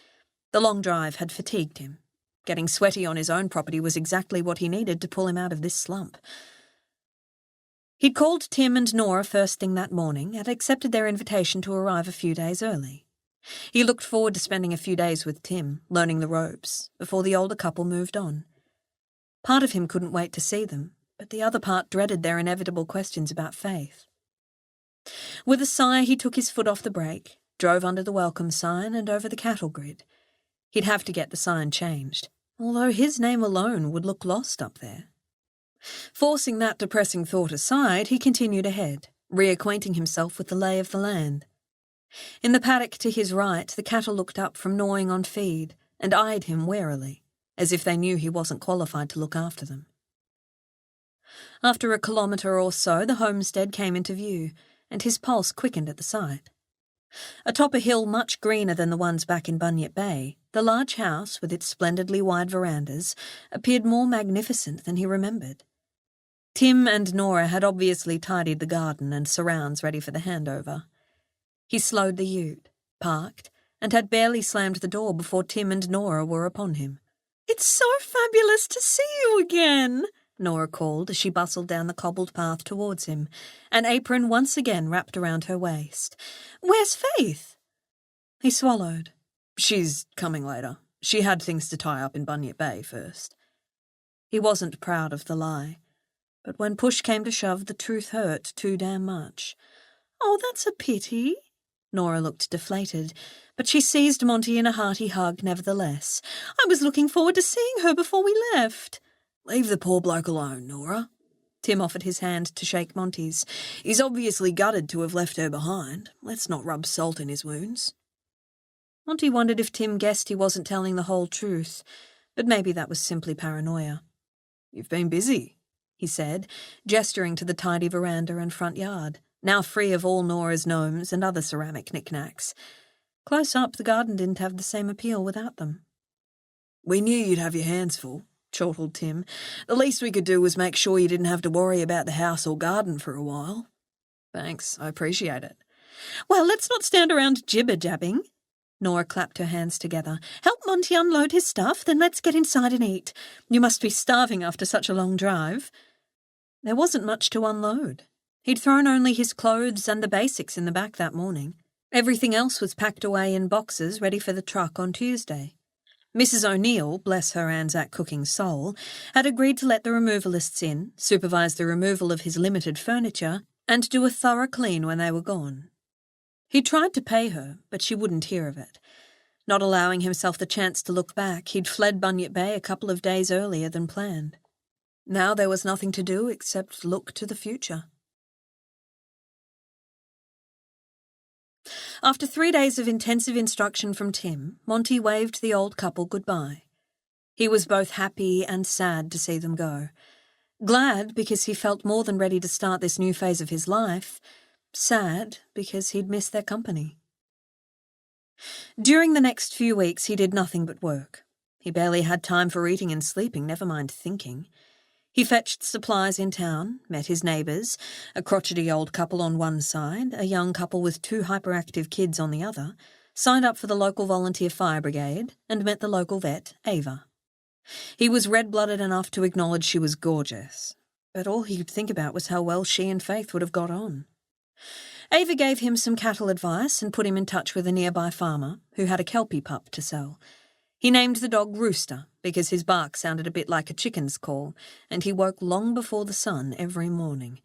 The long drive had fatigued him. Getting sweaty on his own property was exactly what he needed to pull him out of this slump. He'd called Tim and Nora first thing that morning and accepted their invitation to arrive a few days early. He looked forward to spending a few days with Tim, learning the ropes, before the older couple moved on. Part of him couldn't wait to see them, but the other part dreaded their inevitable questions about Faith. With a sigh, he took his foot off the brake, drove under the welcome sign and over the cattle grid. He'd have to get the sign changed, although his name alone would look lost up there. Forcing that depressing thought aside, he continued ahead, reacquainting himself with the lay of the land. In the paddock to his right, the cattle looked up from gnawing on feed and eyed him warily, as if they knew he wasn't qualified to look after them. After a kilometre or so, the homestead came into view, and his pulse quickened at the sight. Atop a hill much greener than the ones back in Bunyip Bay, the large house, with its splendidly wide verandas, appeared more magnificent than he remembered. Tim and Nora had obviously tidied the garden and surrounds ready for the handover. He slowed the ute, parked, and had barely slammed the door before Tim and Nora were upon him. "It's so fabulous to see you again," Nora called as she bustled down the cobbled path towards him, an apron once again wrapped around her waist. "Where's Faith?" He swallowed. She's coming later. She had things to tie up in Bunyip Bay first. He wasn't proud of the lie, but when push came to shove, the truth hurt too damn much. "Oh, that's a pity." Nora looked deflated, but she seized Monty in a hearty hug nevertheless. "I was looking forward to seeing her before we left." Leave the poor bloke alone, Nora. Tim offered his hand to shake Monty's. He's obviously gutted to have left her behind. Let's not rub salt in his wounds. Monty wondered if Tim guessed he wasn't telling the whole truth, but maybe that was simply paranoia. You've been busy, he said, gesturing to the tidy veranda and front yard, now free of all Nora's gnomes and other ceramic knickknacks. Close up, the garden didn't have the same appeal without them. We knew you'd have your hands full, chortled Tim. The least we could do was make sure you didn't have to worry about the house or garden for a while. Thanks, I appreciate it. Well, let's not stand around jibber-jabbing. Nora clapped her hands together. Help Monty unload his stuff, then let's get inside and eat. You must be starving after such a long drive. There wasn't much to unload. He'd thrown only his clothes and the basics in the back that morning. Everything else was packed away in boxes ready for the truck on Tuesday. Mrs. O'Neill, bless her Anzac cooking soul, had agreed to let the removalists in, supervise the removal of his limited furniture, and do a thorough clean when they were gone. He tried to pay her, but she wouldn't hear of it. Not allowing himself the chance to look back, he'd fled Bunyip Bay a couple of days earlier than planned. Now there was nothing to do except look to the future. After 3 days of intensive instruction from Tim, Monty waved the old couple goodbye. He was both happy and sad to see them go. Glad because he felt more than ready to start this new phase of his life. Sad because he'd missed their company. During the next few weeks he did nothing but work. He barely had time for eating and sleeping, never mind thinking. He fetched supplies in town, met his neighbours, a crotchety old couple on one side, a young couple with 2 hyperactive kids on the other, signed up for the local volunteer fire brigade, and met the local vet, Ava. He was red-blooded enough to acknowledge she was gorgeous, but all he could think about was how well she and Faith would have got on. Ava gave him some cattle advice and put him in touch with a nearby farmer who had a Kelpie pup to sell. He named the dog Rooster because his bark sounded a bit like a chicken's call, and he woke long before the sun every morning.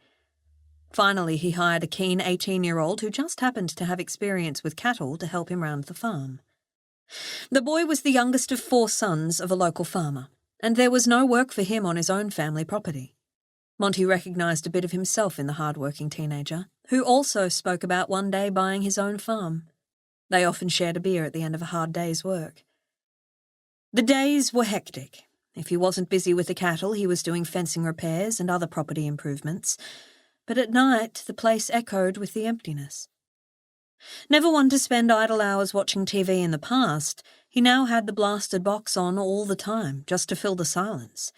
Finally, he hired a keen 18-year-old who just happened to have experience with cattle to help him round the farm. The boy was the youngest of 4 sons of a local farmer, and there was no work for him on his own family property. Monty recognised a bit of himself in the hard-working teenager, who also spoke about one day buying his own farm. They often shared a beer at the end of a hard day's work. The days were hectic. If he wasn't busy with the cattle, he was doing fencing repairs and other property improvements. But at night, the place echoed with the emptiness. Never one to spend idle hours watching TV in the past, he now had the blasted box on all the time, just to fill the silence.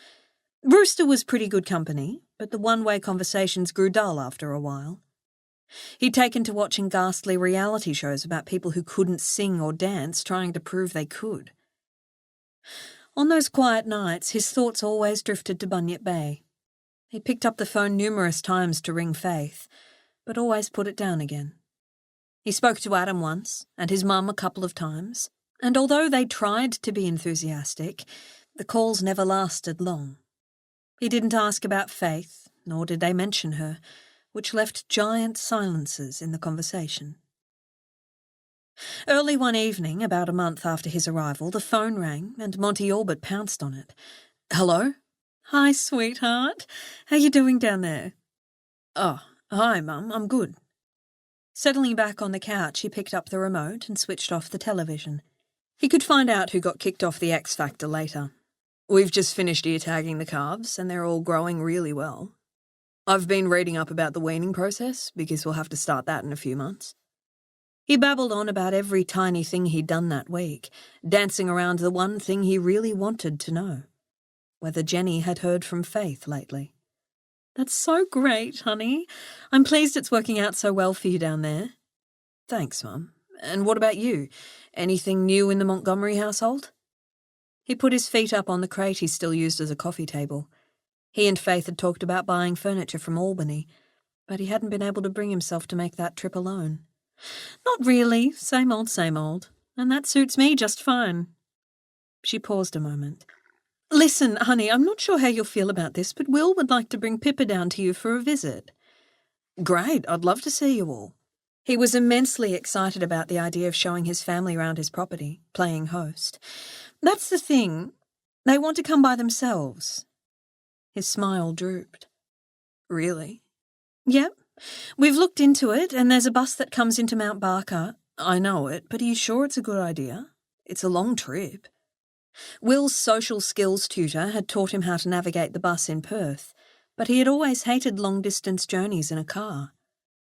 Rooster was pretty good company, but the one-way conversations grew dull after a while. He'd taken to watching ghastly reality shows about people who couldn't sing or dance, trying to prove they could. On those quiet nights, his thoughts always drifted to Bunyip Bay. He picked up the phone numerous times to ring Faith, but always put it down again. He spoke to Adam once, and his mum a couple of times, and although they tried to be enthusiastic, the calls never lasted long. He didn't ask about Faith, nor did they mention her, which left giant silences in the conversation. Early one evening, about a month after his arrival, the phone rang and Monty all but pounced on it. Hello? Hi, sweetheart. How you doing down there? Oh, hi, Mum. I'm good. Settling back on the couch, he picked up the remote and switched off the television. He could find out who got kicked off the X Factor later. We've just finished ear tagging the calves, and they're all growing really well. I've been reading up about the weaning process, because we'll have to start that in a few months. He babbled on about every tiny thing he'd done that week, dancing around the one thing he really wanted to know. Whether Jenny had heard from Faith lately. That's so great, honey. I'm pleased it's working out so well for you down there. Thanks, Mum. And what about you? Anything new in the Montgomery household? He put his feet up on the crate he still used as a coffee table. He and Faith had talked about buying furniture from Albany, but he hadn't been able to bring himself to make that trip alone. Not really, same old, and that suits me just fine. She paused a moment. Listen, honey, I'm not sure how you'll feel about this, but Will would like to bring Pippa down to you for a visit. Great, I'd love to see you all. He was immensely excited about the idea of showing his family around his property, playing host. That's the thing. They want to come by themselves. His smile drooped. Really? Yep. We've looked into it, and there's a bus that comes into Mount Barker. I know it, but are you sure it's a good idea? It's a long trip. Will's social skills tutor had taught him how to navigate the bus in Perth, but he had always hated long-distance journeys in a car.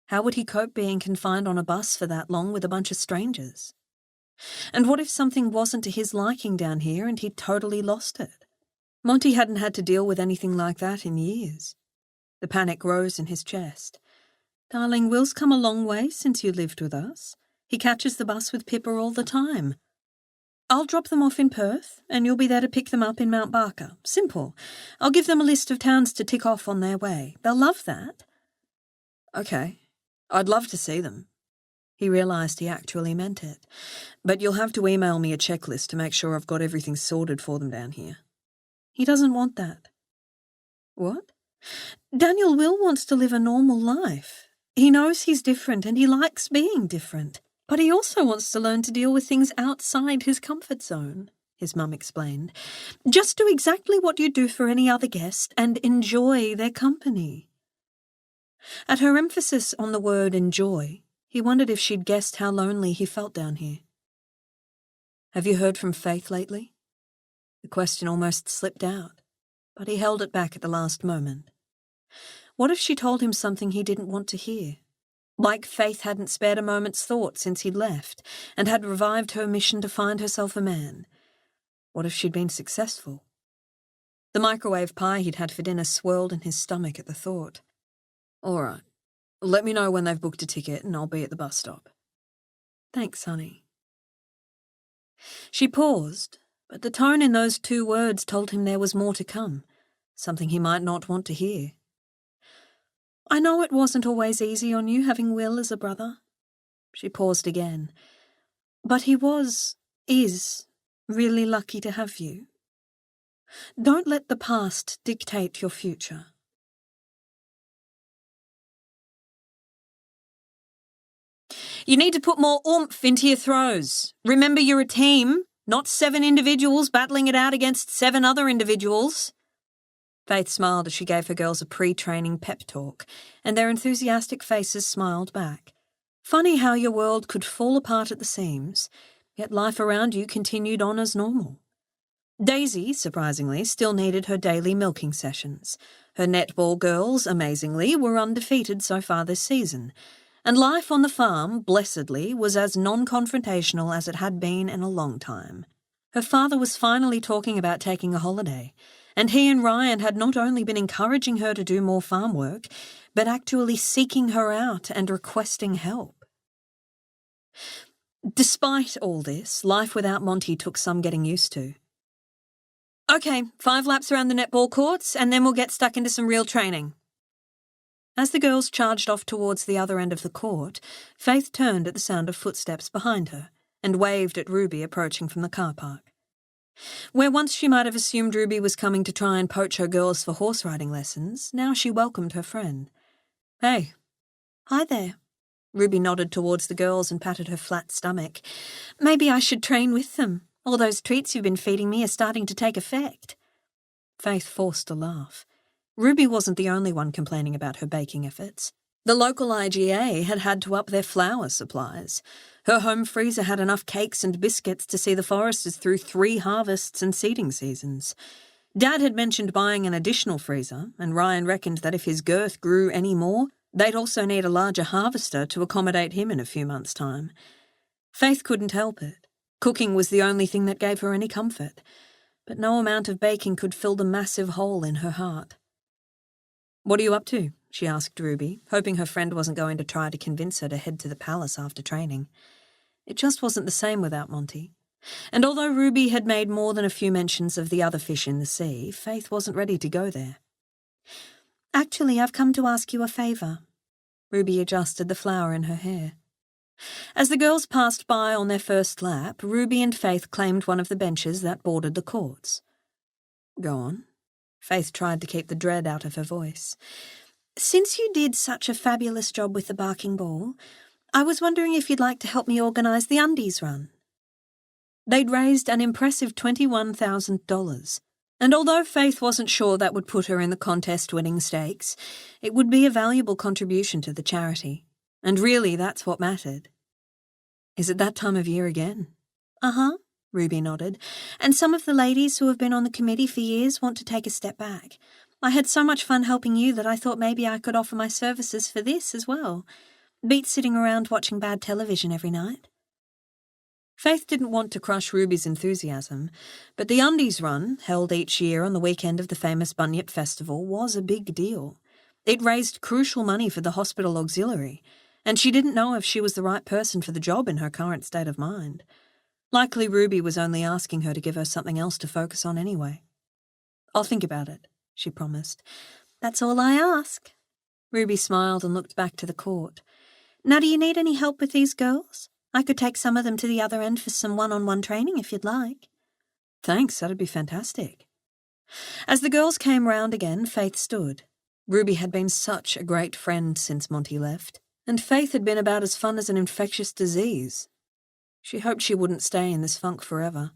How would he cope being confined on a bus for that long with a bunch of strangers? And what if something wasn't to his liking down here and he'd totally lost it? Monty hadn't had to deal with anything like that in years. The panic rose in his chest. Darling, Will's come a long way since you lived with us. He catches the bus with Pippa all the time. I'll drop them off in Perth, and you'll be there to pick them up in Mount Barker. Simple. I'll give them a list of towns to tick off on their way. They'll love that. Okay. I'd love to see them. He realised he actually meant it. But you'll have to email me a checklist to make sure I've got everything sorted for them down here. He doesn't want that. What? Daniel Will wants to live a normal life. He knows he's different and he likes being different. But he also wants to learn to deal with things outside his comfort zone, his mum explained. Just do exactly what you do for any other guest and enjoy their company. At her emphasis on the word enjoy, he wondered if she'd guessed how lonely he felt down here. Have you heard from Faith lately? The question almost slipped out, but he held it back at the last moment. What if she told him something he didn't want to hear? Like Faith hadn't spared a moment's thought since he'd left, and had revived her mission to find herself a man. What if she'd been successful? The microwave pie he'd had for dinner swirled in his stomach at the thought. All right. Let me know when they've booked a ticket and I'll be at the bus stop. Thanks, honey. She paused, but the tone in those two words told him there was more to come, something he might not want to hear. I know it wasn't always easy on you having Will as a brother. She paused again. But he is, really lucky to have you. Don't let the past dictate your future. You need to put more oomph into your throws. Remember you're a team, not 7 individuals battling it out against 7 other individuals. Faith smiled as she gave her girls a pre-training pep talk, and their enthusiastic faces smiled back. Funny how your world could fall apart at the seams, yet life around you continued on as normal. Daisy, surprisingly, still needed her daily milking sessions. Her netball girls, amazingly, were undefeated so far this season, and life on the farm, blessedly, was as non-confrontational as it had been in a long time. Her father was finally talking about taking a holiday, and he and Ryan had not only been encouraging her to do more farm work, but actually seeking her out and requesting help. Despite all this, life without Monty took some getting used to. Okay, 5 laps around the netball courts, and then we'll get stuck into some real training. As the girls charged off towards the other end of the court, Faith turned at the sound of footsteps behind her and waved at Ruby approaching from the car park. Where once she might have assumed Ruby was coming to try and poach her girls for horse riding lessons, now she welcomed her friend. "Hey." "Hi there." Ruby nodded towards the girls and patted her flat stomach. "Maybe I should train with them. All those treats you've been feeding me are starting to take effect." Faith forced a laugh. Ruby wasn't the only one complaining about her baking efforts. The local IGA had had to up their flour supplies. Her home freezer had enough cakes and biscuits to see the Foresters through 3 harvests and seeding seasons. Dad had mentioned buying an additional freezer, and Ryan reckoned that if his girth grew any more, they'd also need a larger harvester to accommodate him in a few months' time. Faith couldn't help it. Cooking was the only thing that gave her any comfort, but no amount of baking could fill the massive hole in her heart. "What are you up to?" she asked Ruby, hoping her friend wasn't going to try to convince her to head to the palace after training. It just wasn't the same without Monty. And although Ruby had made more than a few mentions of the other fish in the sea, Faith wasn't ready to go there. "Actually, I've come to ask you a favour." Ruby adjusted the flower in her hair. As the girls passed by on their first lap, Ruby and Faith claimed one of the benches that bordered the courts. "Go on." Faith tried to keep the dread out of her voice. "Since you did such a fabulous job with the barking ball, I was wondering if you'd like to help me organise the undies run." They'd raised an impressive $21,000, and although Faith wasn't sure that would put her in the contest-winning stakes, it would be a valuable contribution to the charity. And really, that's what mattered. "Is it that time of year again?" "Uh-huh," Ruby nodded. "And some of the ladies who have been on the committee for years want to take a step back. I had so much fun helping you that I thought maybe I could offer my services for this as well. Beats sitting around watching bad television every night." Faith didn't want to crush Ruby's enthusiasm, but the Undies Run, held each year on the weekend of the famous Bunyip Festival, was a big deal. It raised crucial money for the hospital auxiliary, and she didn't know if she was the right person for the job in her current state of mind. Likely Ruby was only asking her to give her something else to focus on anyway. "I'll think about it," she promised. "That's all I ask." Ruby smiled and looked back to the court. "Now, do you need any help with these girls? I could take some of them to the other end for some one-on-one training if you'd like." "Thanks, that'd be fantastic." As the girls came round again, Faith stood. Ruby had been such a great friend since Monty left, and Faith had been about as fun as an infectious disease. She hoped she wouldn't stay in this funk forever,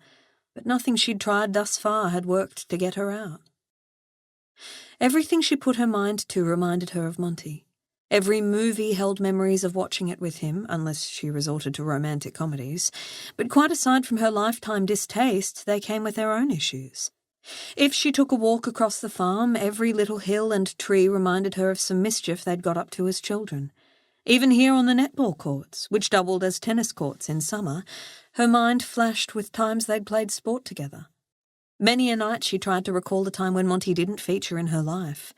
but nothing she'd tried thus far had worked to get her out. Everything she put her mind to reminded her of Monty. Every movie held memories of watching it with him, unless she resorted to romantic comedies, but quite aside from her lifetime distaste, they came with their own issues. If she took a walk across the farm, every little hill and tree reminded her of some mischief they'd got up to as children. Even here on the netball courts, which doubled as tennis courts in summer, her mind flashed with times they'd played sport together. Many a night she tried to recall the time when Monty didn't feature in her life,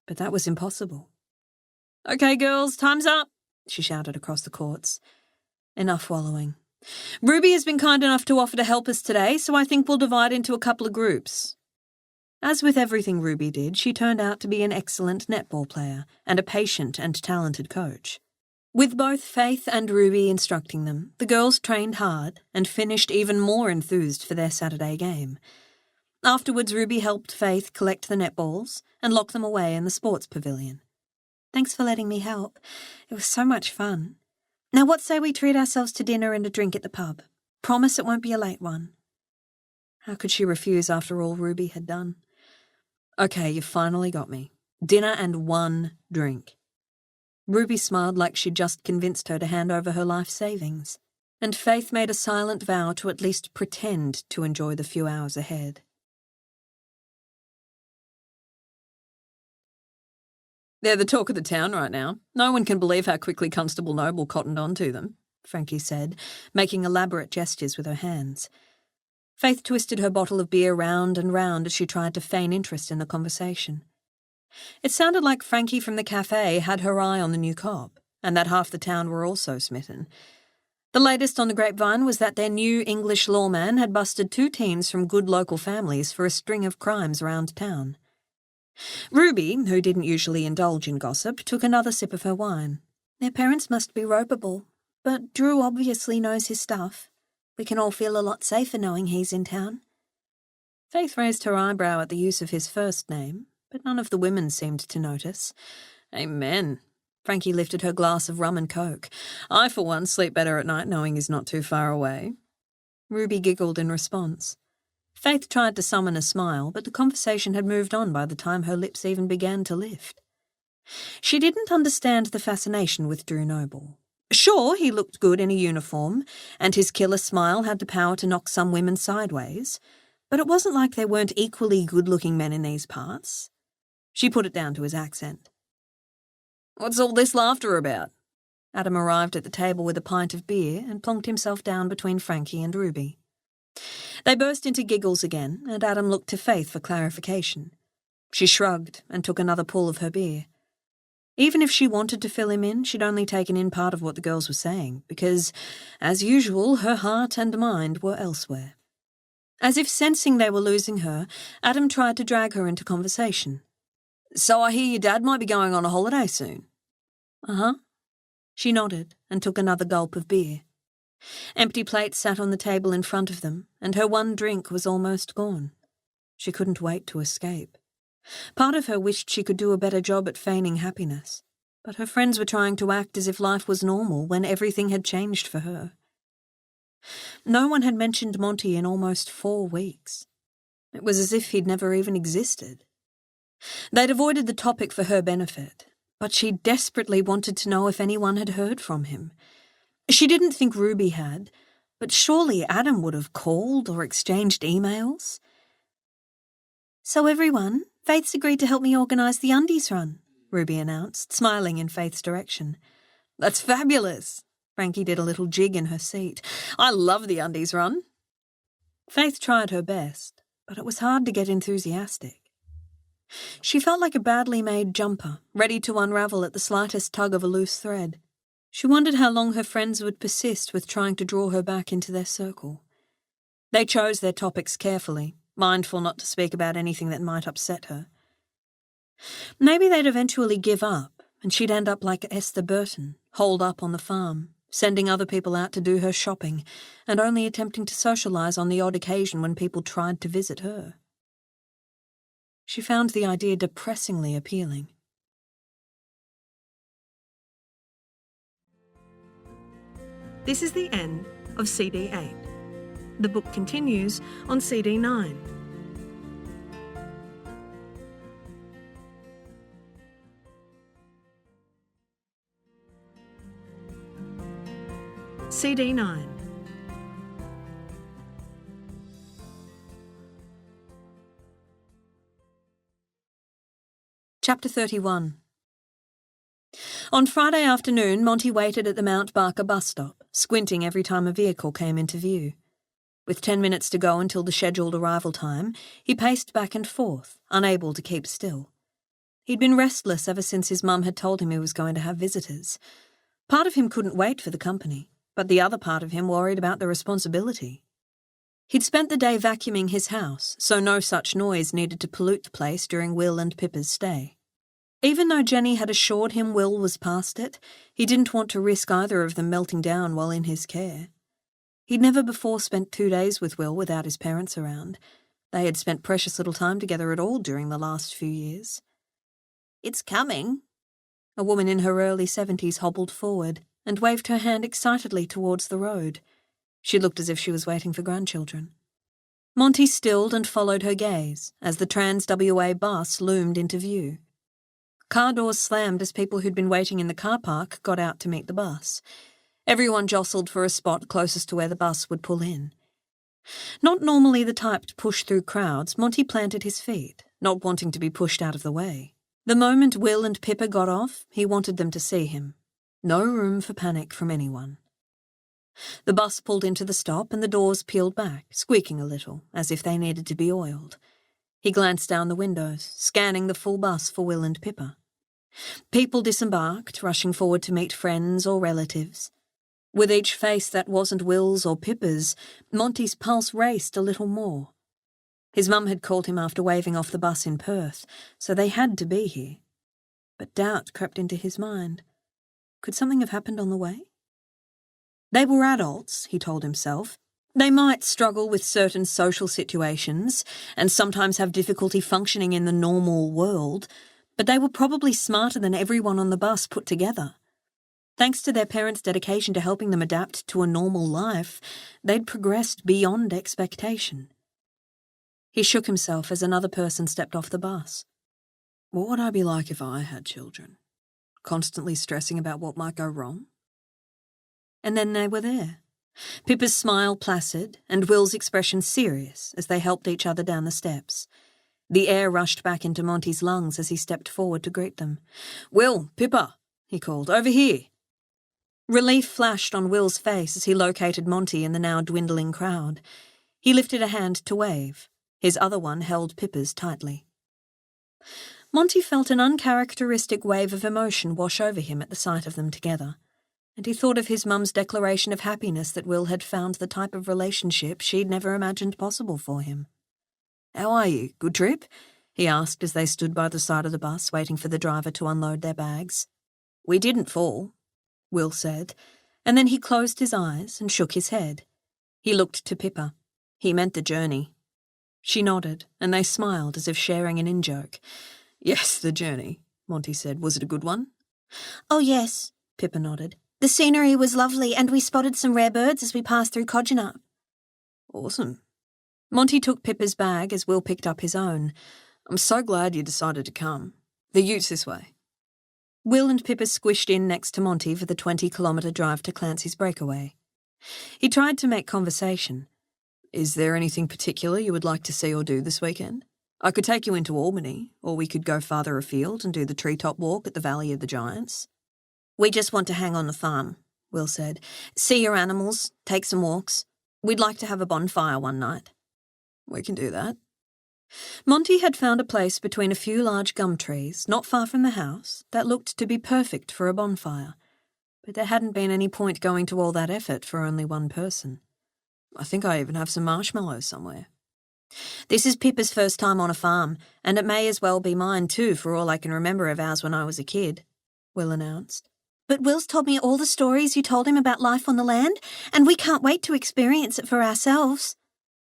but that was impossible. "Okay, girls, time's up," she shouted across the courts. "Enough wallowing. Ruby has been kind enough to offer to help us today, so I think we'll divide into a couple of groups." As with everything Ruby did, she turned out to be an excellent netball player and a patient and talented coach. With both Faith and Ruby instructing them, the girls trained hard and finished even more enthused for their Saturday game. Afterwards, Ruby helped Faith collect the netballs and lock them away in the sports pavilion. "Thanks for letting me help. It was so much fun. Now what say we treat ourselves to dinner and a drink at the pub? Promise it won't be a late one." How could she refuse after all Ruby had done? "Okay, you finally got me. Dinner and 1 drink." Ruby smiled like she'd just convinced her to hand over her life savings, and Faith made a silent vow to at least pretend to enjoy the few hours ahead. "They're the talk of the town right now. No one can believe how quickly Constable Noble cottoned on to them," Frankie said, making elaborate gestures with her hands. Faith twisted her bottle of beer round and round as she tried to feign interest in the conversation. It sounded like Frankie from the cafe had her eye on the new cop, and that half the town were also smitten. The latest on the grapevine was that their new English lawman had busted 2 teens from good local families for a string of crimes around town. Ruby, who didn't usually indulge in gossip, took another sip of her wine. "Their parents must be ropeable, but Drew obviously knows his stuff. We can all feel a lot safer knowing he's in town." Faith raised her eyebrow at the use of his first name, but none of the women seemed to notice. Amen. Frankie lifted her glass of rum and coke. I, for one, sleep better at night knowing he's not too far away. Ruby giggled in response. Faith tried to summon a smile, but the conversation had moved on by the time her lips even began to lift. She didn't understand the fascination with Drew Noble. Sure, he looked good in a uniform, and his killer smile had the power to knock some women sideways, but it wasn't like they weren't equally good-looking men in these parts. She put it down to his accent. What's all this laughter about? Adam arrived at the table with a pint of beer and plonked himself down between Frankie and Ruby. They burst into giggles again, and Adam looked to Faith for clarification. She shrugged and took another pull of her beer. Even if she wanted to fill him in, she'd only taken in part of what the girls were saying, because, as usual, her heart and mind were elsewhere. As if sensing they were losing her, Adam tried to drag her into conversation. So I hear your dad might be going on a holiday soon. Uh-huh. She nodded and took another gulp of beer. Empty plates sat on the table in front of them, and her one drink was almost gone. She couldn't wait to escape. Part of her wished she could do a better job at feigning happiness, but her friends were trying to act as if life was normal when everything had changed for her. No one had mentioned Monty in almost 4 weeks. It was as if he'd never even existed. They'd avoided the topic for her benefit, but she desperately wanted to know if anyone had heard from him. She didn't think Ruby had, but surely Adam would have called or exchanged emails. So everyone, Faith's agreed to help me organise the undies run, Ruby announced, smiling in Faith's direction. That's fabulous. Frankie did a little jig in her seat. I love the undies run. Faith tried her best, but it was hard to get enthusiastic. She felt like a badly made jumper, ready to unravel at the slightest tug of a loose thread. She wondered how long her friends would persist with trying to draw her back into their circle. They chose their topics carefully, mindful not to speak about anything that might upset her. Maybe they'd eventually give up, and she'd end up like Esther Burton, holed up on the farm, sending other people out to do her shopping, and only attempting to socialise on the odd occasion when people tried to visit her. She found the idea depressingly appealing. This is the end of CD 8. The book continues on CD 9. CD 9. Chapter 31. On Friday afternoon, Monty waited at the Mount Barker bus stop, squinting every time a vehicle came into view. With 10 minutes to go until the scheduled arrival time, he paced back and forth, unable to keep still. He'd been restless ever since his mum had told him he was going to have visitors. Part of him couldn't wait for the company, but the other part of him worried about the responsibility. He'd spent the day vacuuming his house, so no such noise needed to pollute the place during Will and Pippa's stay. Even though Jenny had assured him Will was past it, he didn't want to risk either of them melting down while in his care. He'd never before spent 2 days with Will without his parents around. They had spent precious little time together at all during the last few years. "It's coming." A woman in her early 70s hobbled forward and waved her hand excitedly towards the road. She looked as if she was waiting for grandchildren. Monty stilled and followed her gaze as the Trans-WA bus loomed into view. Car doors slammed as people who'd been waiting in the car park got out to meet the bus. Everyone jostled for a spot closest to where the bus would pull in. Not normally the type to push through crowds, Monty planted his feet, not wanting to be pushed out of the way. The moment Will and Pippa got off, he wanted them to see him. No room for panic from anyone. The bus pulled into the stop and the doors peeled back, squeaking a little, as if they needed to be oiled. He glanced down the windows, scanning the full bus for Will and Pippa. People disembarked, rushing forward to meet friends or relatives. With each face that wasn't Will's or Pippa's, Monty's pulse raced a little more. His mum had called him after waving off the bus in Perth, so they had to be here. But doubt crept into his mind. Could something have happened on the way? They were adults, he told himself. They might struggle with certain social situations and sometimes have difficulty functioning in the normal world, but they were probably smarter than everyone on the bus put together. Thanks to their parents' dedication to helping them adapt to a normal life, they'd progressed beyond expectation. He shook himself as another person stepped off the bus. What would I be like if I had children? Constantly stressing about what might go wrong? And then they were there. Pippa's smile placid and Will's expression serious as they helped each other down the steps. The air rushed back into Monty's lungs as he stepped forward to greet them. "Will, Pippa," he called, "over here." Relief flashed on Will's face as he located Monty in the now dwindling crowd. He lifted a hand to wave. His other one held Pippa's tightly. Monty felt an uncharacteristic wave of emotion wash over him at the sight of them together, and he thought of his mum's declaration of happiness that Will had found the type of relationship she'd never imagined possible for him. "How are you? Good trip?" he asked as they stood by the side of the bus waiting for the driver to unload their bags. "We didn't fall," Will said, and then he closed his eyes and shook his head. He looked to Pippa. He meant the journey. She nodded, and they smiled as if sharing an in-joke. "Yes, the journey," Monty said. "Was it a good one?" "Oh, yes," Pippa nodded. "The scenery was lovely, and we spotted some rare birds as we passed through Kojonup." "Awesome." Monty took Pippa's bag as Will picked up his own. "I'm so glad you decided to come. The Utes this way." Will and Pippa squished in next to Monty for the 20-kilometre drive to Clancy's breakaway. He tried to make conversation. "Is there anything particular you would like to see or do this weekend? I could take you into Albany, or we could go farther afield and do the treetop walk at the Valley of the Giants." "We just want to hang on the farm," Will said. "See your animals, take some walks. We'd like to have a bonfire one night." "We can do that." Monty had found a place between a few large gum trees, not far from the house, that looked to be perfect for a bonfire. But there hadn't been any point going to all that effort for only one person. "I think I even have some marshmallows somewhere." "This is Pippa's first time on a farm, and it may as well be mine too for all I can remember of ours when I was a kid," Will announced. "But Will's told me all the stories you told him about life on the land, and we can't wait to experience it for ourselves,"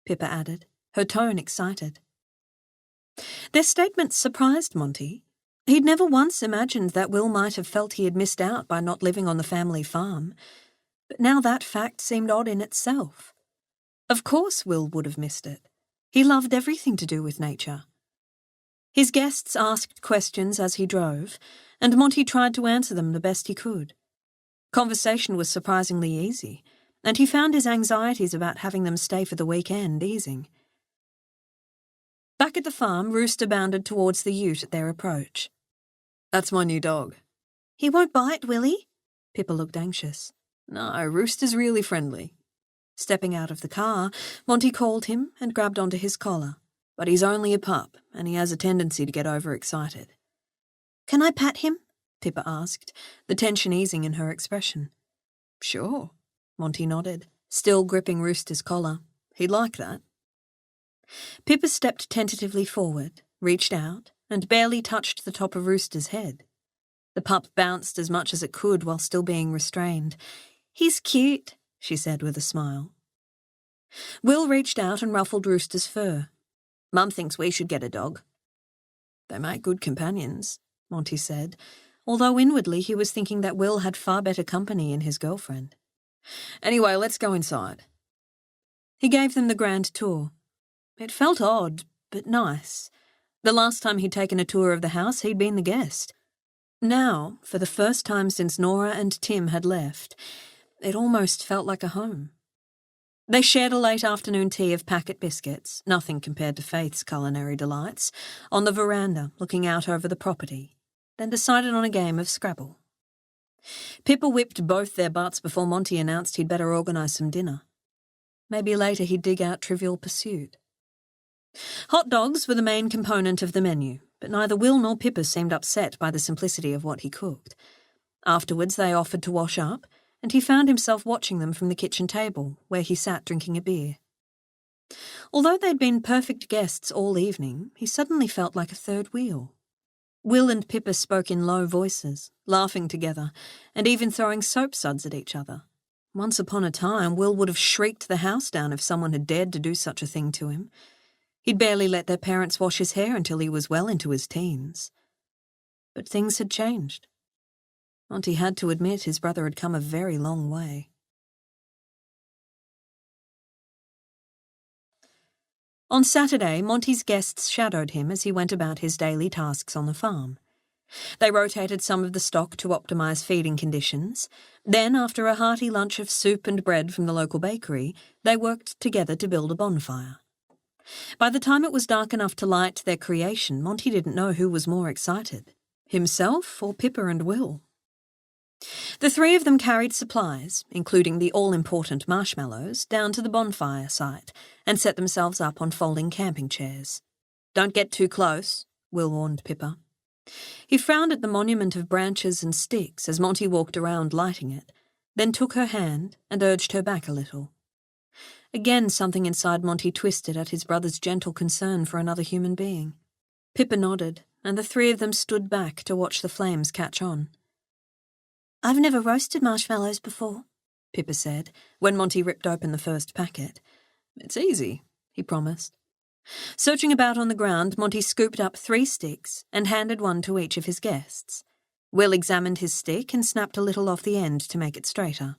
Pippa added, her tone excited. Their statements surprised Monty. He'd never once imagined that Will might have felt he had missed out by not living on the family farm. But now that fact seemed odd in itself. Of course Will would have missed it. He loved everything to do with nature. His guests asked questions as he drove, and Monty tried to answer them the best he could. Conversation was surprisingly easy, and he found his anxieties about having them stay for the weekend easing. Back at the farm, Rooster bounded towards the ute at their approach. "That's my new dog." "He won't bite, will he?" Pippa looked anxious. "No, Rooster's really friendly." Stepping out of the car, Monty called him and grabbed onto his collar. "But he's only a pup, and he has a tendency to get overexcited." "Can I pat him?" Pippa asked, the tension easing in her expression. "Sure." Monty nodded, still gripping Rooster's collar. "He'd like that." Pippa stepped tentatively forward, reached out, and barely touched the top of Rooster's head. The pup bounced as much as it could while still being restrained. "He's cute," she said with a smile. Will reached out and ruffled Rooster's fur. "Mum thinks we should get a dog." "They make good companions," Monty said, although inwardly he was thinking that Will had far better company in his girlfriend. "Anyway, let's go inside." He gave them the grand tour. It felt odd, but nice. The last time he'd taken a tour of the house, he'd been the guest. Now, for the first time since Nora and Tim had left, it almost felt like a home. They shared a late afternoon tea of packet biscuits, nothing compared to Faith's culinary delights, on the veranda looking out over the property, then decided on a game of Scrabble. Pippa whipped both their butts before Monty announced he'd better organise some dinner. Maybe later he'd dig out Trivial Pursuit. Hot dogs were the main component of the menu, but neither Will nor Pippa seemed upset by the simplicity of what he cooked. Afterwards they offered to wash up, and he found himself watching them from the kitchen table, where he sat drinking a beer. Although they'd been perfect guests all evening, he suddenly felt like a third wheel. Will and Pippa spoke in low voices, laughing together, and even throwing soap suds at each other. Once upon a time, Will would have shrieked the house down if someone had dared to do such a thing to him. He'd barely let their parents wash his hair until he was well into his teens. But things had changed. Monty had to admit his brother had come a very long way. On Saturday, Monty's guests shadowed him as he went about his daily tasks on the farm. They rotated some of the stock to optimise feeding conditions. Then, after a hearty lunch of soup and bread from the local bakery, they worked together to build a bonfire. By the time it was dark enough to light their creation, Monty didn't know who was more excited, himself or Pippa and Will. The three of them carried supplies, including the all-important marshmallows, down to the bonfire site and set themselves up on folding camping chairs. "Don't get too close," Will warned Pippa. He frowned at the monument of branches and sticks as Monty walked around lighting it, then took her hand and urged her back a little. Again, something inside Monty twisted at his brother's gentle concern for another human being. Pippa nodded, and the three of them stood back to watch the flames catch on. "I've never roasted marshmallows before," Pippa said, when Monty ripped open the first packet. "It's easy," he promised. Searching about on the ground, Monty scooped up 3 sticks and handed one to each of his guests. Will examined his stick and snapped a little off the end to make it straighter.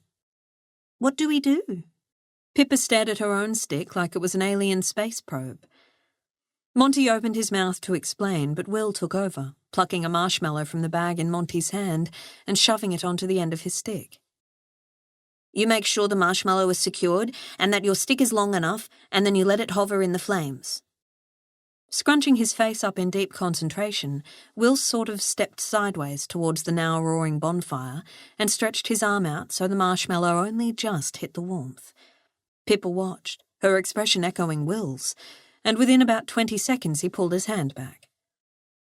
"What do we do?" Pippa stared at her own stick like it was an alien space probe. Monty opened his mouth to explain, but Will took over, plucking a marshmallow from the bag in Monty's hand and shoving it onto the end of his stick. "You make sure the marshmallow is secured and that your stick is long enough, and then you let it hover in the flames." Scrunching his face up in deep concentration, Will sort of stepped sideways towards the now roaring bonfire and stretched his arm out so the marshmallow only just hit the warmth. Pippa watched, her expression echoing Will's, and within about 20 seconds he pulled his hand back.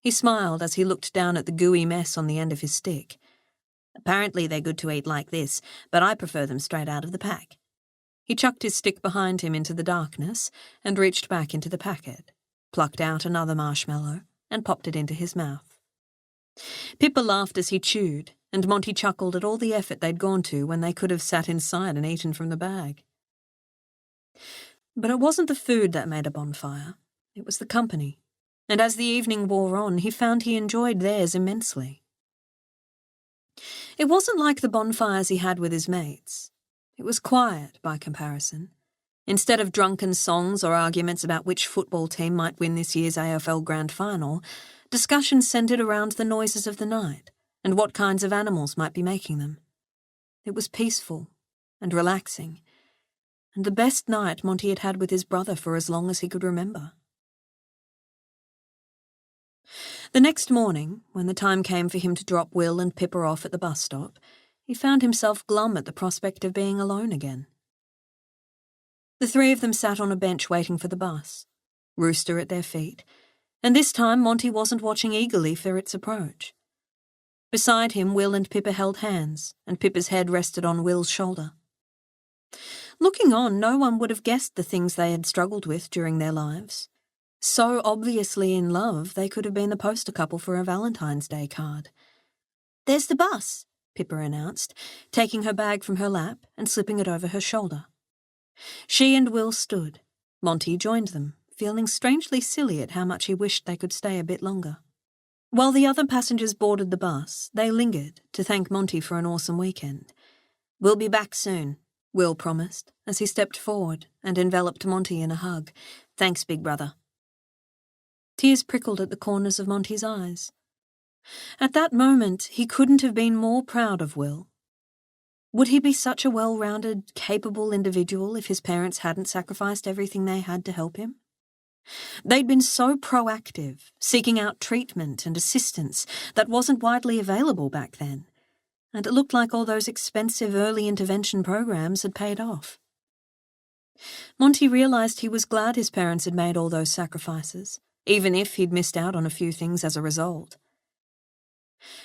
He smiled as he looked down at the gooey mess on the end of his stick. "Apparently they're good to eat like this, but I prefer them straight out of the pack." He chucked his stick behind him into the darkness and reached back into the packet, plucked out another marshmallow and popped it into his mouth. Pippa laughed as he chewed, and Monty chuckled at all the effort they'd gone to when they could have sat inside and eaten from the bag. But it wasn't the food that made a bonfire, it was the company, and as the evening wore on, he found he enjoyed theirs immensely. It wasn't like the bonfires he had with his mates. It was quiet by comparison. Instead of drunken songs or arguments about which football team might win this year's AFL Grand Final, discussions centred around the noises of the night and what kinds of animals might be making them. It was peaceful and relaxing, and the best night Monty had had with his brother for as long as he could remember. The next morning, when the time came for him to drop Will and Pippa off at the bus stop, he found himself glum at the prospect of being alone again. The three of them sat on a bench waiting for the bus, Rooster at their feet, and this time Monty wasn't watching eagerly for its approach. Beside him, Will and Pippa held hands, and Pippa's head rested on Will's shoulder. Looking on, no one would have guessed the things they had struggled with during their lives. So obviously in love, they could have been the poster couple for a Valentine's Day card. "There's the bus," Pippa announced, taking her bag from her lap and slipping it over her shoulder. She and Will stood. Monty joined them, feeling strangely silly at how much he wished they could stay a bit longer. While the other passengers boarded the bus, they lingered to thank Monty for an awesome weekend. "We'll be back soon," Will promised, as he stepped forward and enveloped Monty in a hug. "Thanks, big brother." Tears prickled at the corners of Monty's eyes. At that moment, he couldn't have been more proud of Will. Would he be such a well-rounded, capable individual if his parents hadn't sacrificed everything they had to help him? They'd been so proactive, seeking out treatment and assistance that wasn't widely available back then, and it looked like all those expensive early intervention programs had paid off. Monty realised he was glad his parents had made all those sacrifices, even if he'd missed out on a few things as a result.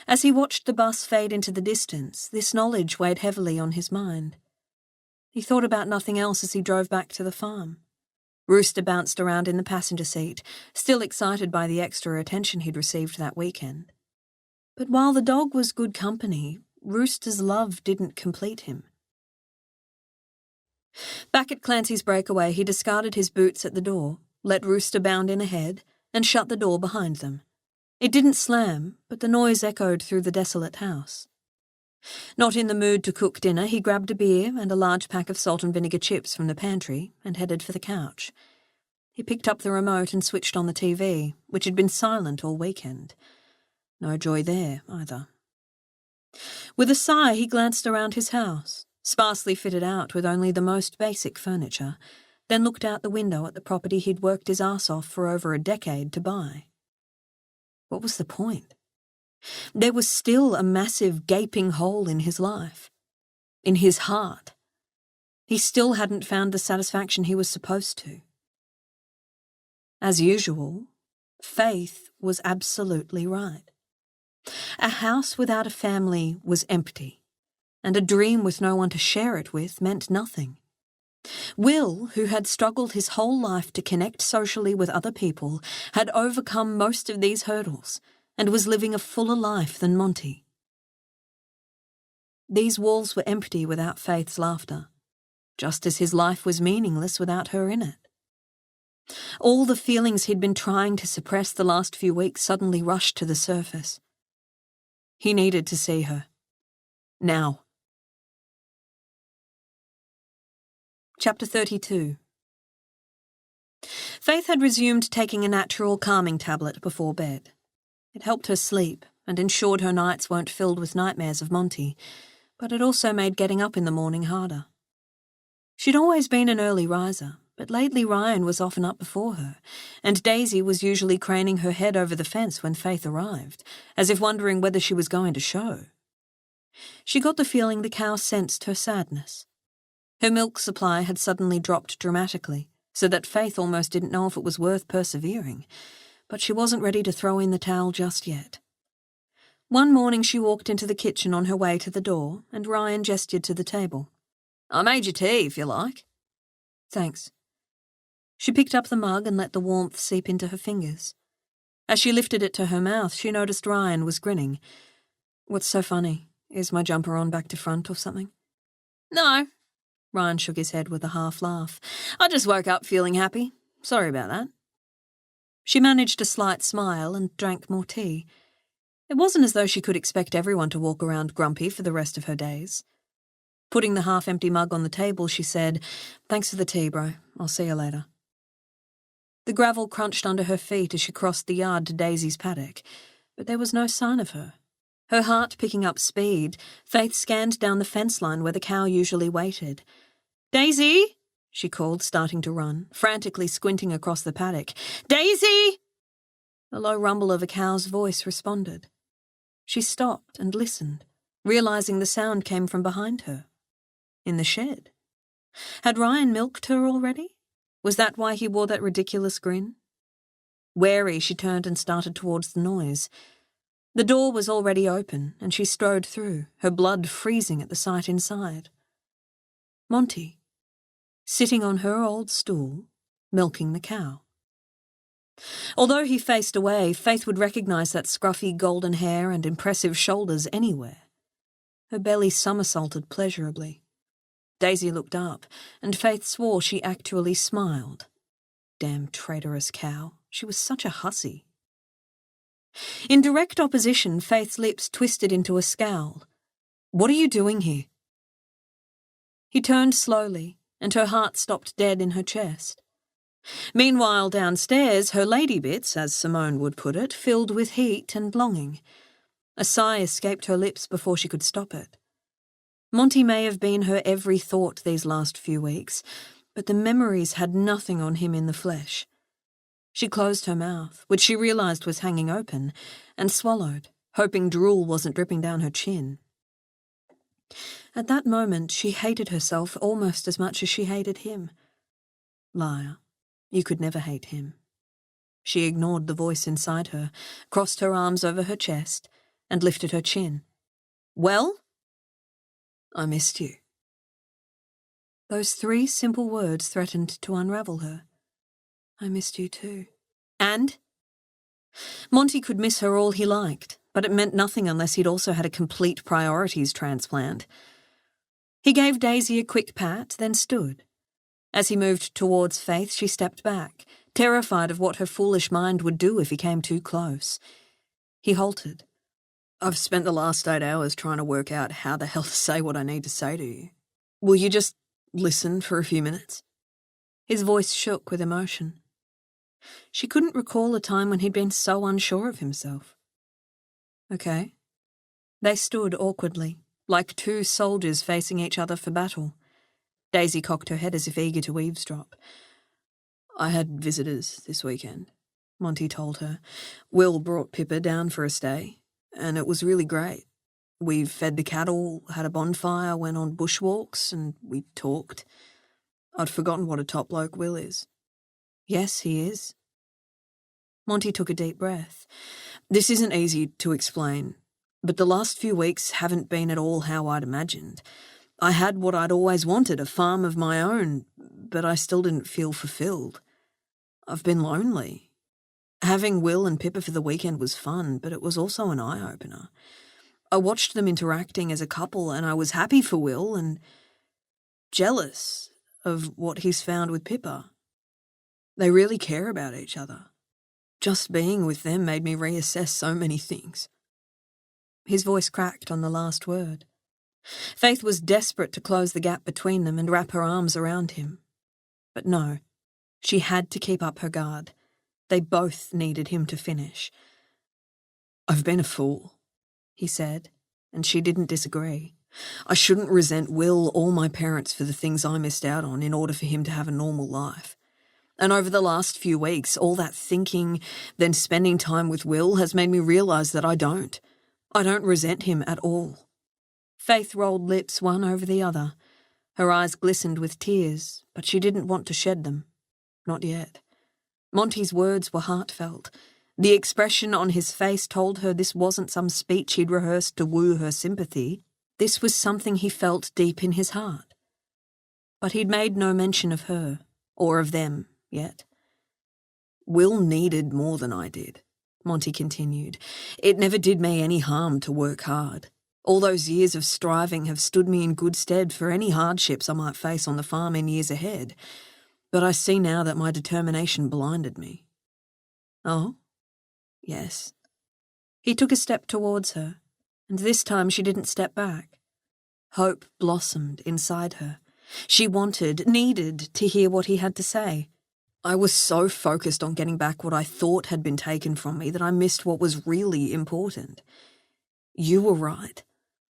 As he watched the bus fade into the distance, this knowledge weighed heavily on his mind. He thought about nothing else as he drove back to the farm. Rooster bounced around in the passenger seat, still excited by the extra attention he'd received that weekend. But while the dog was good company, Rooster's love didn't complete him. Back at Clancy's breakaway, he discarded his boots at the door, let Rooster bound in ahead, and shut the door behind them. It didn't slam, but the noise echoed through the desolate house. Not in the mood to cook dinner, he grabbed a beer and a large pack of salt and vinegar chips from the pantry and headed for the couch. He picked up the remote and switched on the TV, which had been silent all weekend. No joy there, either. With a sigh, he glanced around his house, sparsely fitted out with only the most basic furniture, then looked out the window at the property he'd worked his ass off for over a decade to buy. What was the point? There was still a massive gaping hole in his life, in his heart. He still hadn't found the satisfaction he was supposed to. As usual, Faith was absolutely right. A house without a family was empty, and a dream with no one to share it with meant nothing. Will, who had struggled his whole life to connect socially with other people, had overcome most of these hurdles and was living a fuller life than Monty. These walls were empty without Faith's laughter, just as his life was meaningless without her in it. All the feelings he'd been trying to suppress the last few weeks suddenly rushed to the surface. He needed to see her. Now. Chapter 32. Faith had resumed taking a natural calming tablet before bed. It helped her sleep and ensured her nights weren't filled with nightmares of Monty, but it also made getting up in the morning harder. She'd always been an early riser, but lately Ryan was often up before her, and Daisy was usually craning her head over the fence when Faith arrived, as if wondering whether she was going to show. She got the feeling the cow sensed her sadness. Her milk supply had suddenly dropped dramatically, so that Faith almost didn't know if it was worth persevering, but she wasn't ready to throw in the towel just yet. One morning she walked into the kitchen on her way to the door, and Ryan gestured to the table. "I made you tea, if you like." "Thanks." She picked up the mug and let the warmth seep into her fingers. As she lifted it to her mouth, she noticed Ryan was grinning. "What's so funny? Is my jumper on back to front or something?" "No." Ryan shook his head with a half laugh. "I just woke up feeling happy. Sorry about that." She managed a slight smile and drank more tea. It wasn't as though she could expect everyone to walk around grumpy for the rest of her days. Putting the half-empty mug on the table, she said, "Thanks for the tea, bro. I'll see you later." The gravel crunched under her feet as she crossed the yard to Daisy's paddock, but there was no sign of her. Her heart picking up speed, Faith scanned down the fence line where the cow usually waited. "Daisy!" she called, starting to run, frantically squinting across the paddock. "Daisy!" The low rumble of a cow's voice responded. She stopped and listened, realizing the sound came from behind her. In the shed. Had Ryan milked her already? Was that why he wore that ridiculous grin? Wary, she turned and started towards the noise. The door was already open, and she strode through, her blood freezing at the sight inside. Monty, sitting on her old stool, milking the cow. Although he faced away, Faith would recognize that scruffy golden hair and impressive shoulders anywhere. Her belly somersaulted pleasurably. Daisy looked up, and Faith swore she actually smiled. Damn traitorous cow. She was such a hussy. In direct opposition, Faith's lips twisted into a scowl. "What are you doing here?" He turned slowly, and her heart stopped dead in her chest. Meanwhile, downstairs, her lady bits, as Simone would put it, filled with heat and longing. A sigh escaped her lips before she could stop it. Monty may have been her every thought these last few weeks, but the memories had nothing on him in the flesh. She closed her mouth, which she realized was hanging open, and swallowed, hoping drool wasn't dripping down her chin. At that moment, she hated herself almost as much as she hated him. Liar. You could never hate him. She ignored the voice inside her, crossed her arms over her chest, and lifted her chin. "Well?" "I missed you." Those 3 simple words threatened to unravel her. "I missed you too." And? Monty could miss her all he liked, but it meant nothing unless he'd also had a complete priorities transplant. He gave Daisy a quick pat, then stood. As he moved towards Faith, she stepped back, terrified of what her foolish mind would do if he came too close. He halted. I've spent the last 8 hours trying to work out how the hell to say what I need to say to you. Will you just listen for a few minutes? His voice shook with emotion. She couldn't recall a time when he'd been so unsure of himself. Okay. They stood awkwardly, like two soldiers facing each other for battle. Daisy cocked her head as if eager to eavesdrop. I had visitors this weekend, Monty told her. Will brought Pippa down for a stay, and it was really great. We fed the cattle, had a bonfire, went on bushwalks, and we talked. I'd forgotten what a top bloke Will is. Yes, he is. Monty took a deep breath. This isn't easy to explain, but the last few weeks haven't been at all how I'd imagined. I had what I'd always wanted, a farm of my own, but I still didn't feel fulfilled. I've been lonely. Having Will and Pippa for the weekend was fun, but it was also an eye-opener. I watched them interacting as a couple, and I was happy for Will and jealous of what he's found with Pippa. They really care about each other. Just being with them made me reassess so many things. His voice cracked on the last word. Faith was desperate to close the gap between them and wrap her arms around him. But no, she had to keep up her guard. They both needed him to finish. I've been a fool, he said, and she didn't disagree. I shouldn't resent Will or my parents for the things I missed out on in order for him to have a normal life. And over the last few weeks, all that thinking, then spending time with Will has made me realise that I don't. I don't resent him at all. Faith rolled lips one over the other. Her eyes glistened with tears, but she didn't want to shed them. Not yet. Monty's words were heartfelt. The expression on his face told her this wasn't some speech he'd rehearsed to woo her sympathy. This was something he felt deep in his heart. But he'd made no mention of her, or of them, yet. Will needed more than I did, Monty continued. It never did me any harm to work hard. All those years of striving have stood me in good stead for any hardships I might face on the farm in years ahead. But I see now that my determination blinded me. Oh? Yes. He took a step towards her, and this time she didn't step back. Hope blossomed inside her. She wanted, needed to hear what he had to say. I was so focused on getting back what I thought had been taken from me that I missed what was really important. You were right.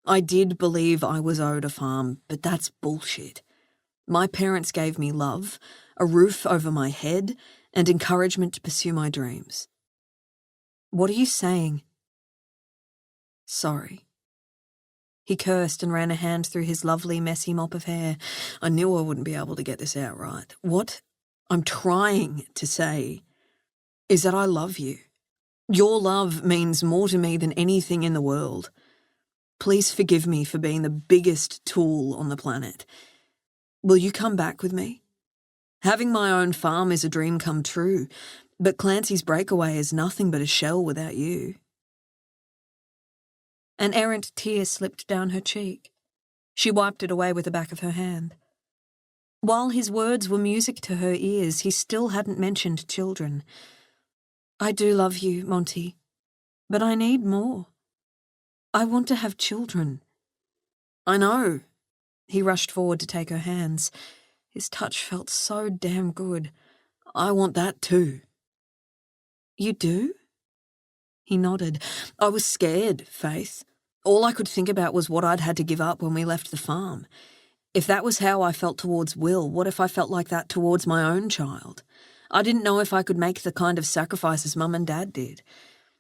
I did believe I was owed a farm, but that's bullshit. My parents gave me love, a roof over my head, and encouragement to pursue my dreams. What are you saying? Sorry. He cursed and ran a hand through his lovely, messy mop of hair. I knew I wouldn't be able to get this out right. What I'm trying to say is that I love you. Your love means more to me than anything in the world. Please forgive me for being the biggest tool on the planet. Will you come back with me? Having my own farm is a dream come true, but Clancy's breakaway is nothing but a shell without you. An errant tear slipped down her cheek. She wiped it away with the back of her hand. While his words were music to her ears, he still hadn't mentioned children. I do love you, Monty, but I need more. I want to have children. I know. He rushed forward to take her hands. His touch felt so damn good. I want that too. You do? He nodded. I was scared, Faith. All I could think about was what I'd had to give up when we left the farm. If that was how I felt towards Will, what if I felt like that towards my own child? I didn't know if I could make the kind of sacrifices Mum and Dad did.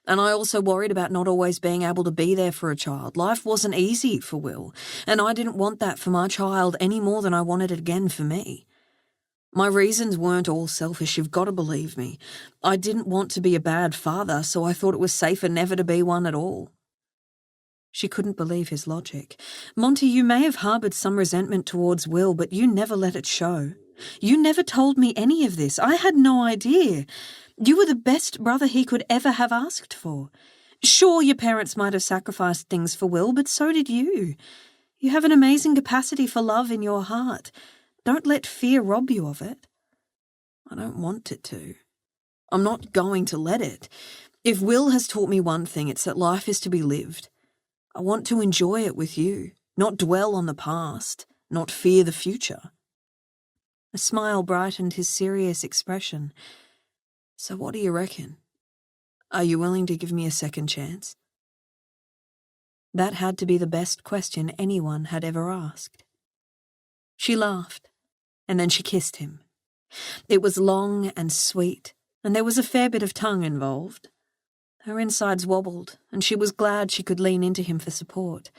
And I also worried about not always being able to be there for a child. Life wasn't easy for Will, and I didn't want that for my child any more than I wanted it again for me. My reasons weren't all selfish, you've got to believe me. I didn't want to be a bad father, so I thought it was safer never to be one at all. She couldn't believe his logic. Monty, you may have harboured some resentment towards Will, but you never let it show. You never told me any of this. I had no idea. You were the best brother he could ever have asked for. Sure, your parents might have sacrificed things for Will, but so did you. You have an amazing capacity for love in your heart. Don't let fear rob you of it. I don't want it to. I'm not going to let it. If Will has taught me one thing, it's that life is to be lived. I want to enjoy it with you, not dwell on the past, not fear the future. A smile brightened his serious expression. So what do you reckon? Are you willing to give me a second chance? That had to be the best question anyone had ever asked. She laughed, and then she kissed him. It was long and sweet, and there was a fair bit of tongue involved. Her insides wobbled, and she was glad she could lean into him for support.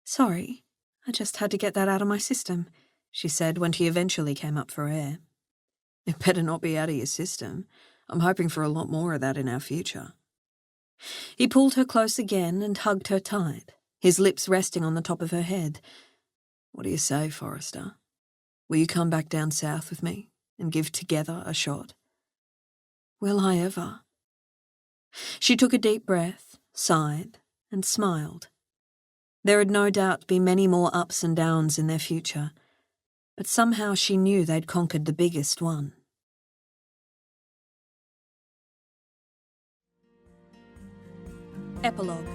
"Sorry, I just had to get that out of my system," she said when he eventually came up for air. It better not be out of your system. I'm hoping for a lot more of that in our future. He pulled her close again and hugged her tight, his lips resting on the top of her head. What do you say, Forrester? Will you come back down south with me and give Together a shot? Will I ever? She took a deep breath, sighed, and smiled. There had no doubt been many more ups and downs in their future, but somehow she knew they'd conquered the biggest one. Epilogue.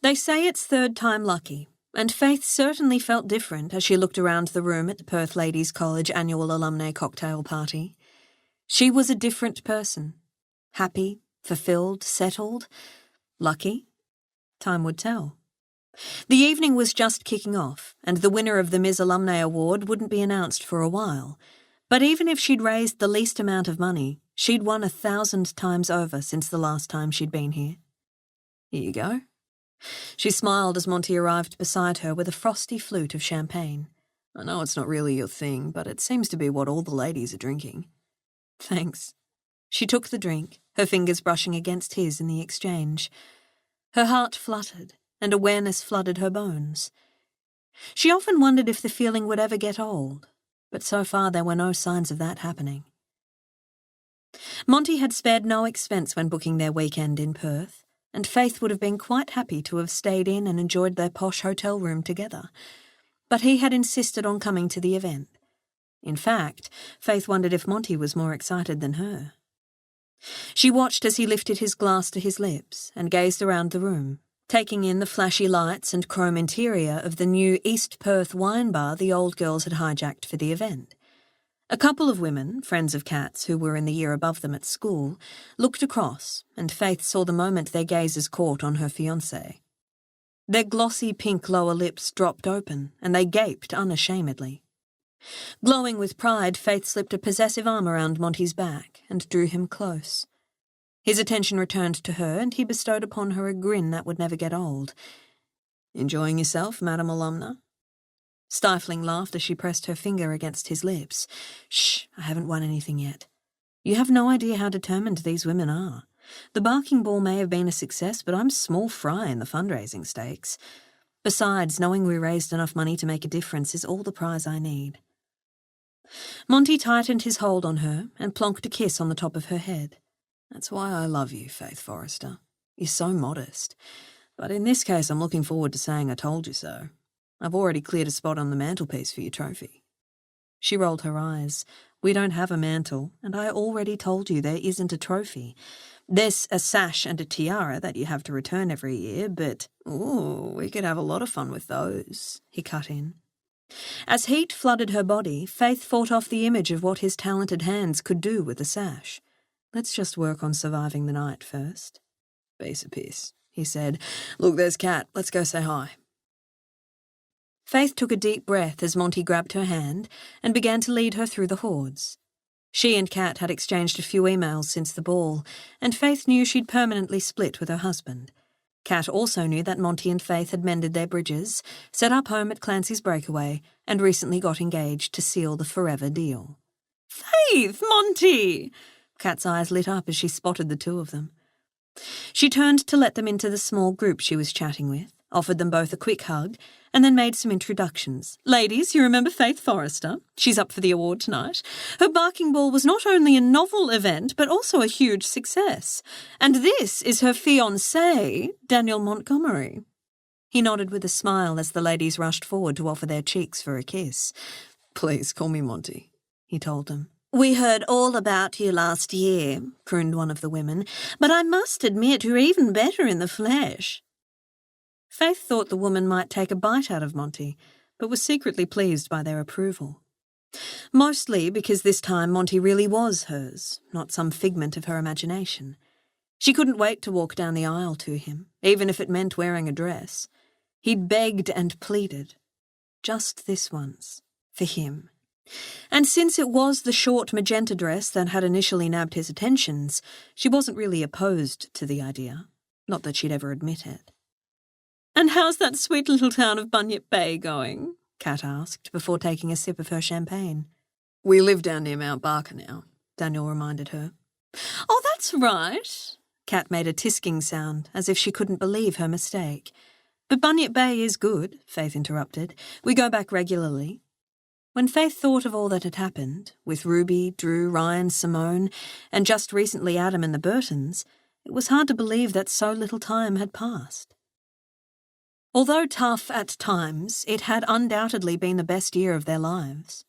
They say it's third time lucky, and Faith certainly felt different as she looked around the room at the Perth Ladies College annual alumni cocktail party. She was a different person. Happy, fulfilled, settled, lucky. Time would tell. The evening was just kicking off, and the winner of the Ms. Alumni Award wouldn't be announced for a while. But even if she'd raised the least amount of money, she'd won 1,000 times over since the last time she'd been here. Here you go. She smiled as Monty arrived beside her with a frosty flute of champagne. I know it's not really your thing, but it seems to be what all the ladies are drinking. Thanks. She took the drink, her fingers brushing against his in the exchange. Her heart fluttered, and awareness flooded her bones. She often wondered if the feeling would ever get old, but so far there were no signs of that happening. Monty had spared no expense when booking their weekend in Perth, and Faith would have been quite happy to have stayed in and enjoyed their posh hotel room together. But he had insisted on coming to the event. In fact, Faith wondered if Monty was more excited than her. She watched as he lifted his glass to his lips and gazed around the room, taking in the flashy lights and chrome interior of the new East Perth wine bar the old girls had hijacked for the event. A couple of women, friends of Kat's who were in the year above them at school, looked across, and Faith saw the moment their gazes caught on her fiancé. Their glossy pink lower lips dropped open, and they gaped unashamedly. Glowing with pride, Faith slipped a possessive arm around Monty's back and drew him close. His attention returned to her, and he bestowed upon her a grin that would never get old. Enjoying yourself, Madam Alumna? Stifling laughter, she pressed her finger against his lips. Shh, I haven't won anything yet. You have no idea how determined these women are. The barking ball may have been a success, but I'm small fry in the fundraising stakes. Besides, knowing we raised enough money to make a difference is all the prize I need. Monty tightened his hold on her and plonked a kiss on the top of her head. That's why I love you, Faith Forrester. You're so modest. But in this case, I'm looking forward to saying I told you so. I've already cleared a spot on the mantelpiece for your trophy. She rolled her eyes. We don't have a mantle, and I already told you there isn't a trophy. There's a sash and a tiara that you have to return every year, but... Ooh, we could have a lot of fun with those, he cut in. As heat flooded her body, Faith fought off the image of what his talented hands could do with a sash. Let's just work on surviving the night first. Piece of piss, he said. Look, there's Kat. Let's go say hi. Faith took a deep breath as Monty grabbed her hand and began to lead her through the hordes. She and Kat had exchanged a few emails since the ball, and Faith knew she'd permanently split with her husband. Kat also knew that Monty and Faith had mended their bridges, set up home at Clancy's Breakaway, and recently got engaged to seal the forever deal. Faith, Monty! Kat's eyes lit up as she spotted the two of them. She turned to let them into the small group she was chatting with, offered them both a quick hug, and then made some introductions. Ladies, you remember Faith Forrester? She's up for the award tonight. Her barking ball was not only a novel event, but also a huge success. And this is her fiancé, Daniel Montgomery. He nodded with a smile as the ladies rushed forward to offer their cheeks for a kiss. Please call me Monty, he told them. We heard all about you last year, crooned one of the women, but I must admit you're even better in the flesh. Faith thought the woman might take a bite out of Monty, but was secretly pleased by their approval. Mostly because this time Monty really was hers, not some figment of her imagination. She couldn't wait to walk down the aisle to him, even if it meant wearing a dress. He'd begged and pleaded, just this once, for him. And since it was the short magenta dress that had initially nabbed his attentions, she wasn't really opposed to the idea, not that she'd ever admit it. And how's that sweet little town of Bunyip Bay going? Kat asked, before taking a sip of her champagne. We live down near Mount Barker now, Daniel reminded her. Oh, that's right. Kat made a tisking sound, as if she couldn't believe her mistake. But Bunyip Bay is good, Faith interrupted. We go back regularly. When Faith thought of all that had happened, with Ruby, Drew, Ryan, Simone, and just recently Adam and the Burtons, it was hard to believe that so little time had passed. Although tough at times, it had undoubtedly been the best year of their lives.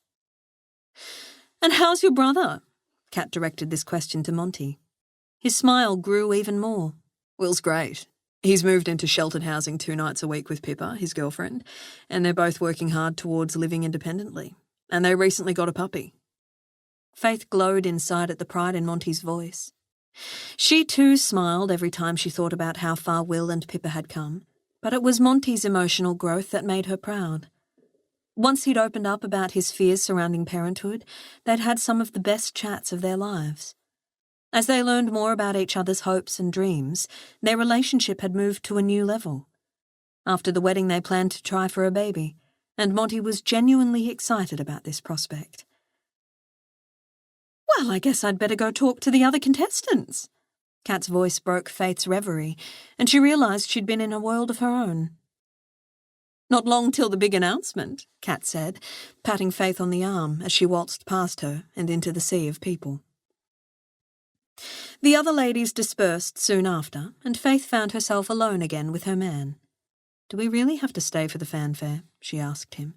And how's your brother? Kat directed this question to Monty. His smile grew even more. Will's great. He's moved into sheltered housing 2 nights a week with Pippa, his girlfriend, and they're both working hard towards living independently. And they recently got a puppy. Faith glowed inside at the pride in Monty's voice. She too smiled every time she thought about how far Will and Pippa had come, but it was Monty's emotional growth that made her proud. Once he'd opened up about his fears surrounding parenthood, they'd had some of the best chats of their lives. As they learned more about each other's hopes and dreams, their relationship had moved to a new level. After the wedding, they planned to try for a baby, and Monty was genuinely excited about this prospect. Well, I guess I'd better go talk to the other contestants. Kat's voice broke Faith's reverie, and she realised she'd been in a world of her own. Not long till the big announcement, Kat said, patting Faith on the arm as she waltzed past her and into the sea of people. The other ladies dispersed soon after, and Faith found herself alone again with her man. "Do we really have to stay for the fanfare?" she asked him.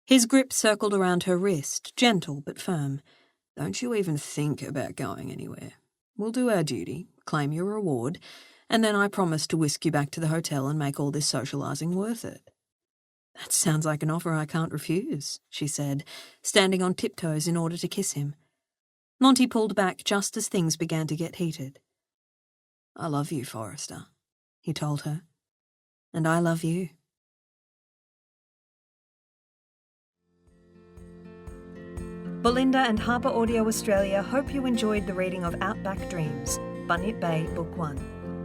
His grip circled around her wrist, gentle but firm. "Don't you even think about going anywhere. We'll do our duty, claim your reward, and then I promise to whisk you back to the hotel and make all this socialising worth it." "That sounds like an offer I can't refuse," she said, standing on tiptoes in order to kiss him. Monty pulled back just as things began to get heated. "I love you, Forrester," he told her. "And I love you." Belinda and Harper Audio Australia hope you enjoyed the reading of Outback Dreams, Bunyip Bay, Book 1,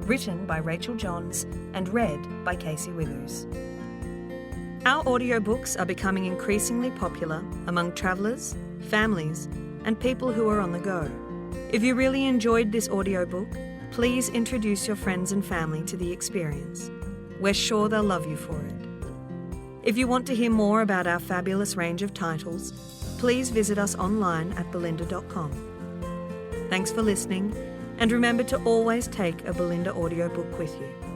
written by Rachel Johns and read by Casey Withers. Our audiobooks are becoming increasingly popular among travellers, families, and people who are on the go. If you really enjoyed this audiobook, please introduce your friends and family to the experience. We're sure they'll love you for it. If you want to hear more about our fabulous range of titles, please visit us online at belinda.com. Thanks for listening, and remember to always take a Belinda audiobook with you.